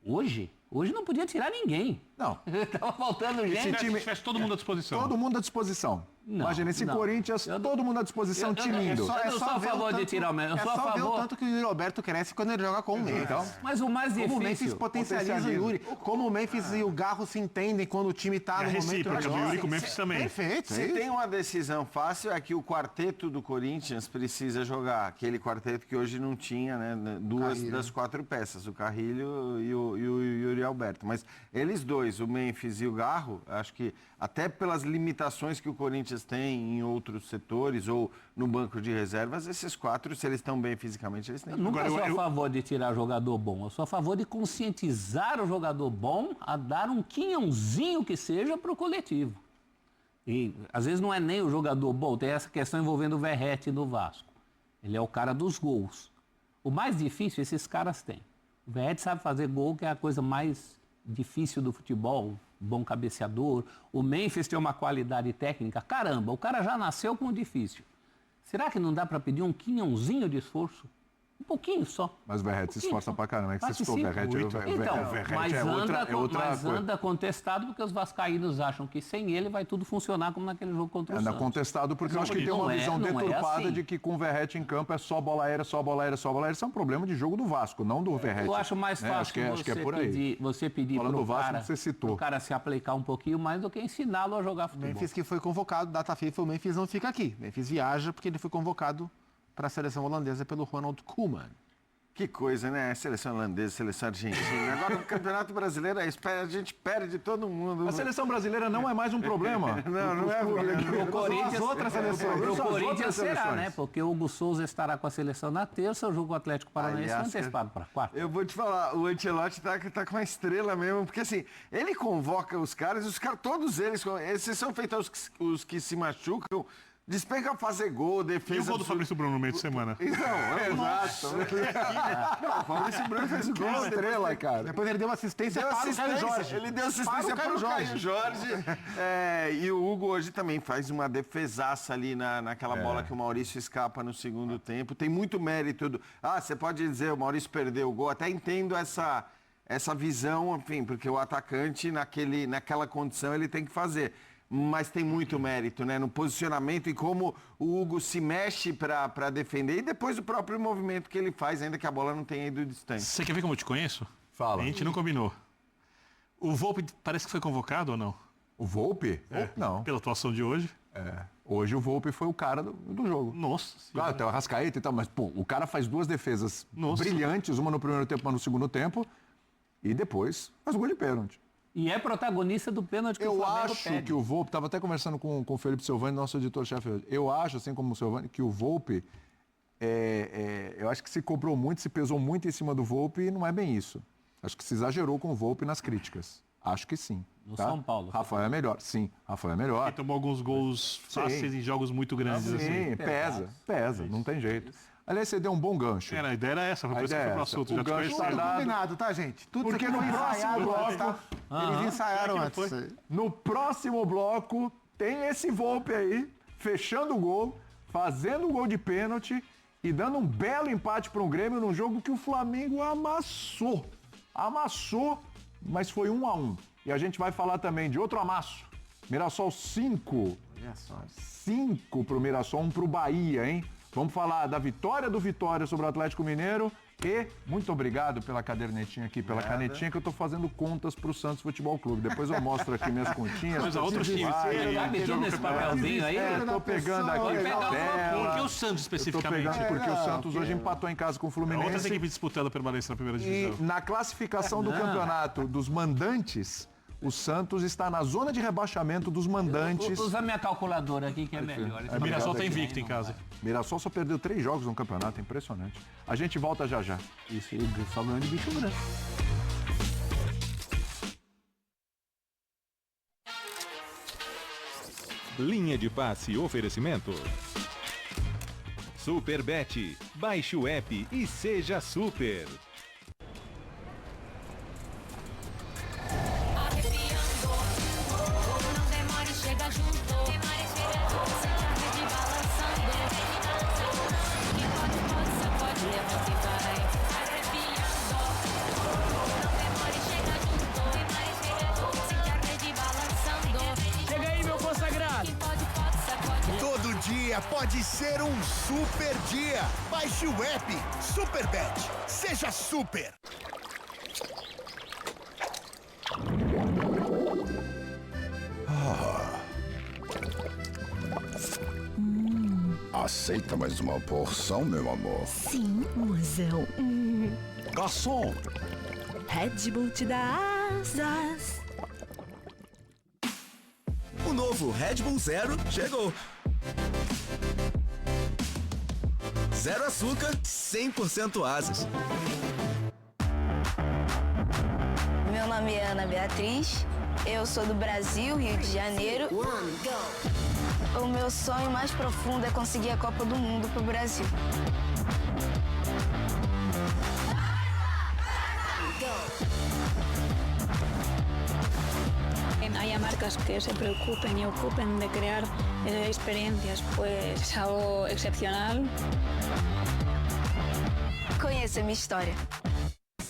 Hoje? Hoje não podia tirar ninguém. Não. Tava faltando gente. Esse time... Se tivesse todo mundo à disposição. Todo mundo à disposição. Não, Imagina, esse não. Corinthians, todo mundo à disposição, time indo. Eu sou a favor de tirar o Memphis. Eu sou a ver o favor. tanto que o Yuri Alberto cresce quando ele joga com o Memphis. Então, mas o mais difícil... Como o Memphis potencializa o Yuri. Como o Memphis e o Garro se entendem quando o time tá no momento... do Yuri com o Memphis também. Perfeito. Se tem uma decisão fácil, é que o quarteto do Corinthians precisa jogar. Aquele quarteto que hoje não tinha, né? Duas das 4 peças, o Carrilho e o Yuri Alberto. Mas eles dois, o Memphis e o Garro, acho que até pelas limitações que o Corinthians tem em outros setores ou no banco de reservas, esses 4, se eles estão bem fisicamente, eles têm. Eu nunca sou a favor de tirar jogador bom. Eu sou a favor de conscientizar o jogador bom a dar um quinhãozinho que seja para o coletivo. E às vezes não é nem o jogador bom, tem essa questão envolvendo o Verratti no Vasco. Ele é o cara dos gols. O mais difícil esses caras têm. O Verratti sabe fazer gol, que é a coisa mais difícil do futebol, bom cabeceador. O Memphis tem uma qualidade técnica. Caramba, o cara já nasceu com o difícil. Será que não dá para pedir um quinhãozinho de esforço? Um pouquinho só. Mas o Verratti se esforça pra caramba. É que você citou o Verratti. Mas anda contestado porque os vascaínos acham que sem ele vai tudo funcionar como naquele jogo contra o Santos. Anda contestado porque eu acho que tem uma visão deturpada assim. de que com o Verratti em campo é só bola aérea, só bola aérea, só bola aérea. Isso é um problema de jogo do Vasco, não do Verratti. Eu acho mais fácil você pedir pro cara se aplicar um pouquinho mais do que ensiná-lo a jogar futebol. O Memphis que foi convocado, data FIFA, o Memphis não fica aqui. O Memphis viaja porque ele foi convocado para a seleção holandesa pelo Ronald Koeman. Que coisa, né? Seleção holandesa, seleção argentina. Agora no Campeonato Brasileiro a gente perde todo mundo. A seleção brasileira não é mais um problema. Não é o Corinthians, outras seleções. O Corinthians será, né? Porque o Hugo Souza estará com a seleção na terça, o jogo com o Atlético Paranaense antecipado para quarta. Eu vou te falar, o Ancelotti tá com uma estrela mesmo, porque assim, ele convoca os caras, todos eles, esses são feitos os que se machucam, despenca a fazer gol, defesa... E o gol do Fabrício Bruno no meio de semana? Exato. Não, o Fabrício Bruno fez o gol, estrela, cara. Depois ele deu assistência para o Caio Jorge. Ele deu assistência para o Caio Jorge. E o Hugo hoje também faz uma defesaça ali naquela bola que o Maurício escapa no segundo tempo. Tem muito mérito. Você pode dizer, o Maurício perdeu o gol. Até entendo essa visão, enfim, porque o atacante naquela condição ele tem que fazer. Mas tem muito mérito, né? No posicionamento e como o Hugo se mexe para defender e depois o próprio movimento que ele faz, ainda que a bola não tenha ido distante. Você quer ver como eu te conheço? Fala. A gente não combinou. O Volpe parece que foi convocado ou não? O Volpe? Não. Pela atuação de hoje? Hoje o Volpe foi o cara do jogo. Nossa. Claro, tem o Arrascaeta e tal, mas o cara faz 2 defesas brilhantes, uma no primeiro tempo, uma no segundo tempo, e depois faz o gol de pênalti. E é protagonista do pênalti que o Flamengo pede. Eu acho que o Volpe, estava até conversando com o Felipe Silvani, nosso editor-chefe hoje. Eu acho, assim como o Silvani, que o Volpe, eu acho que se cobrou muito, se pesou muito em cima do Volpe e não é bem isso. Acho que se exagerou com o Volpe nas críticas. Acho que sim. No São Paulo. Rafael é melhor. Sim, Rafael é melhor. Ele tomou alguns gols fáceis em jogos muito grandes. Sim, assim. pesa, não tem jeito. Aliás, você deu um bom gancho. A ideia era essa, foi pro assunto. O gancho tá dado. Combinado, tá, gente? Tudo porque no próximo bloco... Eles ensaiaram antes. No próximo bloco, tem esse Volpe aí, fechando o gol, fazendo o gol de pênalti e dando um belo empate para um Grêmio num jogo que o Flamengo amassou. Amassou, mas foi 1-1. E a gente vai falar também de outro amasso. Mirassol 5. Olha só. 5 pro Mirassol, 1 pro Bahia, hein? Vamos falar da vitória do Vitória sobre o Atlético Mineiro e muito obrigado pela cadernetinha aqui, pela canetinha que eu tô fazendo contas pro Santos Futebol Clube. Depois eu mostro aqui minhas continhas. Mas outros times. Você tá pedindo esse papelzinho aí? Eu tô pegando aqui na tela. Por que o Santos especificamente? Eu tô pegando porque o Santos hoje empatou em casa com o Fluminense. Outras equipes disputando a permanência na primeira divisão. E na classificação do campeonato dos mandantes, o Santos está na zona de rebaixamento dos mandantes. Vou usar minha calculadora aqui que é melhor. O Mirassol tá invicto em casa. Mirassol só perdeu 3 jogos no campeonato, é impressionante. A gente volta já já. Isso, só ganhando de bicho branco. Linha de passe e oferecimento. Superbet. Baixe o app e seja super. Chega aí, meu consagrado. Todo dia pode ser um super dia. Baixe o app Superbet. Seja super. Aceita mais uma porção, meu amor? Sim, mozão. Garçom! Red Bull te dá asas. O novo Red Bull Zero chegou. Zero açúcar, 100% asas. Meu nome é Ana Beatriz, eu sou do Brasil, Rio de Janeiro. O meu sonho mais profundo é conseguir a Copa do Mundo pro Brasil. Haya marcas que se preocupen y ocupen de crear experiencias, pues algo excepcional. Conheça minha história.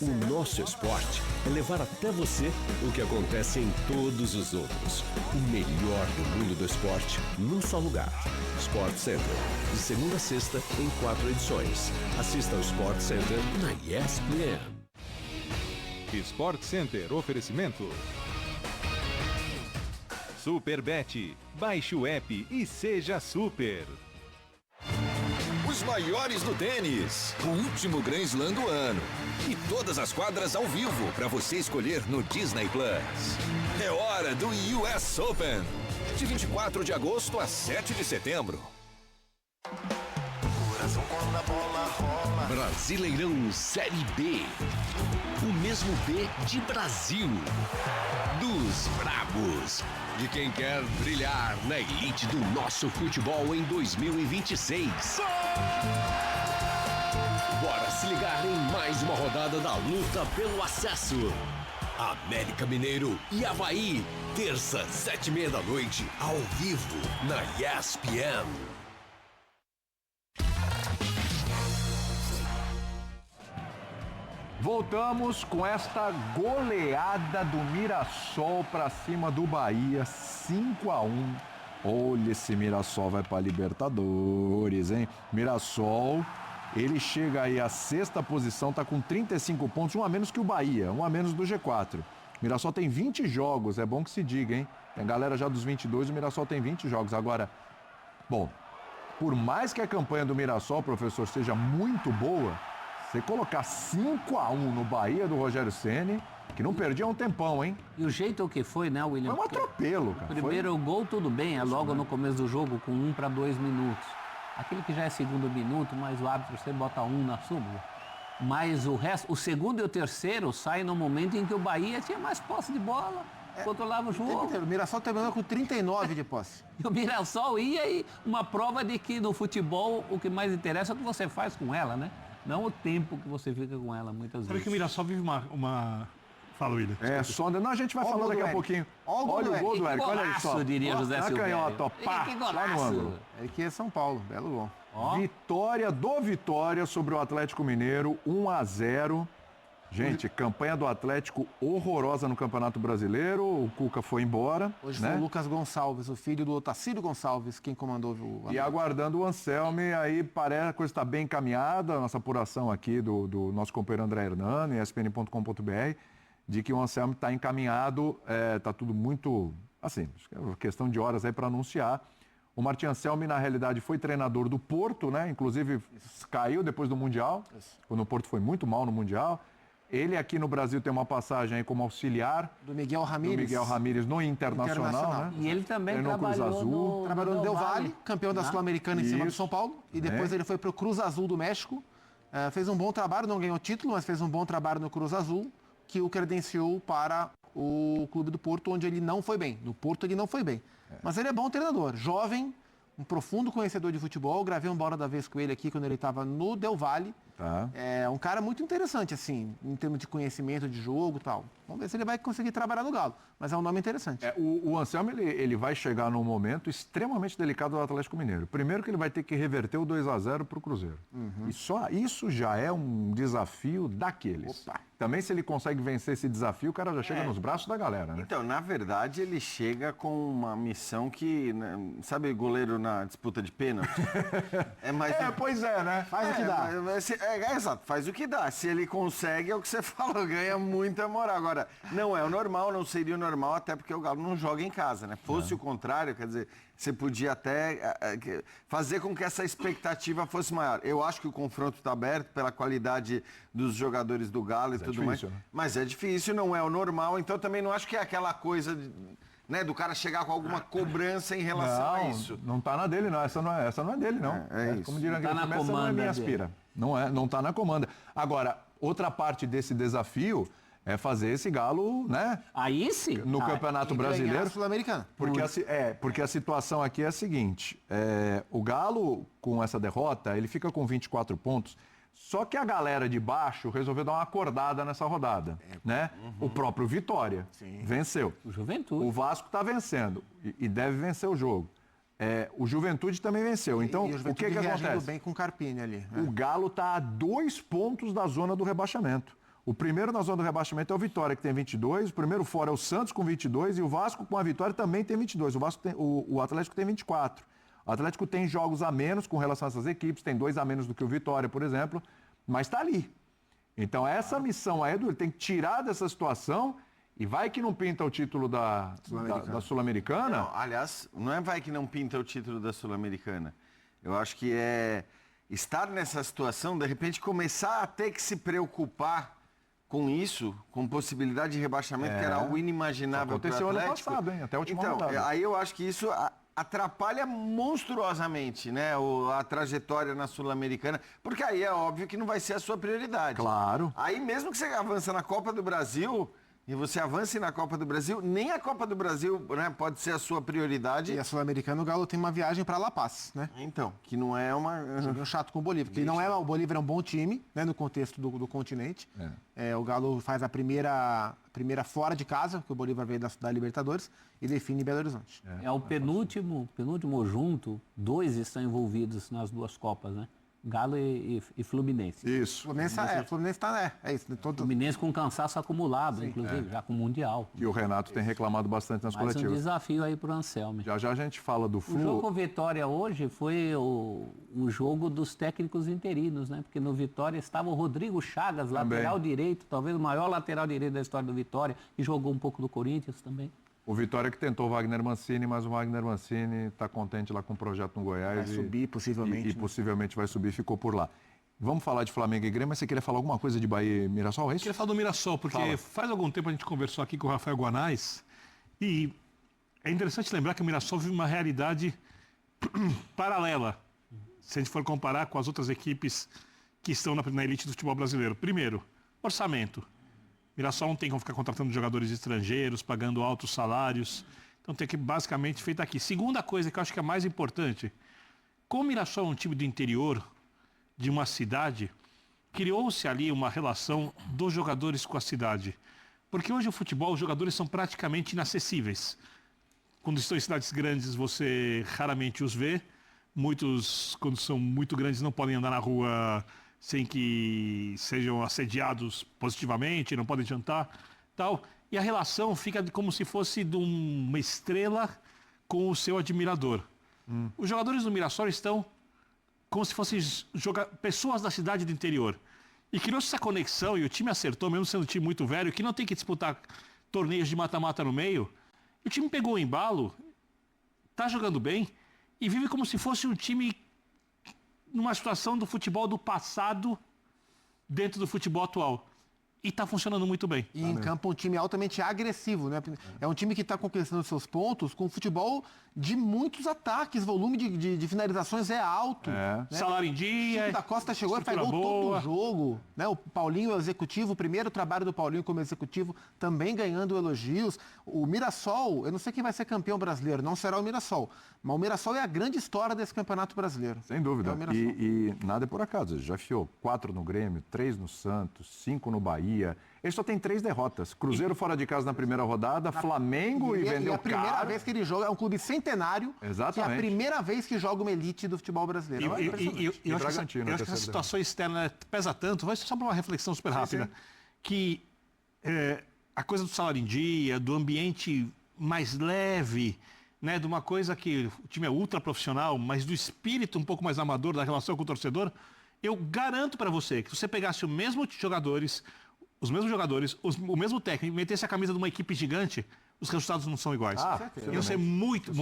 O nosso esporte é levar até você o que acontece em todos os outros. O melhor do mundo do esporte num só lugar. Sport Center. De segunda a sexta em 4 edições. Assista ao Sport Center na ESPN. Sport Center, oferecimento. Superbet. Baixe o app e seja super. Os maiores do tênis. O último Grand Slam do ano. E todas as quadras ao vivo para você escolher no Disney Plus. É hora do US Open. De 24 de agosto a 7 de setembro. Brasileirão Série B. O mesmo B de Brasil. Dos brabos. De quem quer brilhar na elite do nosso futebol em 2026. Bora se ligar em mais uma rodada da luta pelo acesso. América Mineiro e Avaí. Terça, 7h30 da noite, ao vivo, na ESPN. Voltamos com esta goleada do Mirassol para cima do Bahia, 5-1. Olha, esse Mirassol vai para Libertadores, hein? Mirassol, ele chega aí à 6ª posição, tá com 35 pontos, um a menos que o Bahia, um a menos do G4. Mirassol tem 20 jogos, é bom que se diga, hein? Tem galera já dos 22, o Mirassol tem 20 jogos. Agora, bom, por mais que a campanha do Mirassol, professor, seja muito boa, você colocar 5-1 no Bahia do Rogério Ceni, que não perdia um tempão, hein? E o jeito que foi, né, William? Foi um atropelo, cara. Primeiro gol, tudo bem, é logo no começo do jogo, com 1 para 2 minutos. Aquele que já é segundo minuto, mas o árbitro você bota 1 na súmula. Mas o resto, o segundo e o terceiro saem no momento em que o Bahia tinha mais posse de bola, controlava o jogo. O Mirassol terminou com 39 de posse. E o Mirassol ia e uma prova de que no futebol o que mais interessa é o que você faz com ela, né? Não o tempo que você fica com ela, muitas vezes. Sabe que o Mirassol vive uma... Fala, William. É, sonda. Não, a gente vai falar daqui a pouquinho. Olha o gol do Eric, olha aí só. Diria José Silvério. Canhota, pá, lá no ângulo. Aqui é São Paulo, belo gol. Vitória do Vitória sobre o Atlético Mineiro, 1-0. Gente, campanha do Atlético horrorosa no Campeonato Brasileiro. O Cuca foi embora. Hoje foi o Lucas Gonçalves, o filho do Otacílio Gonçalves, quem comandou o... E aguardando o Anselmi, aí parece que a coisa está bem encaminhada. A nossa apuração aqui do nosso companheiro André Hernani, espn.com.br, de que o Anselmi está encaminhado, está tudo muito, assim, questão de horas aí para anunciar. O Martim Anselmi, na realidade, foi treinador do Porto, né? Inclusive, caiu depois do Mundial, quando o Porto foi muito mal no Mundial. Ele aqui no Brasil tem uma passagem aí como auxiliar do Miguel Ramírez no Internacional, né? E ele também trabalhou no Del Valle, campeão da Sul-Americana em cima do São Paulo. E depois ele foi para o Cruz Azul do México. Fez um bom trabalho, não ganhou título, mas fez um bom trabalho no Cruz Azul, que o credenciou para o Clube do Porto, onde ele não foi bem. No Porto ele não foi bem. Mas ele é bom treinador, jovem, um profundo conhecedor de futebol. Gravei um Bola da Vez com ele aqui quando ele estava no Del Valle. Tá. É um cara muito interessante, assim, em termos de conhecimento de jogo e tal. Vamos ver se ele vai conseguir trabalhar no Galo. Mas é um nome interessante. O Anselmo, ele vai chegar num momento extremamente delicado do Atlético Mineiro. Primeiro que ele vai ter que reverter o 2-0 para o Cruzeiro. E só isso já é um desafio daqueles. Opa. Também se ele consegue vencer esse desafio, o cara já chega nos braços da galera, né? Então, na verdade, ele chega com uma missão que, né, sabe, goleiro na disputa de pênalti? Pois é, né? Faz o que dá. Exato, faz o que dá. Se ele consegue, é o que você falou, ganha muita moral. Agora, não é o normal, não seria o normal, até porque o Galo não joga em casa, né? Fosse o contrário, quer dizer, você podia até fazer com que essa expectativa fosse maior. Eu acho que o confronto está aberto pela qualidade dos jogadores do Galo e tudo difícil, mais. né? Mas é difícil, não é o normal, então também não acho que é aquela coisa né, do cara chegar com alguma cobrança em relação a isso. Não tá na dele, não. Essa não é dele, não. Isso. Como diria Tá aquele na filme, essa não é comanda minha dele. aspira. Não tá na comanda. Agora, outra parte desse desafio é fazer esse Galo, né? Aí sim. No Campeonato Brasileiro. Sul-Americana. Porque a situação aqui é a seguinte: o Galo, com essa derrota, ele fica com 24 pontos. Só que a galera de baixo resolveu dar uma acordada nessa rodada, né? O próprio Vitória venceu. O Juventude. O Vasco está vencendo e deve vencer o jogo. O Juventude também venceu. Então, E o o que reagindo acontece? bem com o Carpini ali. Né? O Galo está a 2 pontos da zona do rebaixamento. O primeiro na zona do rebaixamento é o Vitória, que tem 22. O primeiro fora é o Santos, com 22. E o Vasco, com a vitória, também tem 22. O Atlético tem 24. O Atlético tem jogos a menos com relação a essas equipes. Tem 2 a menos do que o Vitória, por exemplo. Mas está ali. Então, essa missão aí, Edu, ele tem que tirar dessa situação. E vai que não pinta o título da Sul-Americana. Não, aliás, não é vai que não pinta o título da Sul-Americana. Eu acho que é estar nessa situação, de repente começar a ter que se preocupar com isso, com possibilidade de rebaixamento, que era algo inimaginável para o Atlético. Aconteceu ano passado, hein? Até a última rodada. Aí eu acho que isso atrapalha monstruosamente, né, a trajetória na Sul-Americana, porque aí é óbvio que não vai ser a sua prioridade. Claro. Aí mesmo que você avança na Copa do Brasil e você avance na Copa do Brasil, nem a Copa do Brasil, né, pode ser a sua prioridade. E a Sul-Americana, o Galo tem uma viagem para La Paz, né? Então, que não é uma... Um chato com o Bolívar, porque o Bolívar é um bom time, né, no contexto do continente. O Galo faz a primeira fora de casa, que o Bolívar veio da Libertadores, e define Belo Horizonte. É o penúltimo junto, 2 estão envolvidos nas 2 Copas, né? Galo e Fluminense. Isso. Fluminense está, é isso. Fluminense com cansaço acumulado, inclusive, já com o Mundial. E o Renato tem reclamado bastante nas coletivas. Um desafio aí para o Anselmo. Já a gente fala do Flu. O jogo com Vitória hoje foi o jogo dos técnicos interinos, né? Porque no Vitória estava o Rodrigo Chagas, lateral direito, talvez o maior lateral direito da história do Vitória, e jogou um pouco do Corinthians também. O Vitória que tentou o Wagner Mancini, mas o Wagner Mancini está contente lá com o projeto no Goiás. Vai subir, possivelmente. E possivelmente vai subir, ficou por lá. Vamos falar de Flamengo e Grêmio, mas você queria falar alguma coisa de Bahia e Mirassol, é isso? Eu queria falar do Mirassol, porque faz algum tempo a gente conversou aqui com o Rafael Guanais e é interessante lembrar que o Mirassol vive uma realidade paralela, se a gente for comparar com as outras equipes que estão na elite do futebol brasileiro. Primeiro, orçamento. Mirassol não tem como ficar contratando jogadores estrangeiros, pagando altos salários. Então tem que basicamente feito aqui. Segunda coisa que eu acho que é mais importante, como o Mirassol é um time do interior de uma cidade, criou-se ali uma relação dos jogadores com a cidade. Porque hoje o futebol, os jogadores são praticamente inacessíveis. Quando estão em cidades grandes, você raramente os vê. Muitos, quando são muito grandes, não podem andar na rua sem que sejam assediados positivamente, não podem jantar, tal. E a relação fica como se fosse de uma estrela com o seu admirador. Os jogadores do Mirassol estão como se fossem pessoas da cidade do interior. E criou-se essa conexão, e o time acertou, mesmo sendo um time muito velho, que não tem que disputar torneios de mata-mata no meio. O time pegou o embalo, está jogando bem, e vive como se fosse um time numa situação do futebol do passado dentro do futebol atual. e está funcionando muito bem. E em campo um time altamente agressivo, né? É um time que está conquistando seus pontos com futebol de muitos ataques, volume de finalizações é alto. Né? Salário em dia. O Chico da Costa chegou e pegou todo o jogo. Né? O Paulinho, o executivo, o primeiro trabalho do Paulinho como executivo, também ganhando elogios. O Mirassol, eu não sei quem vai ser campeão brasileiro, não será o Mirassol. Mas o Mirassol é a grande história desse campeonato brasileiro. Sem dúvida. E nada é por acaso. Ele já enfiou 4 no Grêmio, 3 no Santos, 5 no Bahia. Ele só tem 3 derrotas. Cruzeiro fora de casa na primeira rodada, Flamengo e vendeu a primeira vez que ele joga, é um clube centenário. Exatamente. Que é a primeira vez que joga uma elite do futebol brasileiro. E eu acho que essa situação externa pesa tanto. Vai só para uma reflexão super rápida. Que a coisa do salário em dia, do ambiente mais leve, né, de uma coisa que o time é ultra profissional, mas do espírito um pouco mais amador da relação com o torcedor, eu garanto para você que se você pegasse os mesmos jogadores, o mesmo técnico, metesse a camisa de uma equipe gigante, os resultados não são iguais. Iam ser muito.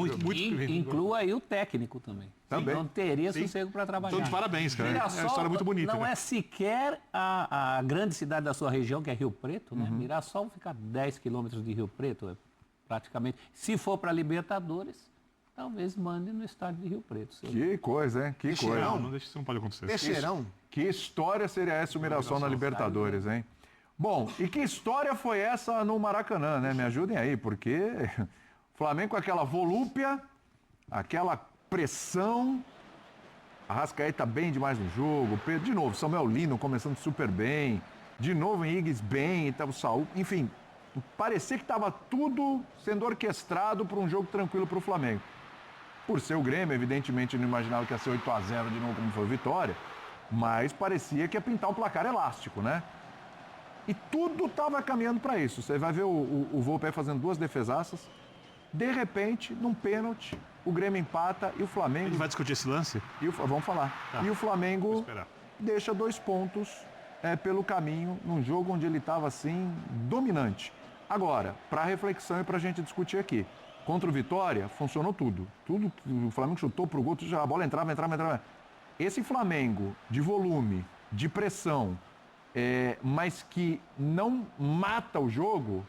Inclua aí o técnico também. Não teria sossego para trabalhar. Então, de parabéns, cara. Mirassol, é uma história muito bonita. Não é sequer a grande cidade da sua região, que é Rio Preto, né? Mirassol fica a 10 quilômetros de Rio Preto, praticamente. Se for para Libertadores, talvez mande no estádio de Rio Preto. Que coisa, hein? Que coisa. Não, isso não pode acontecer. Peixeirão. Que história seria essa o Mirassol na Libertadores, hein? Bom, e que história foi essa no Maracanã, né? Me ajudem aí, porque o Flamengo com aquela volúpia, aquela pressão, a Arrascaeta bem demais no jogo, Pedro, de novo, Samuel Lino começando super bem, de novo Henriques bem, então o Saúl, enfim, parecia que estava tudo sendo orquestrado para um jogo tranquilo para o Flamengo. Por ser o Grêmio, evidentemente não imaginava que ia ser 8-0 de novo como foi a vitória, mas parecia que ia pintar um placar elástico, né? E tudo estava caminhando para isso. Você vai ver o Volpe fazendo 2 defesaças. De repente, num pênalti, o Grêmio empata e o Flamengo... Ele vai discutir esse lance? Vamos falar. Tá. E o Flamengo deixa 2 pontos pelo caminho num jogo onde ele estava, assim, dominante. Agora, para reflexão e para a gente discutir aqui. Contra o Vitória, funcionou tudo. O Flamengo chutou pro gol, a bola entrava. Esse Flamengo de volume, de pressão... mas que não mata o jogo,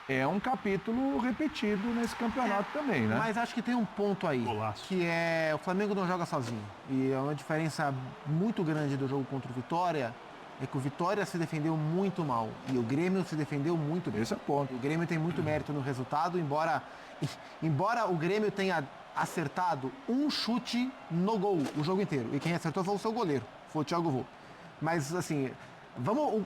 é um capítulo repetido nesse campeonato também, né? Mas acho que tem um ponto aí, que é o Flamengo não joga sozinho. E é uma diferença muito grande do jogo contra o Vitória, é que o Vitória se defendeu muito mal e o Grêmio se defendeu muito bem. Esse é o ponto. O Grêmio tem muito mérito no resultado, embora o Grêmio tenha acertado um chute no gol o jogo inteiro. E quem acertou foi o seu goleiro, foi o Thiago Volpe. Mas, assim...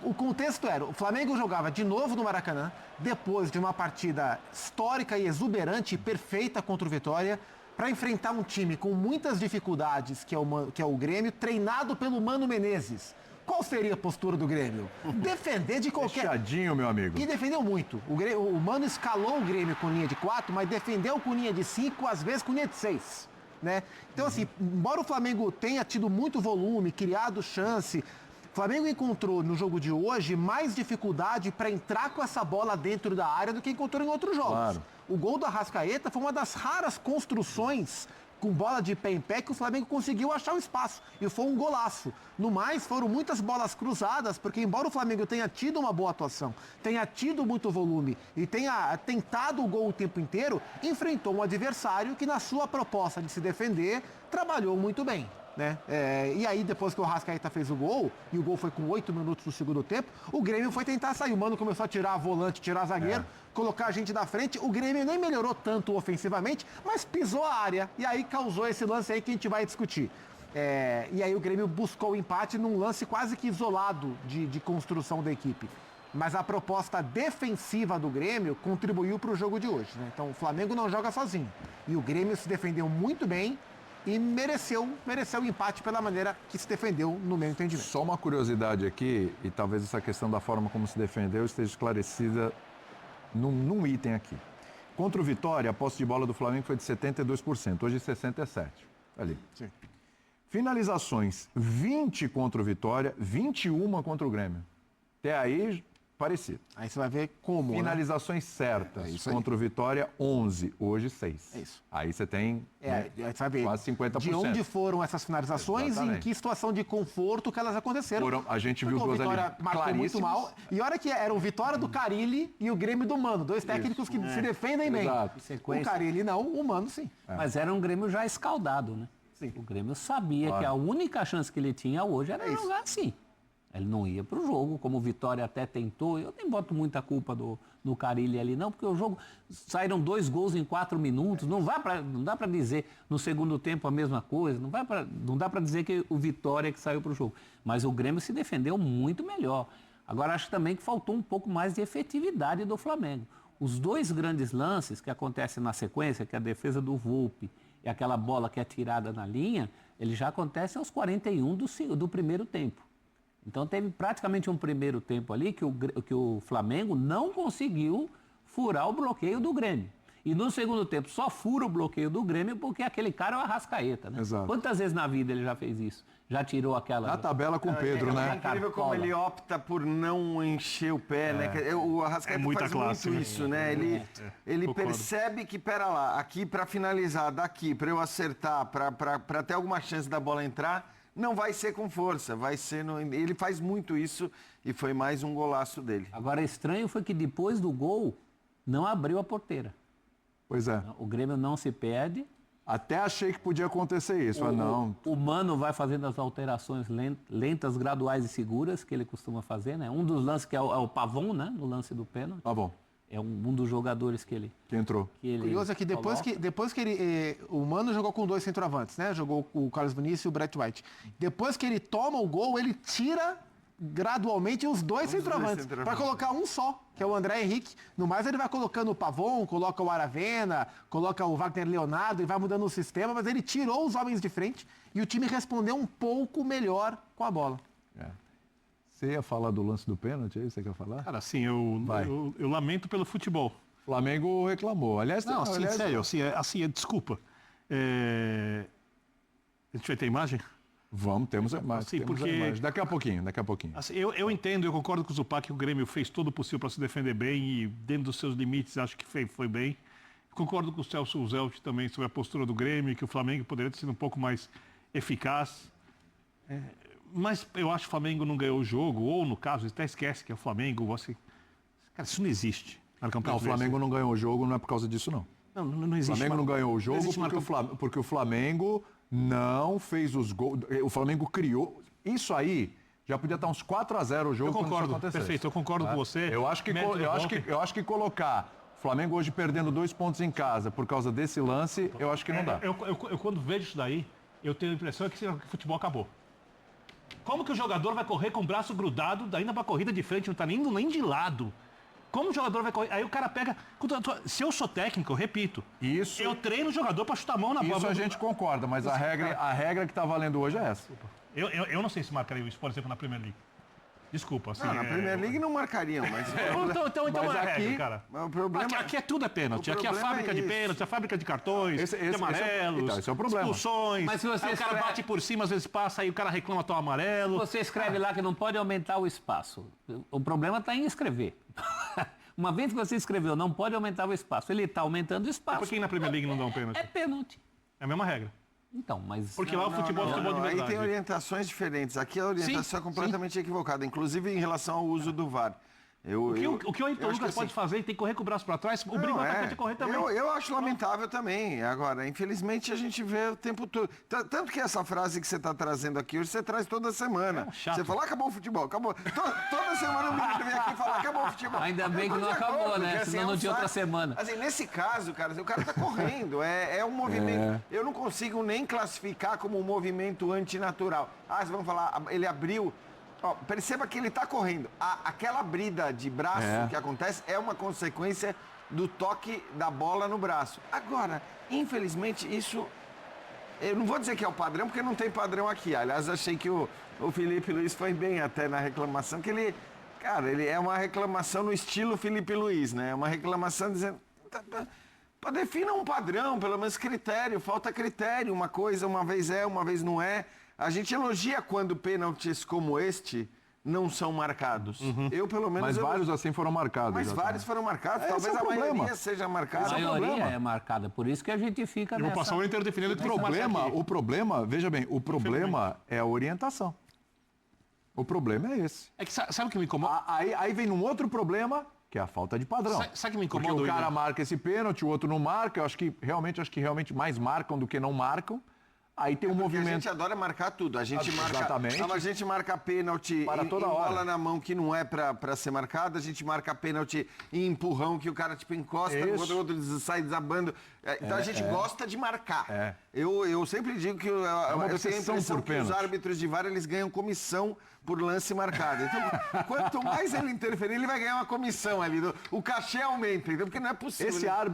o contexto era, o Flamengo jogava de novo no Maracanã, depois de uma partida histórica e exuberante e perfeita contra o Vitória, para enfrentar um time com muitas dificuldades, que é o Grêmio, treinado pelo Mano Menezes. Qual seria a postura do Grêmio? Defender de qualquer... Fechadinho, meu amigo. E defendeu muito. O Mano escalou o Grêmio com linha de 4, mas defendeu com linha de 5, às vezes com linha de 6. Né? Então, assim, embora o Flamengo tenha tido muito volume, criado chance... O Flamengo encontrou no jogo de hoje mais dificuldade para entrar com essa bola dentro da área do que encontrou em outros jogos. Claro. O gol do Arrascaeta foi uma das raras construções com bola de pé em pé que o Flamengo conseguiu achar um espaço. E foi um golaço. No mais, foram muitas bolas cruzadas, porque embora o Flamengo tenha tido uma boa atuação, tenha tido muito volume e tenha tentado o gol o tempo inteiro, enfrentou um adversário que na sua proposta de se defender, trabalhou muito bem. Né? E aí depois que o Arrascaeta fez o gol, e o gol foi com 8 minutos do segundo tempo, o Grêmio foi tentar sair. O Mano começou a tirar volante, tirar zagueiro, colocar a gente da frente. O Grêmio nem melhorou tanto ofensivamente, mas pisou a área. E aí causou esse lance aí que a gente vai discutir. E aí o Grêmio buscou o empate num lance quase que isolado de construção da equipe. Mas a proposta defensiva do Grêmio contribuiu para o jogo de hoje. Né? Então o Flamengo não joga sozinho. E o Grêmio se defendeu muito bem e mereceu o empate pela maneira que se defendeu, no meu entendimento. Só uma curiosidade aqui, e talvez essa questão da forma como se defendeu esteja esclarecida num item aqui. Contra o Vitória, a posse de bola do Flamengo foi de 72%, hoje 67%. Ali. Sim. Finalizações, 20 contra o Vitória, 21 contra o Grêmio. Até aí, parecido. Aí você vai ver como. Finalizações certas. Contra o Vitória, 11. Hoje, 6. É isso. Aí você tem aí você vai ver quase 50%. de onde foram essas finalizações e em que situação de conforto que elas aconteceram. A gente viu duas ali marcou muito mal. E olha que era o Vitória do Carille e o Grêmio do Mano. Dois técnicos que se defendem bem. Exato. O Carille não, o Mano sim. Mas era um Grêmio já escaldado, né? Sim. O Grêmio sabia que a única chance que ele tinha hoje era jogar assim. Ele não ia para o jogo, como o Vitória até tentou. Eu nem boto muita culpa do Carille ali, não, porque o jogo saíram 2 gols em 4 minutos. Não dá para dizer no segundo tempo a mesma coisa. Não dá para dizer que o Vitória que saiu para o jogo. Mas o Grêmio se defendeu muito melhor. Agora, acho também que faltou um pouco mais de efetividade do Flamengo. Os 2 grandes lances que acontecem na sequência, que é a defesa do Volpi e aquela bola que é tirada na linha, eles já acontecem aos 41 do primeiro tempo. Então teve praticamente um primeiro tempo ali que o Flamengo não conseguiu furar o bloqueio do Grêmio. E no segundo tempo só fura o bloqueio do Grêmio porque aquele cara é o Arrascaeta, né? Exato. Quantas vezes na vida ele já fez isso? Já tirou aquela... Na tabela com o Pedro, né? É incrível como ele opta por não encher o pé, né? O Arrascaeta faz classe, muito isso, né? Ele percebe que, pera lá, aqui para finalizar, daqui, para eu acertar, para ter alguma chance da bola entrar... Não vai ser com força, vai ser... Ele faz muito isso e foi mais um golaço dele. Agora, estranho foi que depois do gol, não abriu a porteira. Pois é. O Grêmio não se perde. Até achei que podia acontecer isso, mas não. O Mano vai fazendo as alterações lentas, graduais e seguras, que ele costuma fazer, né? Um dos lances que é o Pavon, né? No lance do pênalti. Pavon. É um dos jogadores que entrou. Curioso é que depois que ele... o Mano jogou com 2 centroavantes, né? Jogou o Carlos Vinícius e o Brett White. Depois que ele toma o gol, ele tira gradualmente os 2 centroavantes. Para colocar um só, que é o André Henrique. No mais, ele vai colocando o Pavon, coloca o Aravena, coloca o Wagner Leonardo e vai mudando o sistema, mas ele tirou os homens de frente e o time respondeu um pouco melhor com a bola. Você ia falar do lance do pênalti, é isso que você quer falar? Cara, assim, eu lamento pelo futebol. O Flamengo reclamou. Aliás, não, sério, desculpa. A gente vai ter imagem? Temos a imagem. Porque... a imagem. Daqui a pouquinho. Assim, eu entendo, eu concordo com o Zupac que o Grêmio fez todo o possível para se defender bem e dentro dos seus limites acho que foi bem. Concordo com o Celso Zelt também sobre a postura do Grêmio, que o Flamengo poderia ter sido um pouco mais eficaz. Mas eu acho que o Flamengo não ganhou o jogo, ou no caso, até esquece que é o Flamengo. Cara, isso não existe. Não, o Flamengo não ganhou o jogo, não é por causa disso, não. Não existe. O Flamengo não ganhou o jogo porque o Flamengo não fez os gols. O Flamengo criou. Isso aí já podia estar uns 4-0 o jogo. Eu concordo, perfeito, eu concordo com você. Eu acho que colocar o Flamengo hoje perdendo 2 pontos em casa por causa desse lance, eu acho que não dá. Eu quando vejo isso daí, eu tenho a impressão que o futebol acabou. Como que o jogador vai correr com o braço grudado, ainda pra corrida de frente, não tá indo nem de lado? Como o jogador vai correr? Aí o cara pega... Se eu sou técnico, eu repito. Eu treino o jogador pra chutar a mão na bola. Isso a gente concorda, mas a regra que tá valendo hoje é essa. Eu não sei se marcaria isso, por exemplo, na Premier League. Desculpa. Assim, na Premier League não marcariam, mas... Então mas é a regra, cara. O problema... Aqui é pênalti. Aqui é a fábrica de pênalti, a fábrica de cartões, de amarelos, esse é o problema. expulsões. Mas se você aí o cara bate por cima, às vezes passa, aí o cara reclama toma amarelo. Você escreve lá que não pode aumentar o espaço. O problema está em escrever. Uma vez que você escreveu, não pode aumentar o espaço. Ele está aumentando o espaço. Por que na Premier League não dá um pênalti? É pênalti. É a mesma regra. Então, mas... Porque lá o futebol é futebol de verdade. Aí tem orientações diferentes. Aqui a orientação é completamente equivocada, inclusive em relação ao uso do VAR. O que o Lucas pode fazer, ele tem que correr com o braço para trás, obriga o atacante a correr também. Eu acho lamentável também. Agora, infelizmente, a gente vê o tempo todo. Tanto que essa frase que você está trazendo aqui hoje, você traz toda semana. Você fala, acabou o futebol, acabou. Toda semana o menino vem aqui e fala, acabou o futebol. Ainda bem que não acabou, né? Assim, senão não tinha outra semana. Assim, nesse caso, cara, o cara está correndo. É um movimento. Eu não consigo nem classificar como um movimento antinatural. Vocês vão falar, ele abriu... perceba que ele está correndo. Aquela brida de braço que acontece é uma consequência do toque da bola no braço. Agora, infelizmente, isso... Eu não vou dizer que é o padrão, porque não tem padrão aqui. Aliás, achei que o Felipe Luiz foi bem até na reclamação, que ele... Cara, ele é uma reclamação no estilo Felipe Luiz, né? É uma reclamação dizendo... Defina um padrão, pelo menos critério. Falta critério. Uma coisa, uma vez é, uma vez não é. A gente elogia quando pênaltis como este não são marcados. Eu, pelo menos... Mas vários assim foram marcados. Mas vários foram marcados. Talvez a maioria seja marcada. A maioria é marcada. Por isso que a gente fica Eu vou passar o ano inteiro defendendo que O problema, veja bem, o problema é a orientação. O problema é esse. É que sabe o que me incomoda? Aí vem um outro problema, que é a falta de padrão. Sabe o que me incomoda? Porque o cara marca esse pênalti, o outro não marca. Eu acho que realmente mais marcam do que não marcam. Aí tem um movimento. A gente adora marcar tudo. A gente marca. Exatamente. A gente marca pênalti para toda hora. Bola na mão que não é pra ser marcada. A gente marca pênalti em empurrão que o cara tipo encosta, o outro sai desabando. Então a gente gosta de marcar. Eu sempre digo que eu tenho a impressão que os árbitros de VAR eles ganham comissão por lance marcado. Então, quanto mais ele interferir, ele vai ganhar uma comissão ali. O cachê aumenta, então, porque não é possível.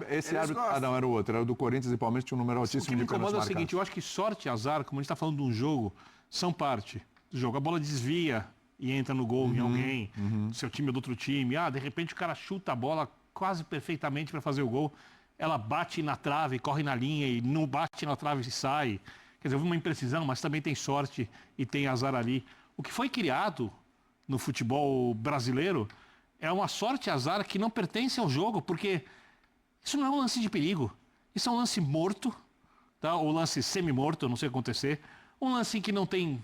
Esse árbitro. Ah, não, era o outro. Era o do Corinthians e Palmeiras, tinha um número altíssimo de pênaltis marcados. O que me incomoda é o seguinte, eu acho que sorte e azar, como a gente está falando de um jogo, são parte do jogo. A bola desvia e entra no gol em alguém, do seu time ou do outro time. De repente o cara chuta a bola quase perfeitamente para fazer o gol. Ela bate na trave, corre na linha e não bate na trave e sai. Quer dizer, houve uma imprecisão, mas também tem sorte e tem azar ali. O que foi criado no futebol brasileiro é uma sorte e azar que não pertence ao jogo, porque isso não é um lance de perigo. Isso é um lance morto, tá? Ou lance semi-morto, não sei o que acontecer. Um lance que não tem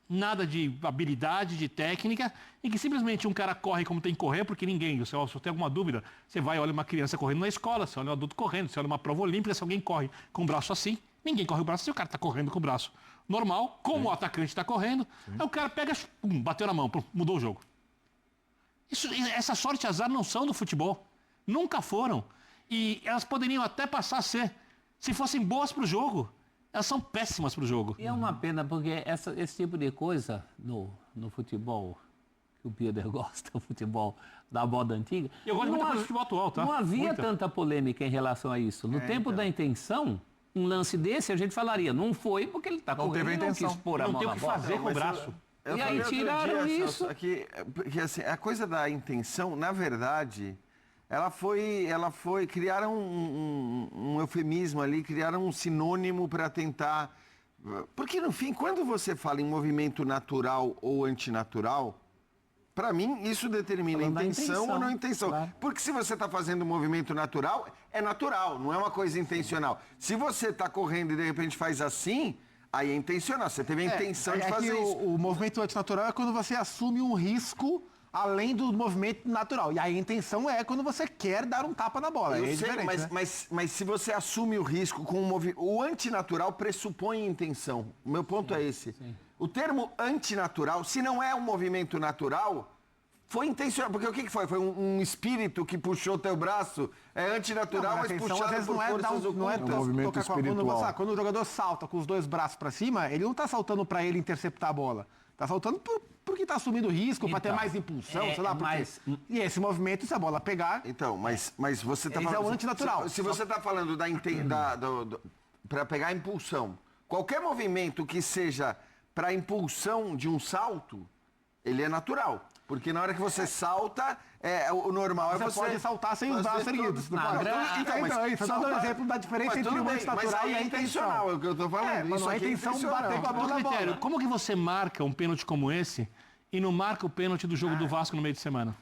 nada de habilidade, de técnica, e que simplesmente um cara corre como tem que correr, porque ninguém, se você tem alguma dúvida, você vai e olha uma criança correndo na escola, você olha um adulto correndo, você olha uma prova olímpica, se alguém corre com o braço assim, ninguém corre o braço se o cara está correndo com o braço normal, como o atacante está correndo, aí o cara pega, bateu na mão, mudou o jogo. Essa sorte e azar não são do futebol. Nunca foram. E elas poderiam até passar a ser, se fossem boas para o jogo. Elas são péssimas para o jogo. E é uma pena, porque esse tipo de coisa no futebol que o Pedro gosta, o futebol da moda antiga... Eu gosto muito do futebol atual, tá? Não havia tanta polêmica em relação a isso. No tempo da intenção... Um lance desse, a gente falaria, não foi porque ele está correndo, não quis pôr a mão na bola. Não tem o que fazer com o braço. E aí tiraram isso. Porque assim, a coisa da intenção, na verdade, criaram um eufemismo ali, criaram um sinônimo para tentar... Porque, no fim, quando você fala em movimento natural ou antinatural, para mim, isso determina intenção ou não intenção. Claro. Porque se você está fazendo um movimento natural, é natural, não é uma coisa intencional. Se você está correndo e de repente faz assim, aí é intencional. Você teve a intenção de fazer isso. O movimento antinatural é quando você assume um risco além do movimento natural. E aí a intenção é quando você quer dar um tapa na bola. Eu sei, mas se você assume o risco com um movimento... O antinatural pressupõe intenção. O meu ponto é esse. Sim. O termo antinatural, se não é um movimento natural, foi intencional. Porque o que foi? Foi um espírito que puxou teu braço? É antinatural, mas puxado às vezes por forças ocultas. Não é um movimento espiritual. Quando o jogador salta com os dois braços para cima, ele não está saltando para ele interceptar a bola. Está saltando porque está assumindo risco, para ter mais impulsão, sei lá. E esse movimento, se a bola pegar... Então, mas você está falando... é o antinatural. Se você está falando para pegar a impulsão, qualquer movimento que seja para impulsão de um salto, ele é natural. Porque na hora que você salta, o normal é você... Você pode saltar sem os braços erguidos. Então, só dando um exemplo da diferença entre o antinatural e a intencional. É o que eu estou falando. Mas não é a intenção bater com a bola na bola. Como que você marca um pênalti como esse e não marca o pênalti do jogo do Vasco no meio de semana?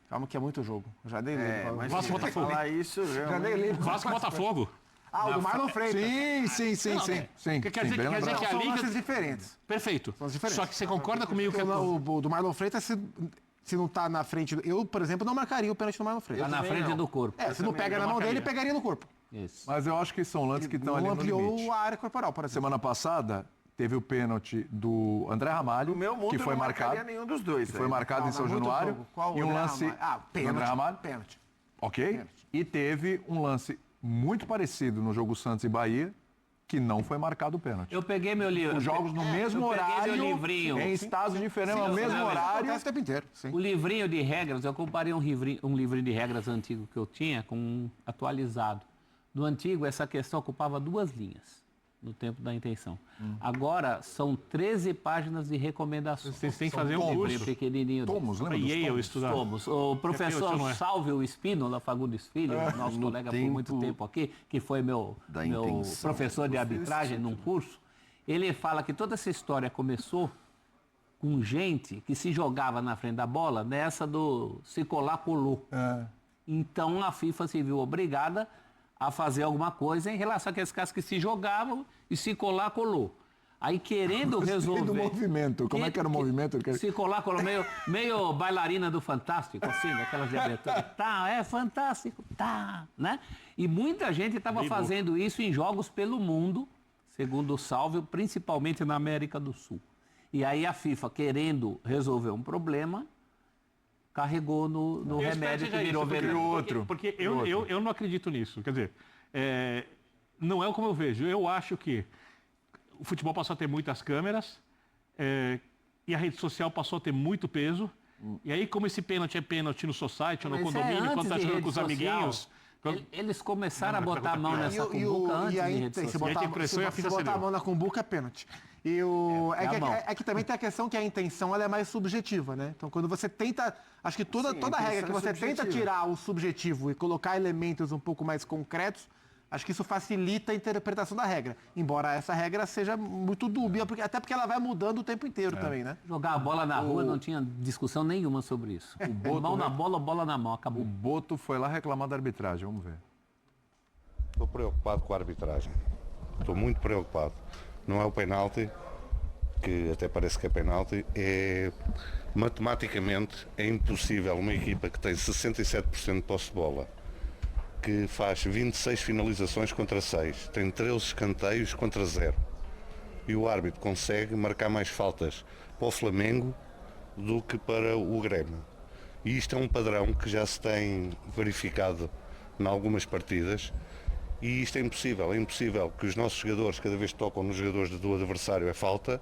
Calma que é muito jogo. Eu já dei livro. Vasco-Botafogo. Já dei livro. Vasco-Botafogo. Ah, o do Marlon Freitas. Sim. Quer dizer que são lances diferentes. Perfeito. São diferentes. Só que você concorda comigo que o do Marlon Freitas, se não tá na frente... Eu, por exemplo, não marcaria o pênalti do Marlon Freitas. Tá na frente do corpo. Se não pega na mão dele, pegaria no corpo. Isso. Mas eu acho que são lances que estão ali no limite. Ampliou a área corporal, por exemplo. Semana passada, teve o pênalti do André Ramalho, que foi marcado. Não nenhum dos dois. Que foi marcado em São Januário. E um lance do André Ramalho. Pênalti. Ok. E teve um lance muito parecido no jogo Santos e Bahia, que não foi marcado o pênalti. Eu peguei meu livro. Os jogos no mesmo horário, meu livrinho. em estados diferentes, no mesmo horário. O tempo inteiro. O livrinho de regras, eu comparei um livrinho de regras antigo que eu tinha com um atualizado. Do antigo, essa questão ocupava 2 linhas no tempo da intenção. Agora, são 13 páginas de recomendações. Vocês têm que fazer um curso. Pequenininho. Tomos, lembra dos tomos? O professor Salvio Espínola Fagundes Filho, nosso colega por muito tempo aqui, que foi meu professor de arbitragem num curso, ele fala que toda essa história começou com gente que se jogava na frente da bola nessa do se colar, colou. Então a FIFA se viu obrigada a fazer alguma coisa em relação àqueles caras que se jogavam e se colar, colou. Aí querendo resolver... do movimento, como é que era o movimento? Se colar, colou, meio bailarina do Fantástico, assim, daquelas de abertura. Tá, é fantástico, tá, né? E muita gente estava fazendo isso em jogos pelo mundo, segundo o Salvio, principalmente na América do Sul. E aí a FIFA, querendo resolver um problema, carregou no remédio que virou veneno. Porque eu não acredito nisso. Quer dizer, não é como eu vejo. Eu acho que o futebol passou a ter muitas câmeras e a rede social passou a ter muito peso. E aí, como esse pênalti é pênalti no society, ou no condomínio, quando tá jogando com os amiguinhos... Eles começaram a botar a mão nessa cumbuca antes de rede social. Se botar a mão na cumbuca é pênalti. É que também tem a questão que a intenção ela é mais subjetiva, né? Então quando você tenta... Acho que toda regra que você tenta tirar o subjetivo e colocar elementos um pouco mais concretos, acho que isso facilita a interpretação da regra. Embora essa regra seja muito dúbia, até porque ela vai mudando o tempo inteiro também, né? Jogar a bola na rua não tinha discussão nenhuma sobre isso. Mão na bola, bola na mão, acabou. O Boto foi lá reclamar da arbitragem, vamos ver. Estou preocupado com a arbitragem. Estou muito preocupado. Não é o penalti, que até parece que é penalti, matematicamente é impossível uma equipa que tem 67% de posse de bola, que faz 26 finalizações contra 6, tem 13 escanteios contra 0. E o árbitro consegue marcar mais faltas para o Flamengo do que para o Grêmio. E isto é um padrão que já se tem verificado em algumas partidas. E isto é impossível que os nossos jogadores, cada vez que tocam nos jogadores do adversário, é falta,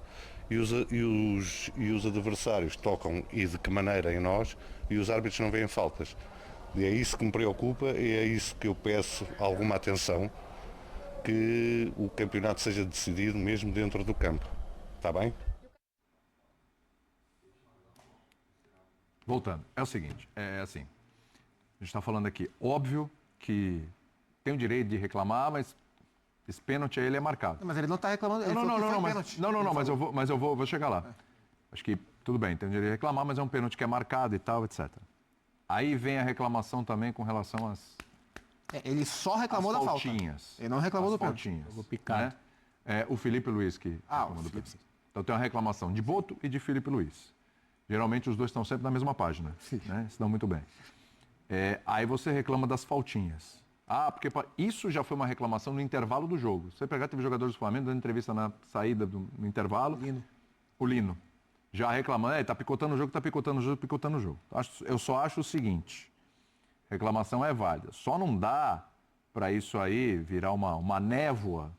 e os adversários tocam, e de que maneira, em nós, e os árbitros não veem faltas. E é isso que me preocupa e é isso que eu peço alguma atenção, que o campeonato seja decidido mesmo dentro do campo. Está bem? Voltando, é o seguinte, é assim, a gente está falando aqui, óbvio que tem o direito de reclamar, mas esse pênalti aí ele é marcado. Mas ele não está reclamando. Mas eu vou chegar lá. Acho que tudo bem, tem o direito de reclamar, mas é um pênalti que é marcado e tal, etc. Aí vem a reclamação também com relação às... ele só reclamou da falta. Ele não reclamou do pênalti. Né? O Felipe Luiz que reclamou do pênalti. Então tem uma reclamação de Boto e de Felipe Luiz. Geralmente os dois estão sempre na mesma página, né? Se dão muito bem. Aí você reclama das faltinhas. Porque isso já foi uma reclamação no intervalo do jogo. Você pegar, teve jogadores do Flamengo dando entrevista na saída no intervalo. O Lino. Já reclamando, tá picotando o jogo, tá picotando o jogo. Eu só acho o seguinte, reclamação é válida. Só não dá para isso aí virar uma névoa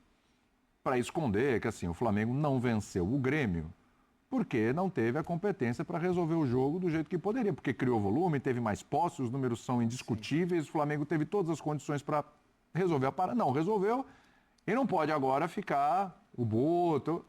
para esconder que assim, o Flamengo não venceu o Grêmio porque não teve a competência para resolver o jogo do jeito que poderia, porque criou volume, teve mais posse, os números são indiscutíveis, o Flamengo teve todas as condições para resolver a parada. Não, resolveu e não pode agora ficar o Boto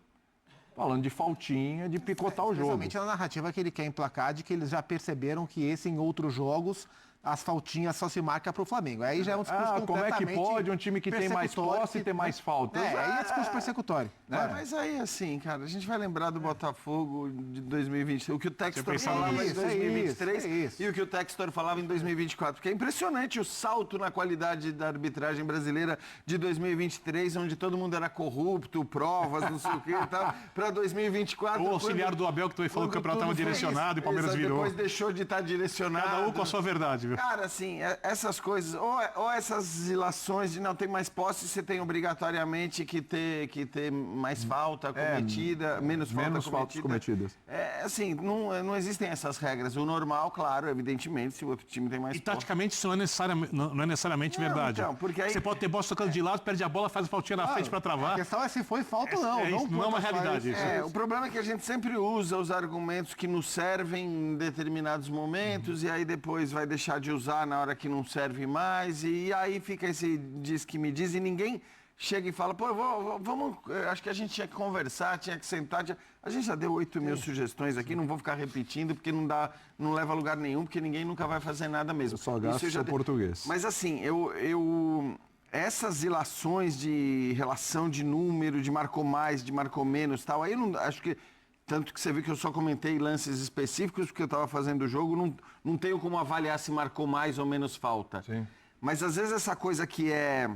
falando de faltinha, de picotar o jogo. Especialmente na narrativa que ele quer emplacar de que eles já perceberam que em outros jogos as faltinhas só se marca para o Flamengo. Aí já é um discurso como é que pode um time que tem mais posse ter mais faltas? Aí é discurso persecutório. Mas aí, assim, cara, a gente vai lembrar do Botafogo de 2020, o que o Textor falava em 2023 e o que o Textor falava em 2024. Porque é impressionante o salto na qualidade da arbitragem brasileira de 2023, onde todo mundo era corrupto, provas, não sei o que e tal, para 2024. O auxiliar do Abel que tu falou que o campeonato estava direcionado e o Palmeiras virou. Depois deixou de estar direcionado. Cada um com a sua verdade, viu? Cara, assim, essas coisas, ou essas ilações de não ter mais posse, você tem obrigatoriamente que ter mais falta cometida, menos faltas cometidas. Assim, não existem essas regras. O normal, claro, evidentemente, se o outro time tem mais posse. Taticamente isso não é necessariamente verdade. Então, porque aí... Você pode ter bola tocando de lado, perde a bola, faz a faltinha na frente para travar. A questão é se foi falta ou não. Não é uma realidade isso. O problema é que a gente sempre usa os argumentos que nos servem em determinados momentos e aí depois vai deixar de usar na hora que não serve mais, e aí fica esse diz que me diz, e ninguém chega e fala, vamos, acho que a gente tinha que conversar, tinha que sentar, a gente já deu 8.000 sugestões aqui, não vou ficar repetindo, porque não leva a lugar nenhum, porque ninguém nunca vai fazer nada mesmo. Eu só gasto seu português. Mas assim, essas ilações de relação de número, de marcou mais, de marcou menos, tal, aí eu não acho que Tanto que você viu que eu só comentei lances específicos porque eu estava fazendo o jogo, não tenho como avaliar se marcou mais ou menos falta. Sim. Mas às vezes essa coisa que é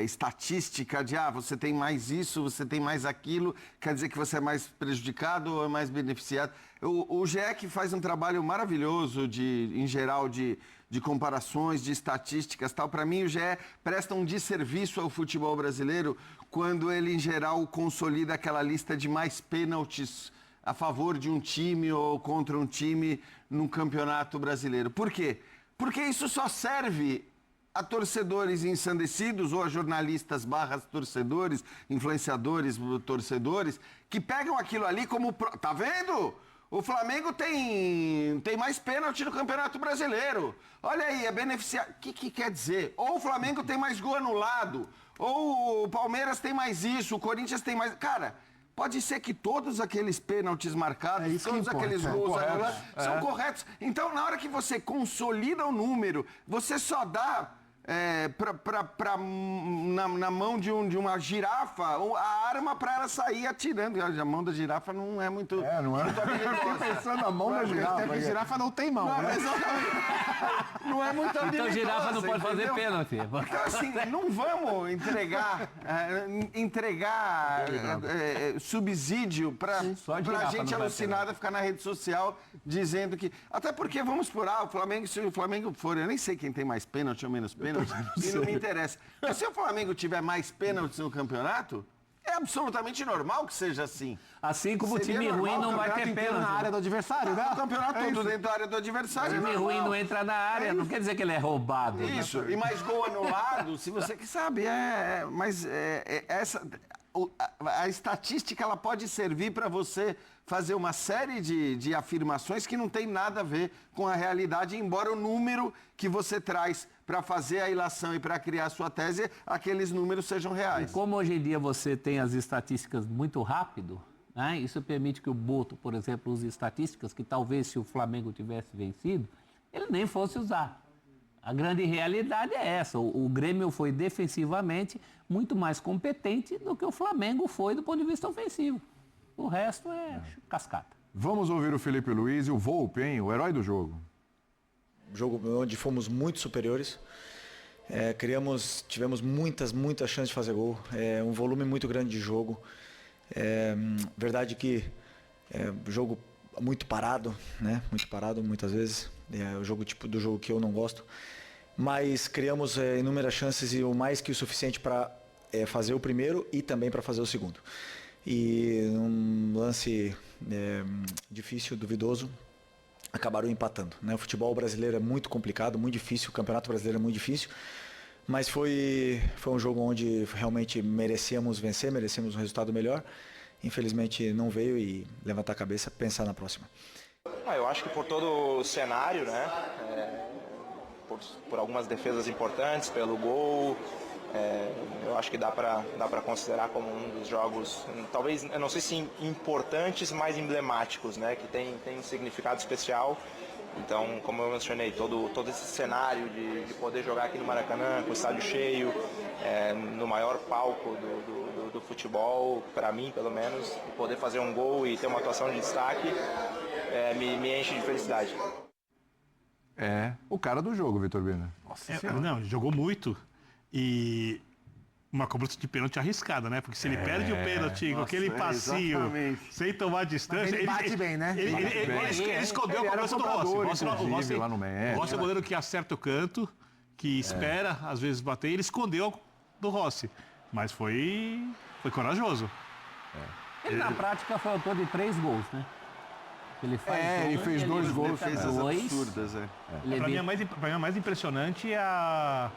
estatística de você tem mais isso, você tem mais aquilo, quer dizer que você é mais prejudicado ou é mais beneficiado. O GE faz um trabalho maravilhoso em geral de comparações, de estatísticas tal. Para mim o GE presta um desserviço ao futebol brasileiro quando ele em geral consolida aquela lista de mais pênaltis a favor de um time ou contra um time no campeonato brasileiro. Por quê? Porque isso só serve a torcedores ensandecidos ou a jornalistas / torcedores, influenciadores, torcedores, que pegam aquilo ali como... Tá vendo? O Flamengo tem mais pênalti no Campeonato Brasileiro. Olha aí, é beneficiado. O que quer dizer? Ou o Flamengo tem mais gol anulado, ou o Palmeiras tem mais isso, o Corinthians tem mais... Cara, pode ser que todos aqueles pênaltis marcados, todos aqueles gols anulados, são corretos. Então, na hora que você consolida o número, você só dá... na mão de uma girafa, a arma para ela sair atirando. A mão da girafa não é muito... não é. Eu fiquei pensando na mão da girafa. Até porque girafa não tem mão, né? Não é muito habilidosa. Então girafa não pode fazer pênalti. Então assim, não vamos entregar subsídio para a gente alucinada ficar na rede social dizendo que... Até porque, vamos por se o Flamengo for, eu nem sei quem tem mais pênalti ou menos pênalti, e não me interessa. Mas se o Flamengo tiver mais pênaltis no campeonato, é absolutamente normal que seja assim. Assim como o time ruim não vai ter pênalti. Na área do adversário, né? O campeonato todo dentro da área do adversário. O time ruim não entra na área, não quer dizer que ele é roubado. Isso, né? E mais gol anulado, se você que sabe, a estatística ela pode servir para você fazer uma série de afirmações que não tem nada a ver com a realidade, embora o número que você traz para fazer a ilação e para criar a sua tese, aqueles números sejam reais. E como hoje em dia você tem as estatísticas muito rápido, né? Isso permite que o Boto, por exemplo, use estatísticas que talvez se o Flamengo tivesse vencido, ele nem fosse usar. A grande realidade é essa. O Grêmio foi defensivamente muito mais competente do que o Flamengo foi do ponto de vista ofensivo. O resto é cascata. Vamos ouvir o Felipe Luiz e o Volpe, hein? O herói do jogo. Jogo onde fomos muito superiores. Tivemos muitas chances de fazer gol. Um volume muito grande de jogo. Verdade que jogo muito parado, né? Muito parado muitas vezes. É o jogo tipo do jogo que eu não gosto. Mas criamos inúmeras chances e o mais que o suficiente para fazer o primeiro e também para fazer o segundo. E um lance difícil, duvidoso, acabaram empatando, né? O futebol brasileiro é muito complicado, muito difícil, o campeonato brasileiro é muito difícil, mas foi um jogo onde realmente merecíamos vencer, merecíamos um resultado melhor. Infelizmente não veio e levantar a cabeça, pensar na próxima. Eu acho que por todo o cenário, né? Por algumas defesas importantes, pelo gol, eu acho que dá para considerar como um dos jogos, talvez, eu não sei se importantes, mas emblemáticos, né? Que tem um significado especial. Então, como eu mencionei, todo esse cenário de poder jogar aqui no Maracanã, com o estádio cheio, no maior palco do futebol, para mim, pelo menos, poder fazer um gol e ter uma atuação de destaque, me enche de felicidade. O cara do jogo, Vitor Bina. Não, jogou muito. E uma cobrança de pênalti arriscada, né? Porque se ele perde o pênalti com aquele passinho, sem tomar distância... Ele bate bem, né? Ele escondeu a cobrança do Rossi. O Rossi é o goleiro que acerta o canto, que espera, às vezes, bater. Ele escondeu do Rossi. Mas foi corajoso. Ele, na prática, foi autor de 3 gols, né? Ele fez 2 gols. absurdas. Para mim, a mais impressionante é a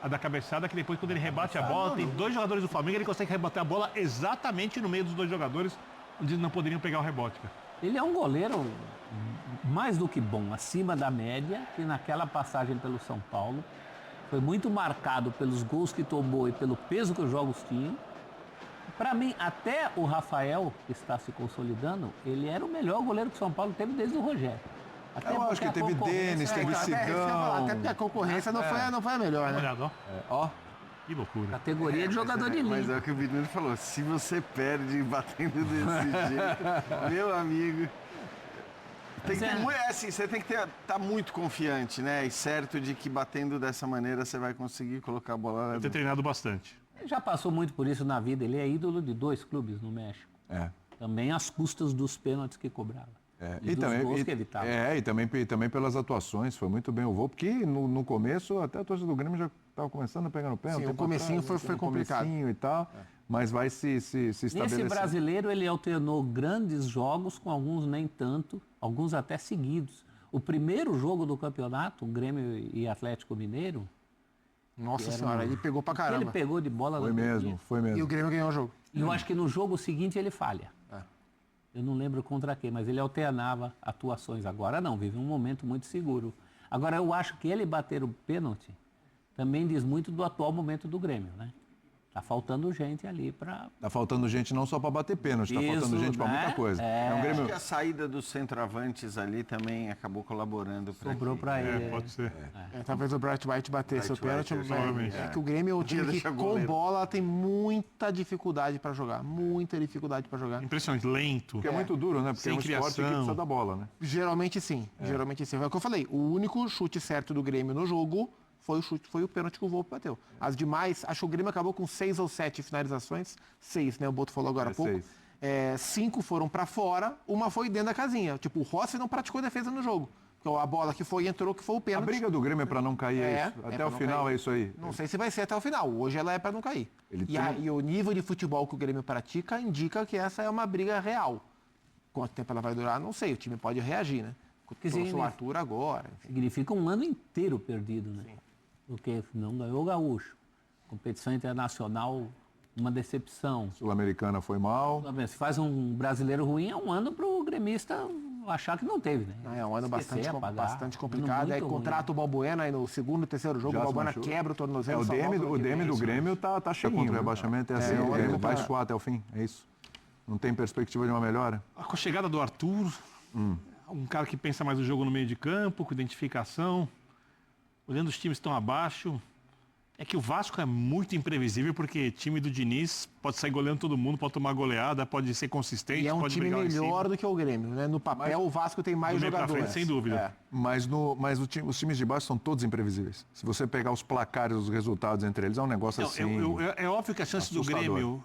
da cabeçada, que depois, quando ele rebate a bola, tem 2 jogadores do Flamengo, ele consegue rebater a bola exatamente no meio dos 2 jogadores, onde eles não poderiam pegar o rebote. Ele é um goleiro mais do que bom, acima da média, que naquela passagem pelo São Paulo foi muito marcado pelos gols que tomou e pelo peso que os jogos tinham. Para mim, até o Rafael, que está se consolidando, ele era o melhor goleiro que o São Paulo teve desde o Rogério. Até eu acho que teve Denis, teve Sidão. Até porque a concorrência não foi a melhor, né? Ó. Que loucura. Categoria de jogador de linha. Mas é o que o Vidano falou, se você perde batendo desse jeito, meu amigo... você tem que estar muito confiante, né? E certo de que batendo dessa maneira você vai conseguir colocar a bola... Deve ter treinado bastante. Ele já passou muito por isso na vida. Ele é ídolo de 2 clubes no México. Também às custas dos pênaltis que cobrava. E dos gols que evitava. E também pelas atuações, foi muito bem o voo, porque no começo até a torcida do Grêmio já estava começando a pegar no pênalti. Sim, o comecinho foi complicado. E tal, mas vai se estabelecer. Nesse brasileiro ele alternou grandes jogos com alguns nem tanto, alguns até seguidos. O primeiro jogo do campeonato, o Grêmio e Atlético Mineiro... Nossa senhora, ele pegou pra caramba. Ele pegou de bola. Foi mesmo. E o Grêmio ganhou o jogo. E eu acho que no jogo seguinte ele falha. Eu não lembro contra quem, mas ele alternava atuações. Agora não, vive um momento muito seguro. Agora eu acho que ele bater o pênalti também diz muito do atual momento do Grêmio, né? Tá faltando gente ali para... Tá faltando gente não só para bater pênalti, tá faltando gente para muita coisa. Um Grêmio... Acho que a saída dos centroavantes ali também acabou colaborando. Sobrou para ele. Pode ser. Talvez o Bright White batesse o pênalti. É que o Grêmio é um time que com bola tem muita dificuldade para jogar. Muita dificuldade para jogar. Impressionante, lento. Porque é muito duro, né? Porque sem é um esporte que precisa da bola, né? Geralmente sim. Geralmente sim. É o que eu falei. O único chute certo do Grêmio no jogo... Foi o pênalti que o Volpe bateu. As demais, acho que o Grêmio acabou com 6 ou 7 finalizações. 6, né? O Boto falou agora há pouco. 5 foram para fora, uma foi dentro da casinha. Tipo, o Rossi não praticou defesa no jogo. Então, a bola que foi entrou, que foi o pênalti. A briga do Grêmio é para não cair, é isso? Até o final cair. É isso aí? Não sei se vai ser até o final. Hoje ela é para não cair. E o nível de futebol que o Grêmio pratica indica que essa é uma briga real. Quanto tempo ela vai durar, não sei. O time pode reagir, né? Trouxe o Arthur agora. Enfim. Significa um ano inteiro perdido, né? Sim. Porque não ganhou o Gaúcho. Competição internacional, uma decepção. Sul-Americana foi mal. Se faz um brasileiro ruim, é um ano para o gremista achar que não teve, né? É um ano bastante complicado. Aí contrata o Balbuena, aí no segundo, terceiro jogo, o Balbuena quebra o tornozelo. O DM do Grêmio tá cheio contra o rebaixamento. Vai suar até o fim, é isso. Não tem perspectiva de uma melhora? Com a chegada do Arthur, um cara que pensa mais o jogo no meio de campo, com identificação... Olhando os times que estão abaixo, é que o Vasco é muito imprevisível, porque time do Diniz pode sair goleando todo mundo, pode tomar goleada, pode ser consistente, e é um pode time melhor do que o Grêmio, né? No papel, o Vasco tem mais jogadores. Frente, sem dúvida. Mas os times de baixo são todos imprevisíveis. Se você pegar os placares, os resultados entre eles, é um negócio assim... É óbvio que a chance do Grêmio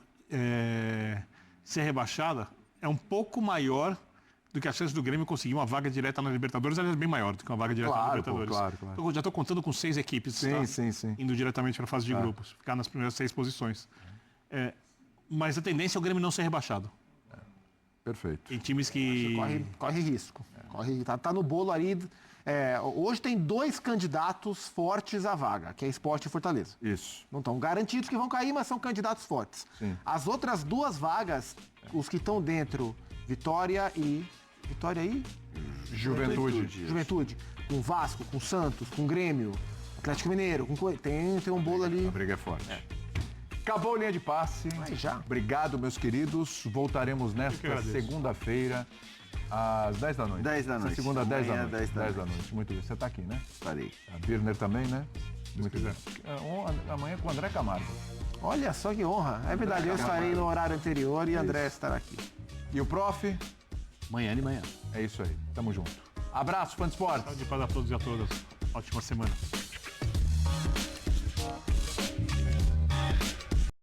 ser rebaixada é um pouco maior do que a chance do Grêmio conseguir uma vaga direta na Libertadores, ela é bem maior do que uma vaga direta na Libertadores. Claro. Então, já estou contando com 6 equipes, sim. Indo diretamente para a fase de grupos, ficar nas primeiras 6 posições. Mas a tendência é o Grêmio não ser rebaixado. Perfeito. Tem times que... Corre risco. Tá no bolo ali. Hoje tem 2 candidatos fortes à vaga, que é Sport e Fortaleza. Isso. Não estão garantidos que vão cair, mas são candidatos fortes. Sim. As outras 2 vagas, os que estão dentro, Vitória e Juventude. Com Vasco, com Santos, com Grêmio, Atlético Mineiro, tem um bolo ali. A briga é forte. Acabou a linha de passe. Já. Obrigado, meus queridos. Voltaremos nesta segunda-feira às 10 da noite. 10 da noite. Segunda, às 10 da noite. 10 da noite. Muito bem. Você está aqui, né? Estarei. A Birner também, né? Muito bem. Amanhã com o André Camargo. Olha só que honra. É verdade, eu estarei no horário anterior e André estará aqui. E o prof? Amanhã de manhã. É isso aí. Tamo junto. Abraço, fã de esporte. Saúde para todos e a todas. Ótima semana.